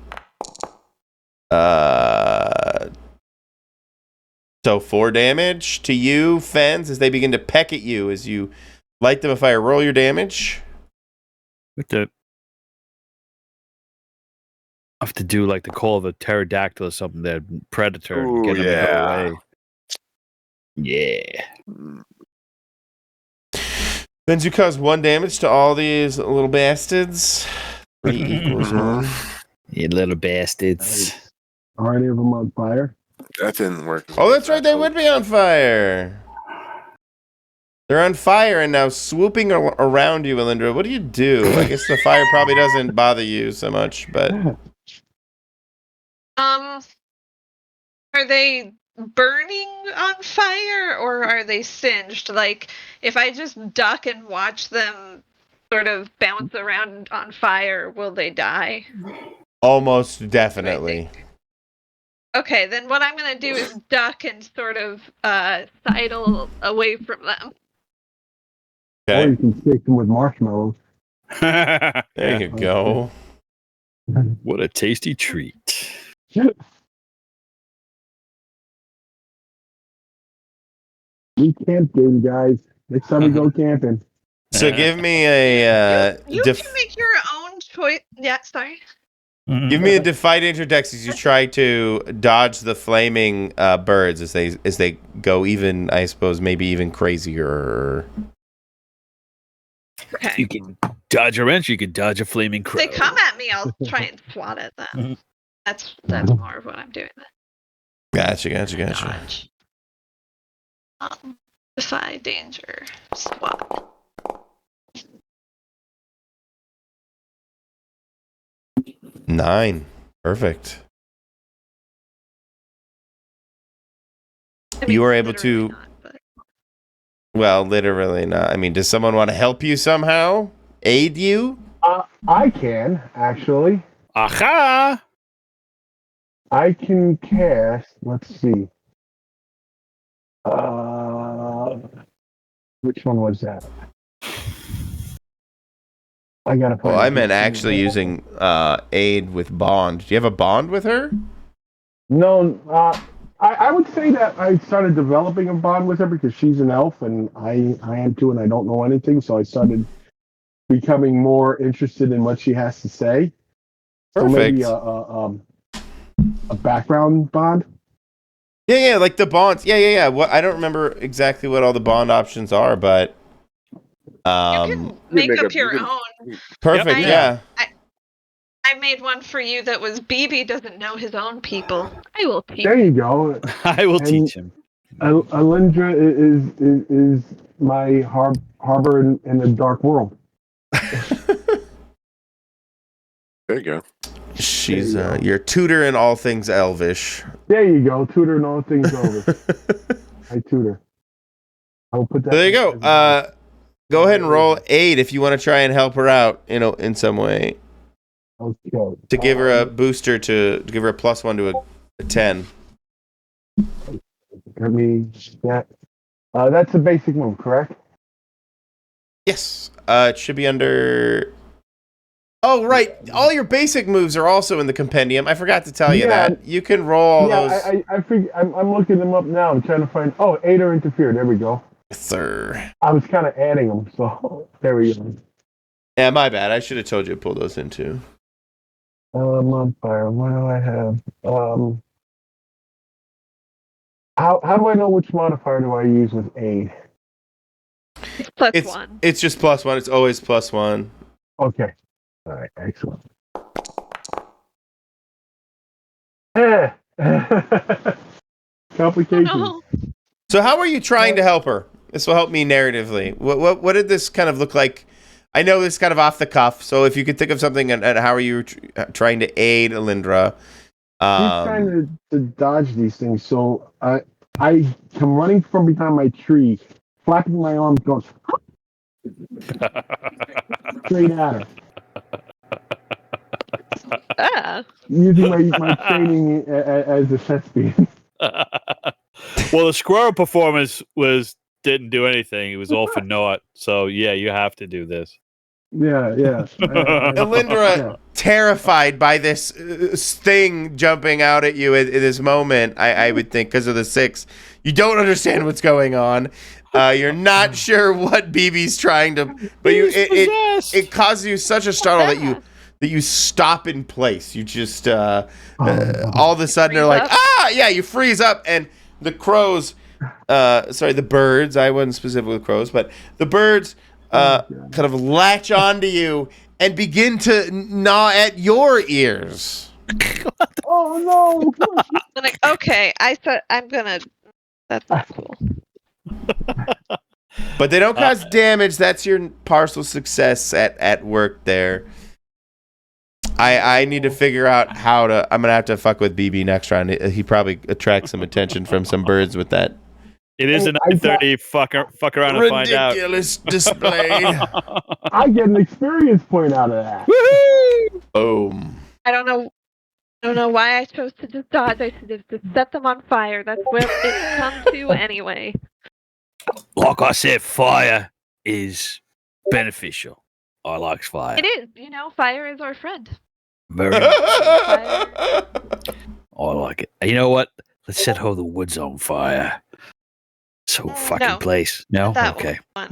So 4 damage to you, Fens, as they begin to peck at you as you light them afire. Roll your damage. With the, I have to do like the call of a pterodactyl or something, that predator. Ooh, get them to yeah. go away. Yeah. Fens, you cause 1 damage to all these little bastards. 3 equals 1. You little bastards. Are any of them on fire? That didn't work. Oh, that's right. They would be on fire. They're on fire and now swooping around you, Alindra. What do you do? I guess the fire probably doesn't bother you so much, but Are they burning on fire or are they singed? Like, if I just duck and watch them sort of bounce around on fire, will they die? almost definitely. Okay, then what I'm gonna do is duck and sort of sidle away from them. Or Okay, you can stick them with marshmallows. there you go. What a tasty treat. We camping, guys. Next time we go camping. So give me a You can make your own choice. Yeah, sorry. give me a defied interdex as you try to dodge the flaming birds as they go even, I suppose, maybe even crazier. Okay. You can dodge a wrench, you can dodge a flaming crow. If they come at me, I'll try and swat at them. That's more of what I'm doing. Gotcha. Dodge. Defy danger. Swat. Nine. Perfect. I mean, You were able literally to- not, but- Well, literally not. I mean, does someone want to help you somehow? Aid you? I can, actually. Aha! I can cast, let's see. Which one was that? I gotta find. Well, I meant actually using aid with bond. Do you have a bond with her? No, I would say that I started developing a bond with her because she's an elf and I am too, and I don't know anything, so I started becoming more interested in what she has to say. Perfect. So maybe a background bond. Yeah, like the bonds. Yeah. What I don't remember exactly what all the bond options are, but You can make up your own. perfect. Yep. Yeah. I made one for you that was BB doesn't know his own people. I will teach. There you go. I will teach him. Alindra is my harbor in the dark world. There you go. She's your tutor in all things elvish. There you go. Tutor and all things over. I tutor. I'll put that. There you go. Go ahead and roll 8 if you want to try and help her out, in some way. Okay. To give her a booster to give her a +1 to a 10. Let me that. That's a basic move, correct? Yes. It should be under. Oh, right. All your basic moves are also in the compendium. I forgot to tell you that. You can roll all those. I figure, I'm looking them up now. I'm trying to find. Oh, aid or interfere. There we go. Sir. I was kind of adding them, so there we go. Yeah, my bad. I should have told you to pull those in too. Modifier. What do I have? How do I know which modifier do I use with aid? It's +1. It's just +1. It's always +1. Okay. All right. Excellent. Complications. Oh, no. So how are you trying to help her? This will help me narratively. What did this kind of look like? I know this is kind of off the cuff, so if you could think of something, and how are you trying to aid Alindra? He's trying to dodge these things, so I come running from behind my tree, flapping my arms, going straight at her. Using my training as a thespian. Well, the squirrel performance didn't do anything. It was all for naught. So yeah, you have to do this. Yeah. Alindra, terrified by this thing jumping out at you in this moment, I would think, because of the 6. You don't understand what's going on. You're not sure what BB's trying to, but it causes you such a startle that you stop in place. You just all of a sudden are like, you freeze up, and the crows, the birds. I wasn't specific with crows, but the birds kind of latch onto you and begin to gnaw at your ears. Oh no! I'm like, okay, I thought I'm gonna. That's not cool. But they don't cause damage. That's your partial success at work there. I need to figure out how to. I'm gonna have to fuck with BB next round. He probably attracts some attention from some birds with that. It is a 9:30. Fuck around and find out. Ridiculous display. I get an experience point out of that. Woohoo! Boom. I don't know why I chose to just dodge. I should have just set them on fire. That's where it comes to anyway. Like I said, fire is beneficial. I like fire. It is. Fire is our friend. Very much. I like it. You know what? Let's set all the woods on fire. So fucking place. No? Okay. All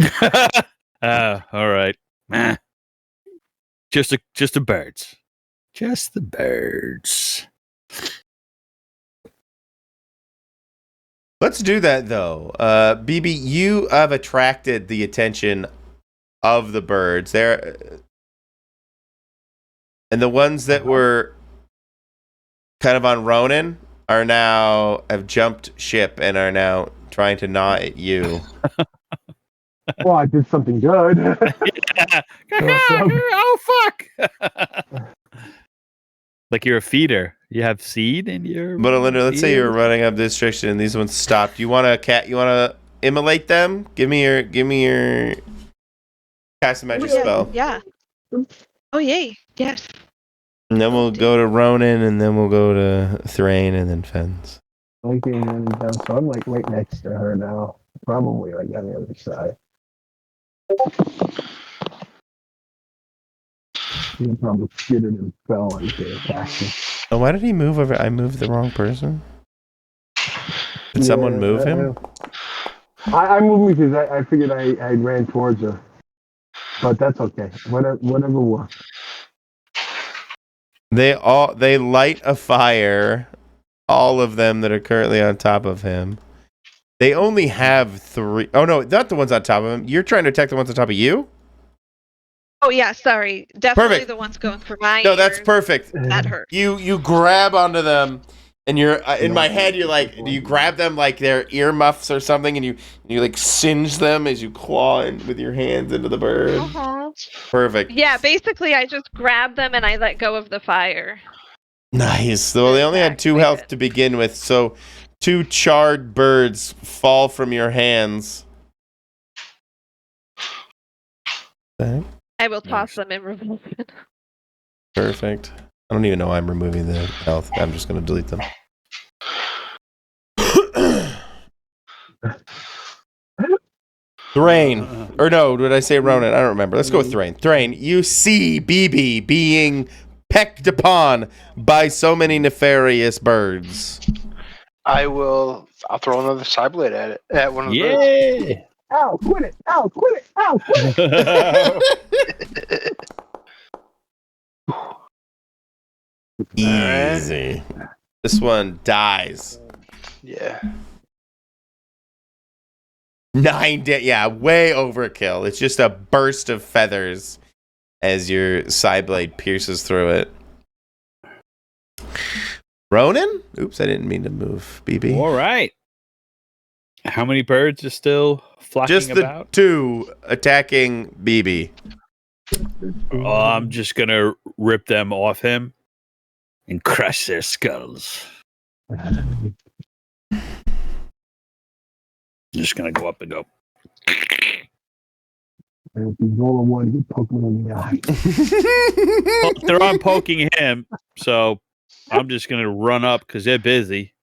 right. Just the birds. Just the birds. Let's do that though. BB, you have attracted the attention of the birds. And the ones that were kind of on Ronan have jumped ship and are now trying to gnaw at you. Well, I did something good. Oh fuck! Like you're a feeder. You have seed in your. But Alinda, let's say you're running up this direction and these ones stopped. You want to immolate them? Give me your cast a magic spell. Yeah. Oh yay! Yes. And then we'll go to Ronan, and then we'll go to Thrain, and then Fens. Okay, so I'm like right next to her now. Probably like on the other side. He probably skidded and fell as they attacked him. Oh, why did he move over? I moved the wrong person. Did someone move him? I moved because I figured I ran towards her. But that's okay. Whatever works. They light a fire. All of them that are currently on top of him. They only have 3. Oh no, not the ones on top of him. You're trying to attack the ones on top of you? Oh yeah, sorry. Definitely Perfect. the ones going for my No, that's ears. perfect. That hurt. You grab onto them, and you're in my head. You're like, do you grab them like they're earmuffs or something, and you like singe them as you claw in with your hands into the bird? Uh-huh. Perfect. Yeah, basically I just grab them and I let go of the fire. Nice. So they only had 2 health to begin with, so 2 charred birds fall from your hands. Okay. I will toss them in revulsion. Perfect. I don't even know why I'm removing the health. I'm just going to delete them. Thrain. Or no, did I say Ronan? I don't remember. Let's go with Thrain. Thrain, you see BB being pecked upon by so many nefarious birds. I'll throw another Cyblade at it. At one of the birds. Yeah. Ow, quit it! Ow, quit it! Ow, quit it! Easy. This one dies. Yeah. 9 yeah, way overkill. It's just a burst of feathers as your Cyblade pierces through it. Ronan? Oops, I didn't mean to move, BB. All right. How many birds are still flocking Just the about? 2 attacking BB. I'm just going to rip them off him and crush their skulls. Just going to go up and go. And if you roll a 1, you poke me in the eye. Well, they're on poking him, so I'm just going to run up because they're busy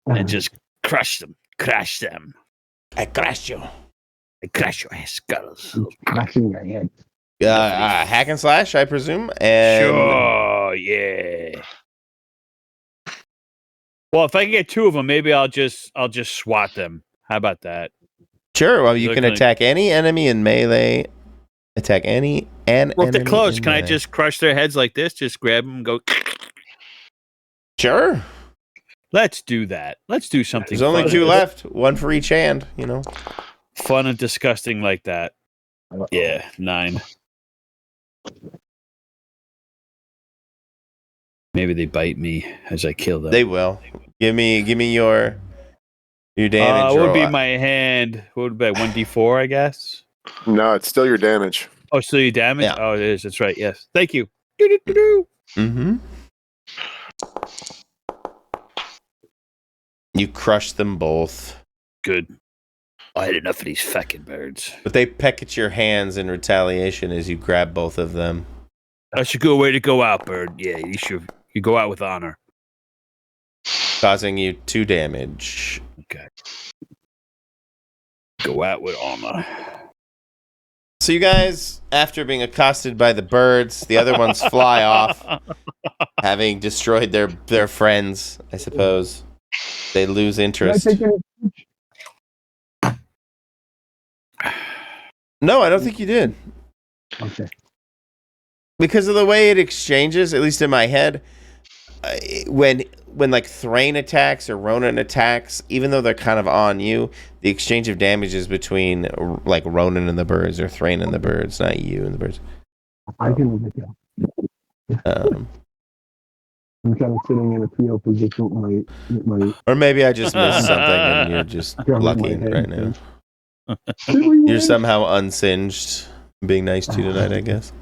and just crush them. Crush them. I crushed you. I crush your skulls. Crashing your head. Hack and slash, I presume. And Sure, yeah. Well, if I can get 2 of them, maybe I'll just swat them. How about that? Sure. Well, you They're can gonna- attack any enemy in melee. Attack any and Well, if they're enemy close, in can I melee. just crush their heads like this? Just grab them and go. Sure. Let's do that. Let's do something. There's only fun 2 and- left. 1 for each hand. You know. Fun and disgusting like that. Yeah, 9. Maybe they bite me as I kill them. They will. Give me your damage. What would be roll. my hand? What would be 1d4, I guess? No, it's still your damage. Oh, still you damage? Yeah. Oh, it is. That's right. Yes. Thank you. Do-do-do-do. Mm-hmm. You crush them both, Good. I had enough of these fucking birds. but they peck at your hands in retaliation as you grab both of them. That's a good way to go out, bird. Yeah, you should. You go out with honor. Causing you 2 damage. Okay. Go out with honor. So you guys, after being accosted by the birds, the other ones fly off, having destroyed their friends, I suppose. They lose Did I interest. take any? No, I don't think you did. Okay. Because of the way it exchanges, at least in my head, when like Thrain attacks or Ronan attacks, even though they're kind of on you, the exchange of damage is between like Ronan and the birds or Thrain and the birds, not you and the birds. I can look it up. I'm kind of sitting in a fetal position with my Or maybe I just missed something and you're just lucky right now. You're somehow unsinged, being nice to you tonight, I guess.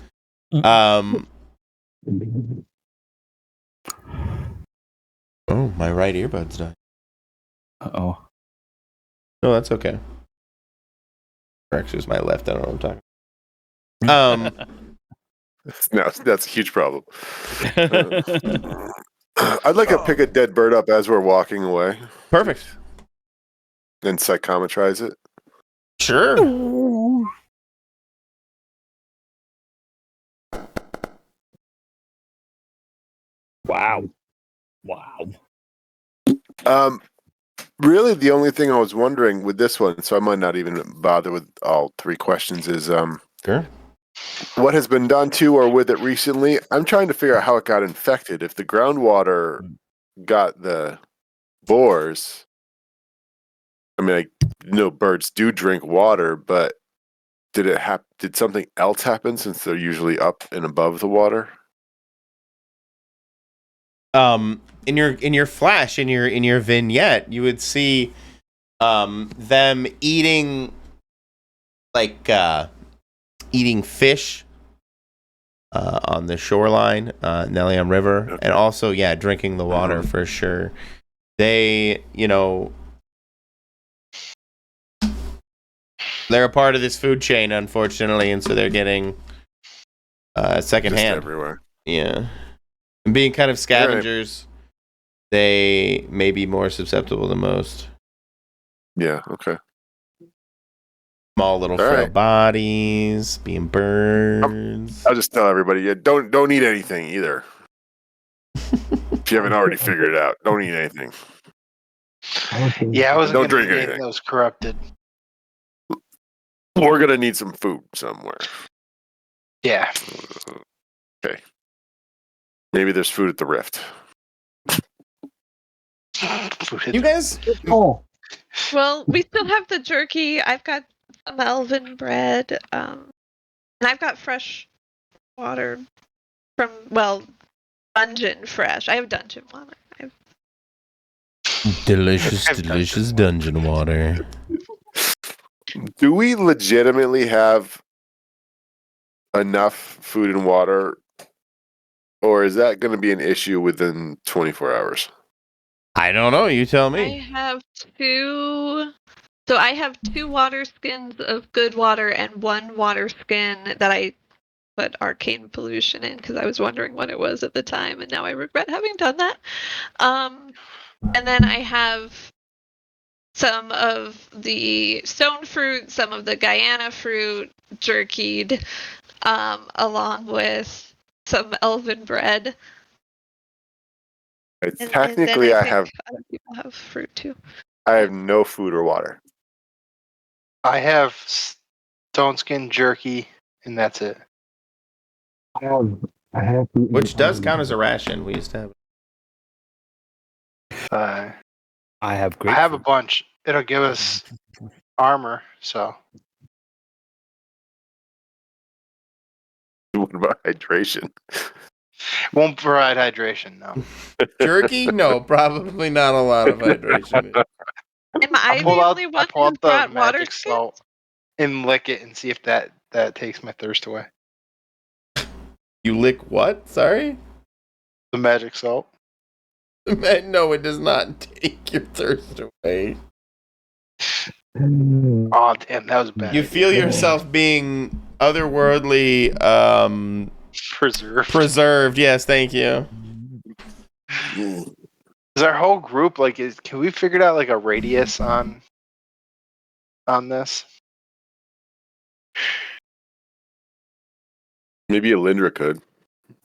Oh, my right earbud's died. Uh-oh. No, that's okay. Or actually, it's my left. I don't know what I'm talking. No, that's a huge problem. I'd like to pick a dead bird up as we're walking away Perfect. and psychometrize it. Sure. Wow. Really, the only thing I was wondering with this one, so I might not even bother with all three questions, is Sure. what has been done to or with it recently? I'm trying to figure out how it got infected. If the groundwater got the boars, I mean, I know birds do drink water, but did something else happen since they're usually up and above the water? In your flash, in your vignette, you would see them eating eating fish on the shoreline, Nelion River, and also drinking the water for sure. They, they're a part of this food chain, unfortunately, and so they're getting secondhand everywhere. Yeah, and being kind of scavengers, they may be more susceptible than most. Yeah. Okay. Small little frail bodies, being birds. I'll just tell everybody, don't eat anything either. If you haven't already figured it out, don't eat anything. Yeah, I wasn't Don't gonna drink eat anything. that was corrupted. We're gonna need some food somewhere. Yeah. Okay. Maybe there's food at the Rift. You guys? Oh, Well, we still have the jerky. I've got some elven bread, and I've got fresh water from dungeon fresh. I have dungeon water. Delicious dungeon water. Do we legitimately have enough food and water, or is that going to be an issue within 24 hours? I don't know. You tell I me. have two. So I have 2 water skins of good water and 1 water skin that I put arcane pollution in because I was wondering what it was at the time, and now I regret having done that. And then I have some of the stone fruit, some of the Guyana fruit jerkied, along with some elven bread. Technically, and I think have other people have fruit too. no food or water. I have stone skin jerky, and that's it. I have Which does count as a ration. We used to have. I I have have a bunch. It'll give us armor, so. What about hydration? Won't provide hydration, no. Jerky? No, probably not a lot of hydration. Am I the only one pull who out the brought water magic skins? salt and lick it and see if that takes my thirst away. You lick what? Sorry? The magic salt. No, it does not take your thirst away. Oh, damn, that was bad. You feel yourself being otherworldly preserved. Yes, thank you. Is our whole group can we figure out like a radius on this? Maybe Alindra could.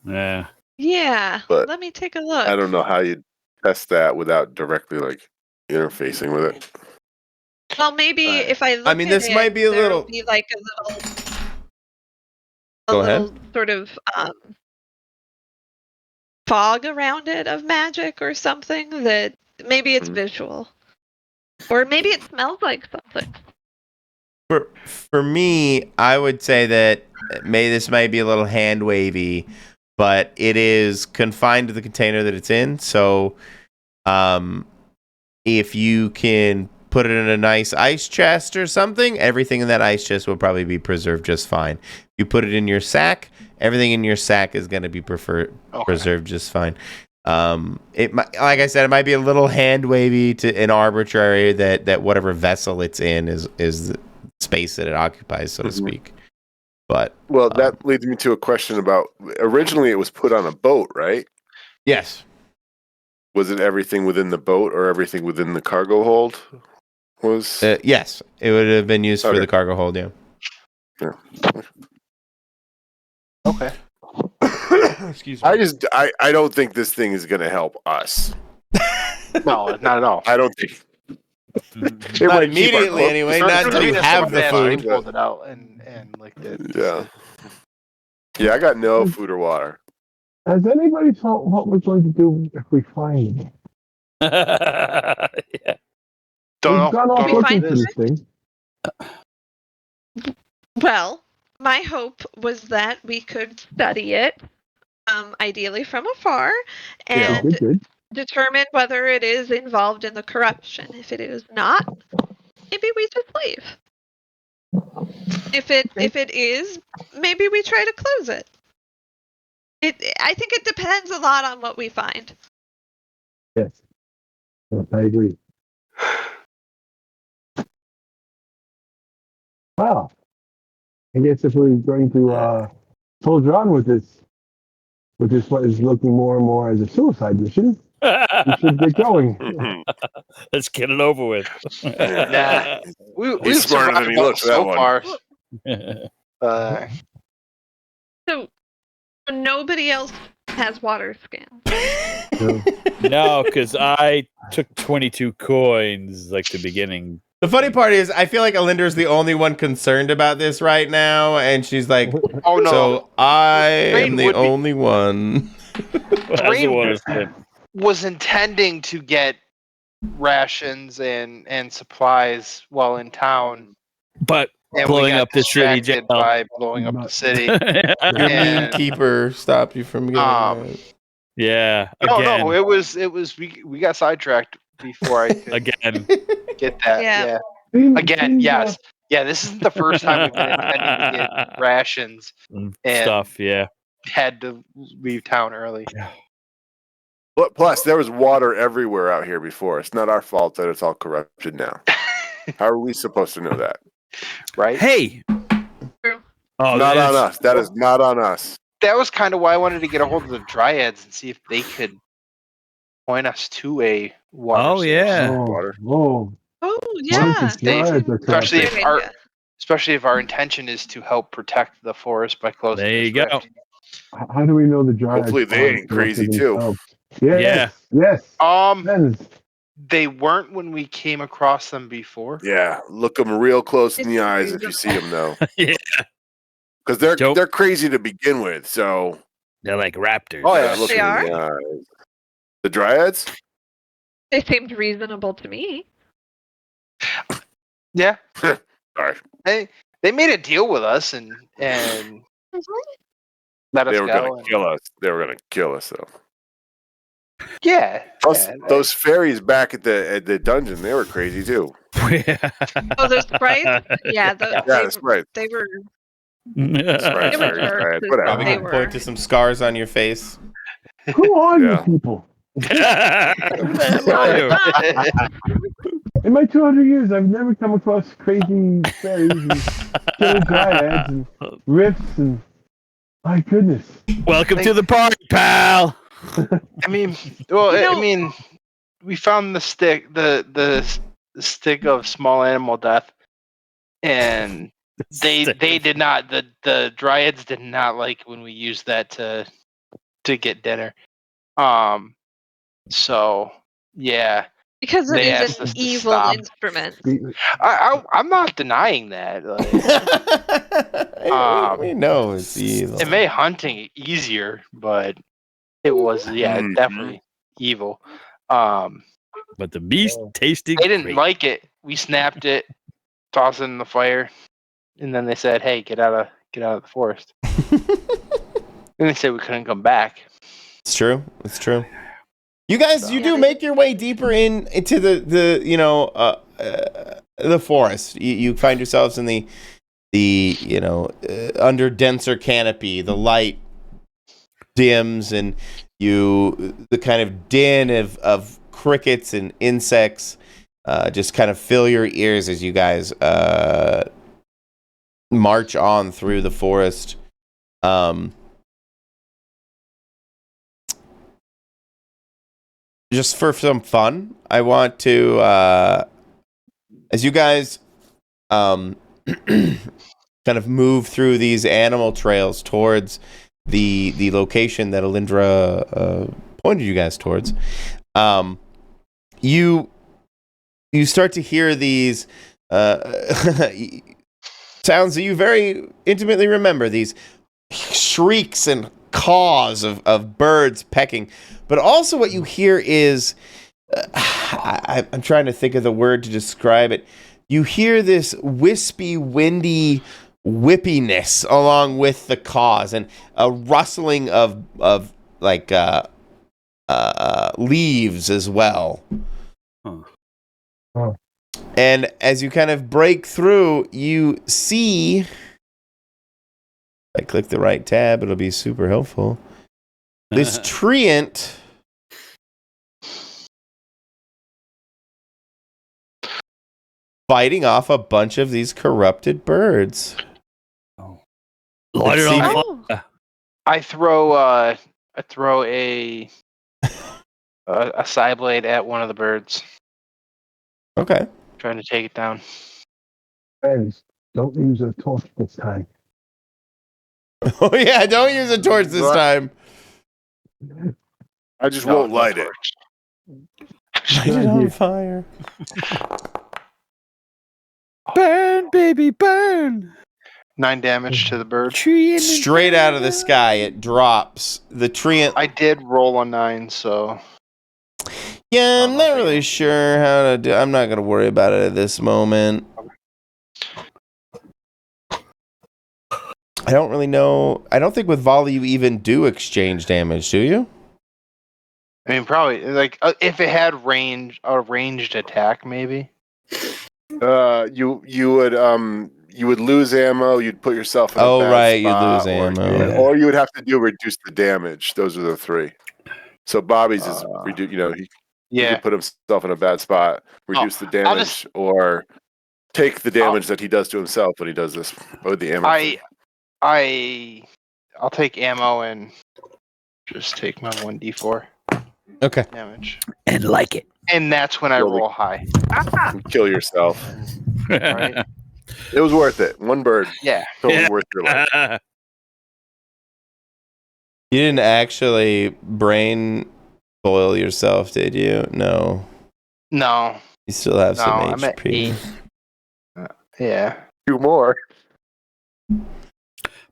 Yeah. Yeah, But let me take a look. I don't know how you test that without directly interfacing with it. Well, maybe if I look I mean, at this it, might be a there'll little. be like a Go little ahead. sort of fog around it of magic or something that maybe it's visual, or maybe it smells like something. For me, I would say that this might be a little hand wavy, but it is confined to the container that it's in. So, if you can put it in a nice ice chest or something, everything in that ice chest will probably be preserved just fine. If you put it in your sack, everything in your sack is going to be preserved just fine. It might, like I said, it might be a little hand wavy to an arbitrary that whatever vessel it's in is the space that it occupies, so to speak. But that leads me to a question about originally it was put on a boat, right? Yes. Was it everything within the boat or everything within the cargo hold? Yes, it would have been used for the cargo hold. Yeah. Okay. Excuse me. I don't think this thing is going to help us. No, not at all. I don't think. It Not might keep our immediately, clothes- anyway. Not until you have the food. We pulled it out and licked it. Yeah. Yeah, I got no food or water. Has anybody thought what we're going to do if we find it? Yeah. Don't We've know. gone all Don't know what looking it for is. this thing. Well, my hope was that we could study it, ideally from afar, and Good. determine whether it is involved in the corruption. If it is not, maybe we just leave. If it is, maybe we try to close it. I think it depends a lot on what we find. Yes, I agree. Well, I guess if we're going to soldier on with this what is looking more and more as a suicide mission, we should get going. Let's get it over with. Nah. We've He's smarter than he survived looks for that so one. far. So nobody else has water scans. No, because I took 22 coins like the beginning. The funny part is, I feel like Alinda's the only one concerned about this right now, and she's like, Oh no. so I am Rain the would be- only one. That's the one that's been- Was intending to get rations and supplies while in town. But And blowing we got up the city distracted jail. by blowing up the city. Your mean And- keeper stopped you from getting that. Yeah, No, again, no, it was we got sidetracked before I could again. get that. Yeah. Yeah. Again, yes. Yeah, this isn't the first time we've been intending to get rations and Stuff, yeah. had to leave town early. But plus, there was water everywhere out here before. It's not our fault that it's all corrupted now. How are we supposed to know that? Right? Hey. True. Oh, Not that's- on us. That is not on us. That was kind of why I wanted to get a hold of the Dryads and see if they could point us to a water Oh, source. yeah. Water. Oh yeah. Especially if Great our idea. especially if our intention is to help protect the forest by closing. There this you go. rift. How do we know the Dryads? Hopefully they aren't ain't crazy, corrupted too. themselves? Yes. Yes. Depends. They weren't when we came across them before. Yeah, look them real close in the It's eyes if you see them, though. Yeah. Because they're Dope. they're crazy to begin with. So They're like raptors. Oh, yeah. look They them in the eyes. The Dryads? They seemed reasonable to me. Yeah. Sorry, They made a deal with us and let us they were go. gonna kill us. They were gonna kill us, though. Yeah. Plus, yeah, those fairies back at the dungeon, they were crazy too. Oh, those sprites? Yeah, Yeah, that's right. they were. Right, They were right, jerks, right, is whatever. what Probably they can were. point to some scars on your face. Who are you Yeah. people? Yeah. In my 200 years, I've never come across crazy fairies and killer Dryads and rifts and my goodness. Welcome to the party, pal. I mean, well, You know- I mean, we found the stick, the stick of small animal death, and they did not. The Dryads did not like when we used that to get dinner. So yeah, Because it They is asked an us to evil stop. instrument. I'm not denying that. Like, we know it's evil. it made hunting easier, but it was Mhm. definitely evil. But the beast tasted They didn't great. like it. We snapped it, tossed it in the fire, and then they said, "Hey, get out of the forest." And they said we couldn't come back. It's true. It's true. You guys, you Yeah, do they- make your way deeper into the the forest. You find yourselves in the under denser canopy. The light dims, and the kind of din of crickets and insects just kind of fill your ears as you guys march on through the forest. Just for some fun, I want to, as you guys kind of move through these animal trails towards the location that Alindra pointed you guys towards, you start to hear these sounds that you very intimately remember, these shrieks and caws of birds pecking. But also what you hear is, I'm trying to think of the word to describe it. You hear this wispy, windy whippiness along with the caws, and a rustling of like leaves as well. Huh. Oh. And as you kind of break through, you see. If I click the right tab, it'll be super helpful. This treant fighting off a bunch of these corrupted birds. Light it on Oh. fire. I throw a side blade at one of the birds, Okay. trying to take it down. Friends, don't use a torch this time. Oh yeah, don't use a torch this What? time. I just No, won't no light it. torch. Light it on fire. Burn, baby, burn. 9 damage to the bird. Tree in the Straight out of the sky, it drops. The treant. I did roll a 9, so Yeah, I'm not really sure how to do. I'm not gonna worry about it at this moment. I don't really know. I don't think with volley you even do exchange damage, do you? I mean probably like if it had a ranged attack, maybe. You would lose ammo. You'd put yourself in a Oh, bad right, you'd spot, lose ammo. Yeah, or you would have to do reduce the damage. Those are the three. So Bobby's is reduce. You know, he Yeah. could put himself in a bad spot, reduce the damage, or take the damage that he does to himself when he does this. Or the ammo. I'll take ammo and just take my 1d4 Okay. damage. And like it. And that's when I Really? roll high. Kill yourself. Right? It was worth it. One bird. Yeah. Totally Yeah. worth your life. You didn't actually brain boil yourself, did you? No. No. You still have No, some I'm at HP. 8. Yeah. 2 more.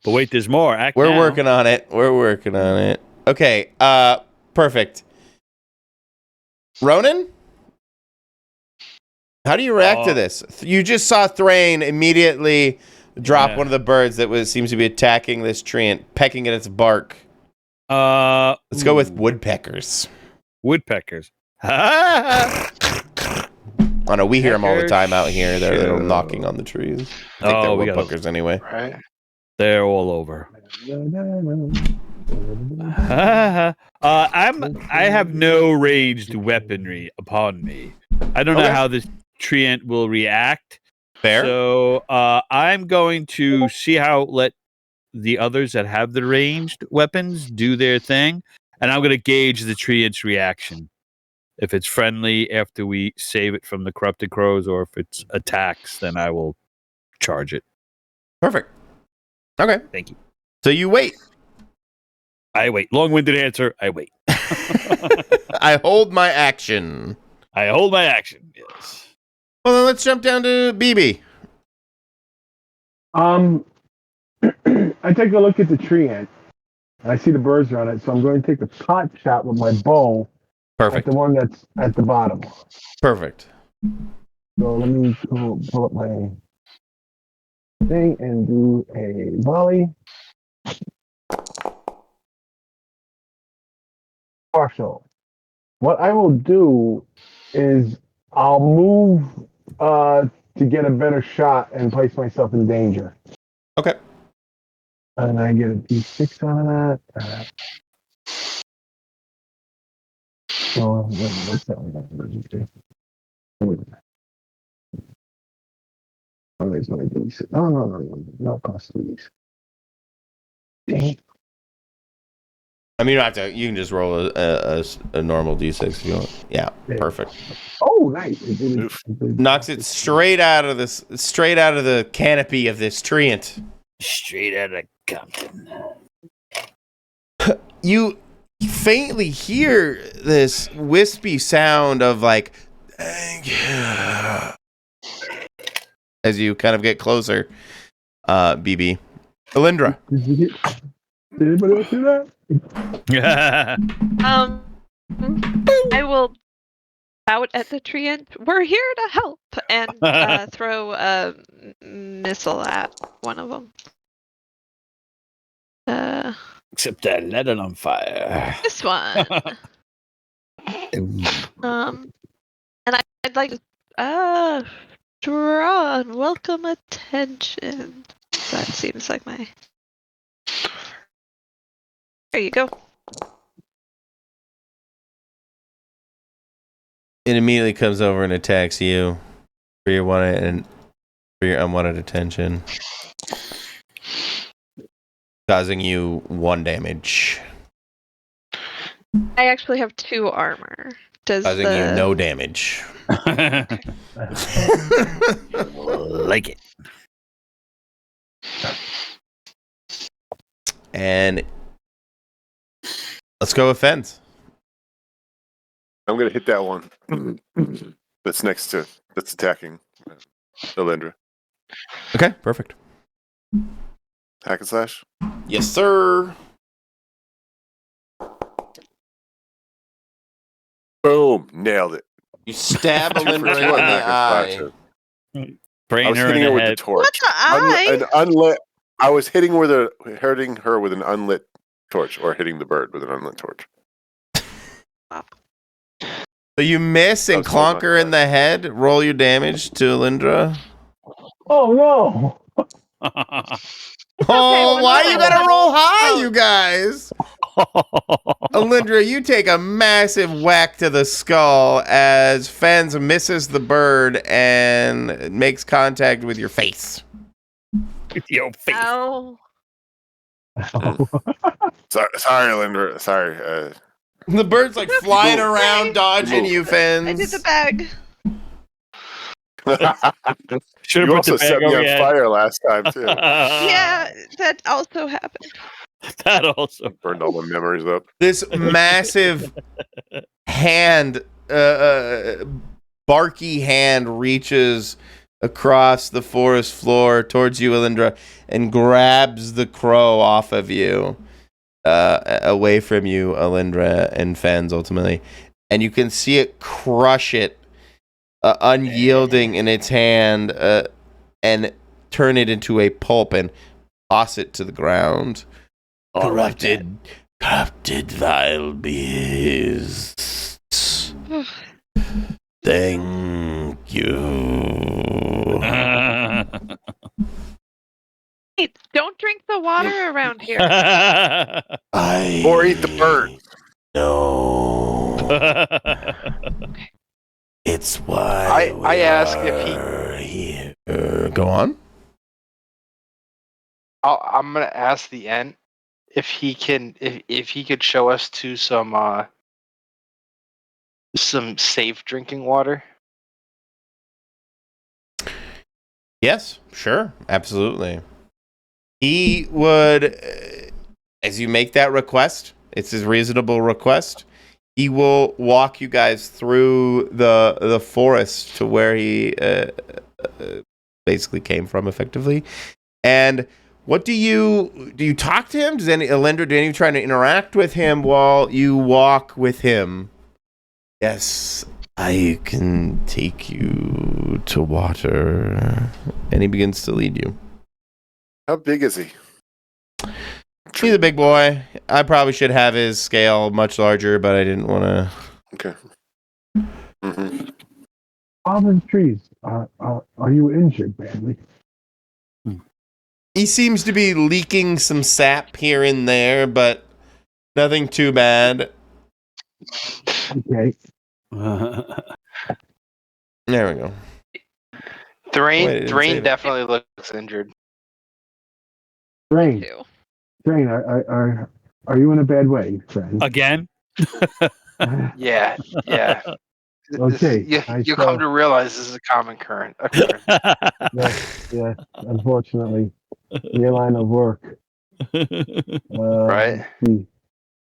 But wait, there's more. Act We're now. working on it. We're working on it. Okay. Perfect. Ronan? How do you react to this? You just saw Thrain immediately drop one of the birds that seems to be attacking this tree and pecking at its bark. Let's go with woodpeckers. Woodpeckers. I know we hear them all the time out here. They're knocking on the trees. I think they're we got woodpeckers anyway. Right. They're all over. I have no ranged weaponry upon me. I don't know Okay. how this treant will react. Fair. So I'm going to see how let the others that have the ranged weapons do their thing, and I'm going to gauge the treant's reaction. If it's friendly after we save it from the corrupted crows, or if it's attacks, then I will charge it. Perfect. Okay. Thank you. So you wait. I wait. Long-winded answer. I wait. I hold my action. I hold my action. Yes. Well, then let's jump down to BB. I take a look at the tree ant. I see the birds are on it, so I'm going to take a pot shot with my bow at Perfect. the one that's at the bottom. Perfect. So let me pull up my thing and do a volley. Partial. What I will do is I'll move to get a better shot and place myself in danger. Okay. And I get a D6 on that. What's that one? Oh, there's no D6. No cost of these. Dang. I mean, you don't have to. You can just roll a normal d6 if you want. Yeah, perfect. Oh, nice. Knocks it straight out of the canopy of this treant. Straight out of Compton. you faintly hear this wispy sound of like, thank you, as you kind of get closer. BB, Alindra. Did anybody else do that? I will shout at the tree and we're here to help and throw a missile at one of them. Except I let it on fire. This one. And I'd like to draw and welcome attention. That seems like my. There you go. It immediately comes over and attacks you for your unwanted attention, causing you 1 damage. I actually have 2 armor. Causing you no damage. Like it. And let's go with Fens. I'm gonna hit that one. That's attacking Alindra. Okay, perfect. Hack and slash. Yes, sir. Boom! Nailed it. You stab Two for Alindra in 2 on the hack and eye. slash. I Brain was her hitting in her the with the head. torch. What the eye? An unlit. I was hitting her with an unlit torch, or hitting the bird with an unlit torch. So you miss and That was so clonk her much in the head. Roll your damage to Alindra. Oh no! Oh, why you gotta roll high, you guys? Oh. Alindra, you take a massive whack to the skull as Fens misses the bird and makes contact with your face. Yo, face. Ow. Sorry, Alindra. Sorry. The bird's like flying around, dodging you, Fens. I did the bag. Should You have put the also set bag me over on your head. fire last time too. Yeah, that also happened. That also. Burned all my memories up. This massive hand, barky hand reaches across the forest floor towards you, Alindra, and grabs the crow off of you, away from you, Alindra and Fens, ultimately. And you can see it crush it, unyielding in its hand, and turn it into a pulp and toss it to the ground. Corrupted, vile beasts. Thank you. Hey, don't drink the water around here. Or eat the bird. No. It's why I ask if he here. Go on. I'm gonna ask the Ent if he can, if he could show us to some safe drinking water. Yes, sure, absolutely. He would, as you make that request, it's his reasonable request. He will walk you guys through the forest to where he basically came from, effectively. And what do you talk to him? Does Alindra do any trying to interact with him while you walk with him? Yes, I can take you to water. And he begins to lead you. How big is he? He's a big boy. I probably should have his scale much larger, but I didn't want to. Okay. Mm-hmm. Almond trees. Are you injured badly? He seems to be leaking some sap here and there, but nothing too bad. Okay. There we go. Thrain definitely looks injured. Drain. Too. Drain. Are you in a bad way, friend? Again? Yeah. Okay, You come to realize this is a common occurrence. Yes. Unfortunately, your line of work. Right. let's see.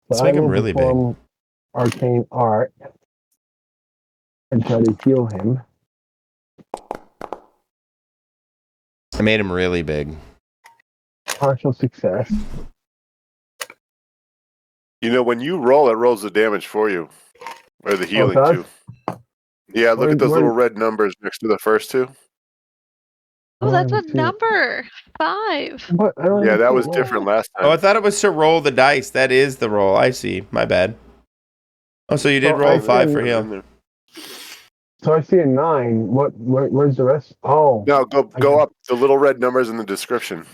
Let's So make I him will really big. perform arcane art and try to heal him. I made him really big. Partial success. You know, when you roll, it rolls the damage for you, or the healing does? too. Yeah, look Where- at those where- little red numbers next to the first two. Oh, that's a haven't seen it. number 5. What? I don't Yeah, even that see was it. different last Oh, I time. thought it was to roll the dice. That is the roll. I see. My bad. Oh, so you did So roll I 5 for see- heal. So I see a 9. Where's the rest? Oh, No, go up. The little red numbers in the description.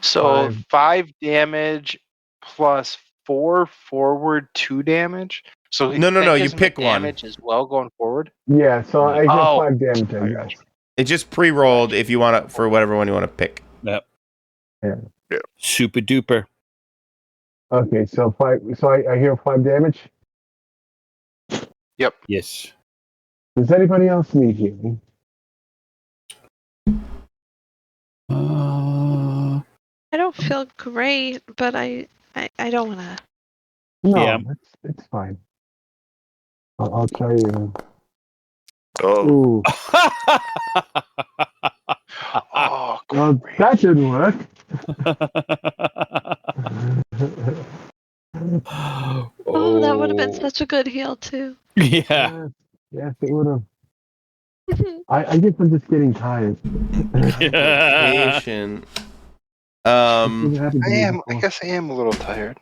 So 5. 5 damage plus 4 forward 2 damage. So No, that you gives him pick a one. damage as well going forward. Yeah, so I get Oh. 5 damage, I guess. It just pre-rolled if you want to, for whatever one you want to pick. Yep. Yeah. Super duper. Okay, so 5. So I hear 5 damage. Yes. Does anybody else need healing? I don't feel great, but I don't want to. No, Yeah. it's fine. I'll try you. Oh, Ooh, Oh, well, great. that didn't work. Oh, that would have been such a good heal too. Yeah. Yes, it would have. I guess I'm just getting tired. Patient. Um, I guess I am a little tired.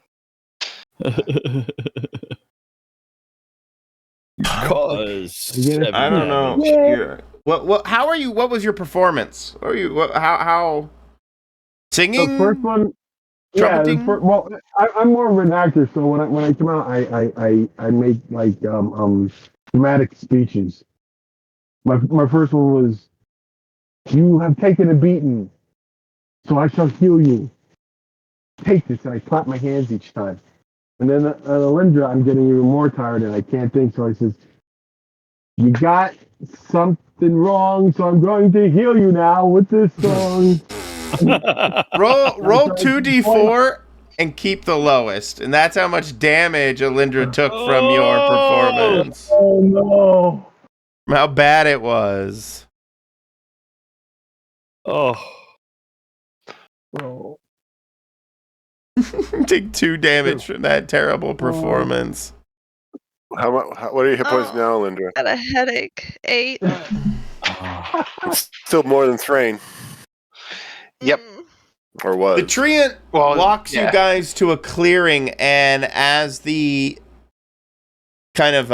Cause Yeah. I don't know. Yeah. You're- What? How are you? What was your performance? Are you? How? Singing? The first one, Trumpeting? well, I'm more of an actor, so when I come out, I make like dramatic speeches. My first one was, "You have taken a beating, so I shall heal you. Take this," and I clap my hands each time. And then Alindra, I'm getting even more tired and I can't think, so I says, "You got something wrong, so I'm going to heal you now with this song." Roll 2d4 and keep the lowest, and that's how much damage Alindra took from your performance. Oh no! From how bad it was. Oh. Oh. Take 2 damage from that terrible performance. what are your hit points now, Lindra? Got a headache. 8. It's still more than Thrain, Yep. or was. The treant Well, walks you yeah. guys to a clearing, and as the kind of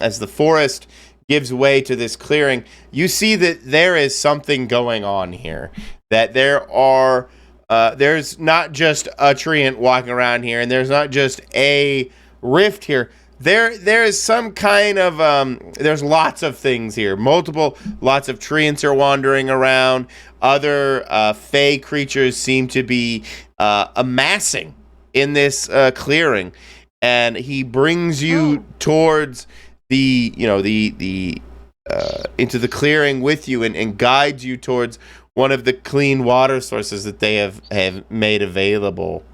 as the forest gives way to this clearing, you see that there is something going on here. That there are there's not just a treant walking around here, and there's not just a rift here. There is some kind of there's lots of things here. Lots of treants are wandering around. Other fey creatures seem to be amassing in this clearing, and he brings you towards the into the clearing with you, and guides you towards one of the clean water sources that they have made available.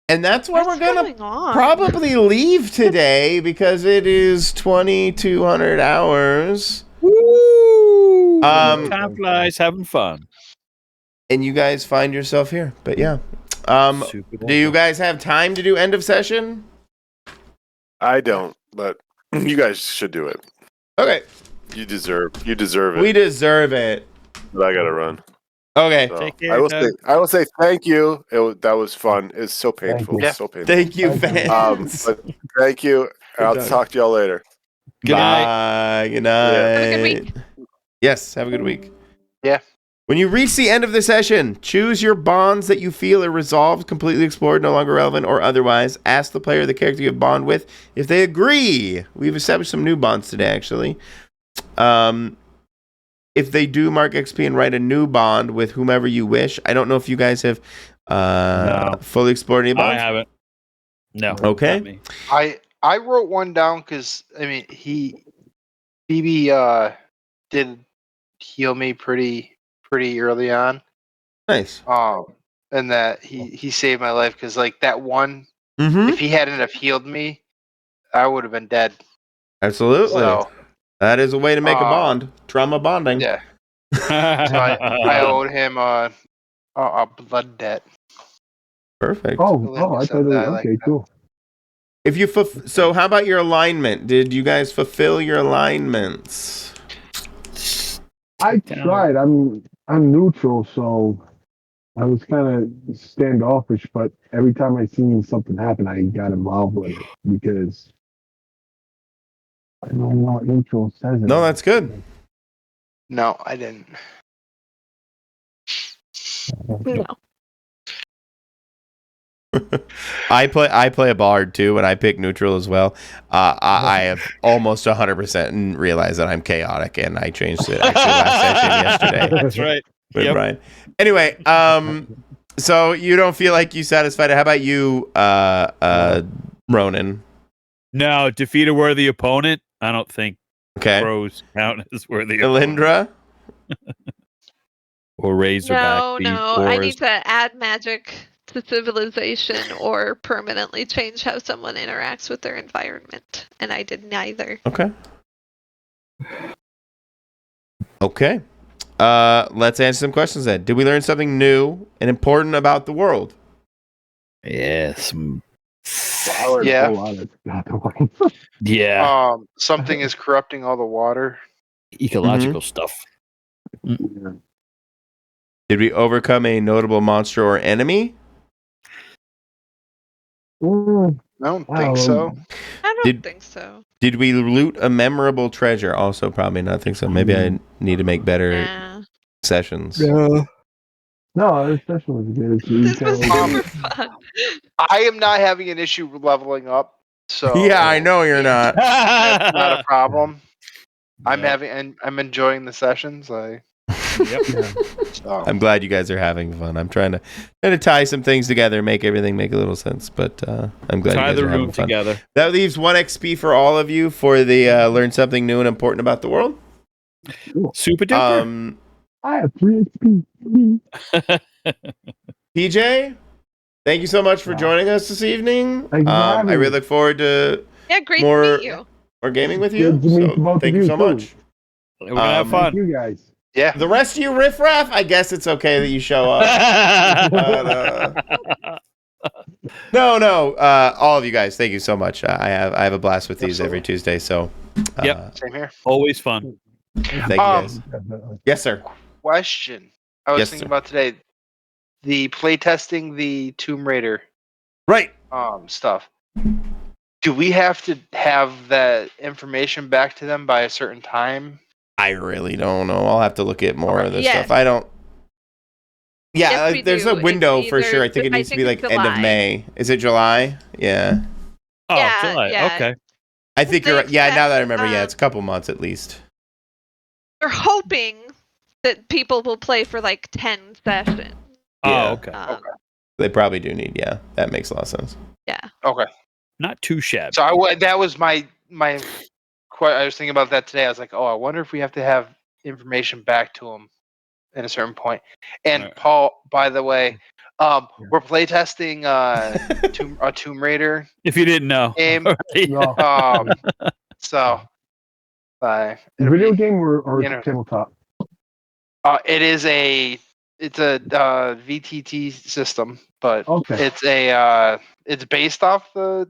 And that's where What's we're gonna going on? probably leave today because it is 2,200 hours. Woo! Time flies, having fun. And you guys find yourself here. But yeah. Super Do you guys have time to do end of session? I don't, but you guys should do it. Okay. You deserve it. We deserve it. But I gotta run. Okay. So, Take care, I will say thank you. That was fun. It's so painful. you. So painful. Thank you, Thank you. fans. But thank you. I'll done. talk to y'all later. Good night. Good night. Have a good week. Yes, have a good week. Yeah. When you reach the end of the session, choose your bonds that you feel are resolved, completely explored, no longer relevant, or otherwise. Ask the player the character you have bond with if they agree. We've established some new bonds today, actually. If they do, mark XP and write a new bond with whomever you wish. I don't know if you guys have fully explored any bonds. I haven't. No. Okay. not me. I wrote one down because Phoebe did heal me pretty early on. Nice. And that he saved my life because like that one, Mm-hmm. if he hadn't have healed me, I would have been dead. Absolutely. So that is a way to make a bond. Trauma bonding. yeah. So I owed him a blood debt. Perfect. I Liam thought said it was that, I like okay, that. cool. If you so, how about your alignment? Did you guys fulfill your alignments? I tried. I'm neutral, so I was kind of standoffish. But every time I seen something happen, I got involved with it because I don't know what neutral says. No, that's good. No, I didn't. No. I play a bard too, and I pick neutral as well. I have almost 100% realized that I'm chaotic, and I changed it actually last session yesterday. That's right. With Yep. Brian. Anyway, so you don't feel like you satisfied it. How about you, Ronan? No, defeat a worthy opponent. I don't think Okay. pros count as worthy opponent. Elindra? Or Razorback. No, Beast no. I Wars. need to add magic to civilization or permanently change how someone interacts with their environment. And I did neither. Okay. Okay. Let's answer some questions then. Did we learn something new and important about the world? Yes. Yeah. Yeah. Something is corrupting all the water. Ecological stuff. Did we overcome a notable monster or enemy? I don't think so. I don't think so. Did we loot a memorable treasure? Also, probably not think so. Maybe I need to make better Yeah. sessions. No, this session was good. This was super fun. I am not having an issue with leveling up. So Yeah, I know you're not. that's not a problem. I'm Yep. I'm enjoying the sessions. So. I'm glad you guys are having fun. I'm trying to tie some things together, make everything make a little sense. But I'm glad Tie you guys the are having room fun. together. That leaves 1 XP for all of you for the learn something new and important about the world. Super duper. I have 3 XP. PJ, thank you so much for joining us this evening. Thank you for having I me. really look forward to Yeah, great more to meet you. gaming with you. Good to meet So both thank of you you, so too. much. We're gonna have Thank fun. you guys. Yeah. The rest of you riffraff, I guess it's okay that you show up. But, no. All of you guys, thank you so much. I have a blast with these every Tuesday. So, Yep. Same here. Always fun. thank you guys. Yes, sir. Question. I was Yes, thinking sir. about today. The playtesting the Tomb Raider Right. stuff. Do we have to have that information back to them by a certain time? I really don't know. I'll have to look at more of this Yes. stuff. I don't. Yeah, Yes, we there's do. a window It's for either- sure. I think it I needs to think be it's like end of July. May. Is it July? Yeah. Oh, Yeah, July. yeah. Okay. I think They you're right. Yeah, now that I remember, expect, it's a couple months at least. We're hoping that people will play for like 10 sessions. Yeah. Oh, okay. They probably do need. Yeah, that makes a lot of sense. Yeah. Okay. Not too shabby. So that was my. I was thinking about that today. I was like, oh, I wonder if we have to have information back to them at a certain point. And Right. Paul, by the way, we're playtesting a Tomb Raider If you didn't know. game. No. So, Video game or you know. tabletop? it's a VTT system, but Okay. it's based off the.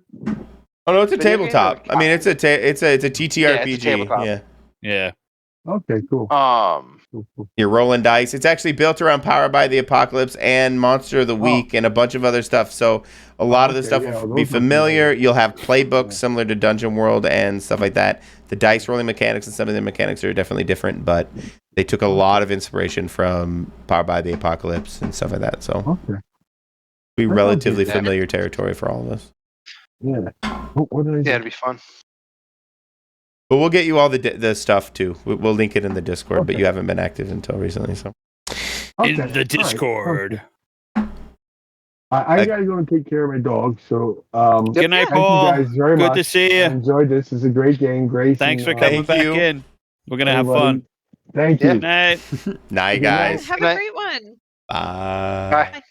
Oh no, it's a Video game tabletop. or- I mean, it's a TTRPG. tabletop. Yeah, Yeah. Okay, cool. Cool. you're rolling dice. It's actually built around Power by the Apocalypse and Monster of the Week and a bunch of other stuff. So a lot of the Okay, stuff yeah, will those be are familiar. familiar. You'll have playbooks Yeah. similar to Dungeon World and stuff like that. The dice rolling mechanics and some of the mechanics are definitely different, but they took a lot of inspiration from Power by the Apocalypse and stuff like that. So Okay. be That relatively sounds good. familiar territory for all of us. Yeah. What did I do? Yeah, it'd be fun. But we'll get you all the stuff too. We'll link it in the Discord, but Okay. you haven't been active until recently, so. Okay, In all the right. Discord. I gotta go and take care of my dog. So Good night, thank you Paul. guys very Good much. to see I you. enjoyed this. It's a great game. Grace. Thanks for and, coming Thank back you. in. We're gonna have everybody. fun. Thank Yeah. you. Night. Night, Good night. guys. Have Good night. a great one. Bye. Bye.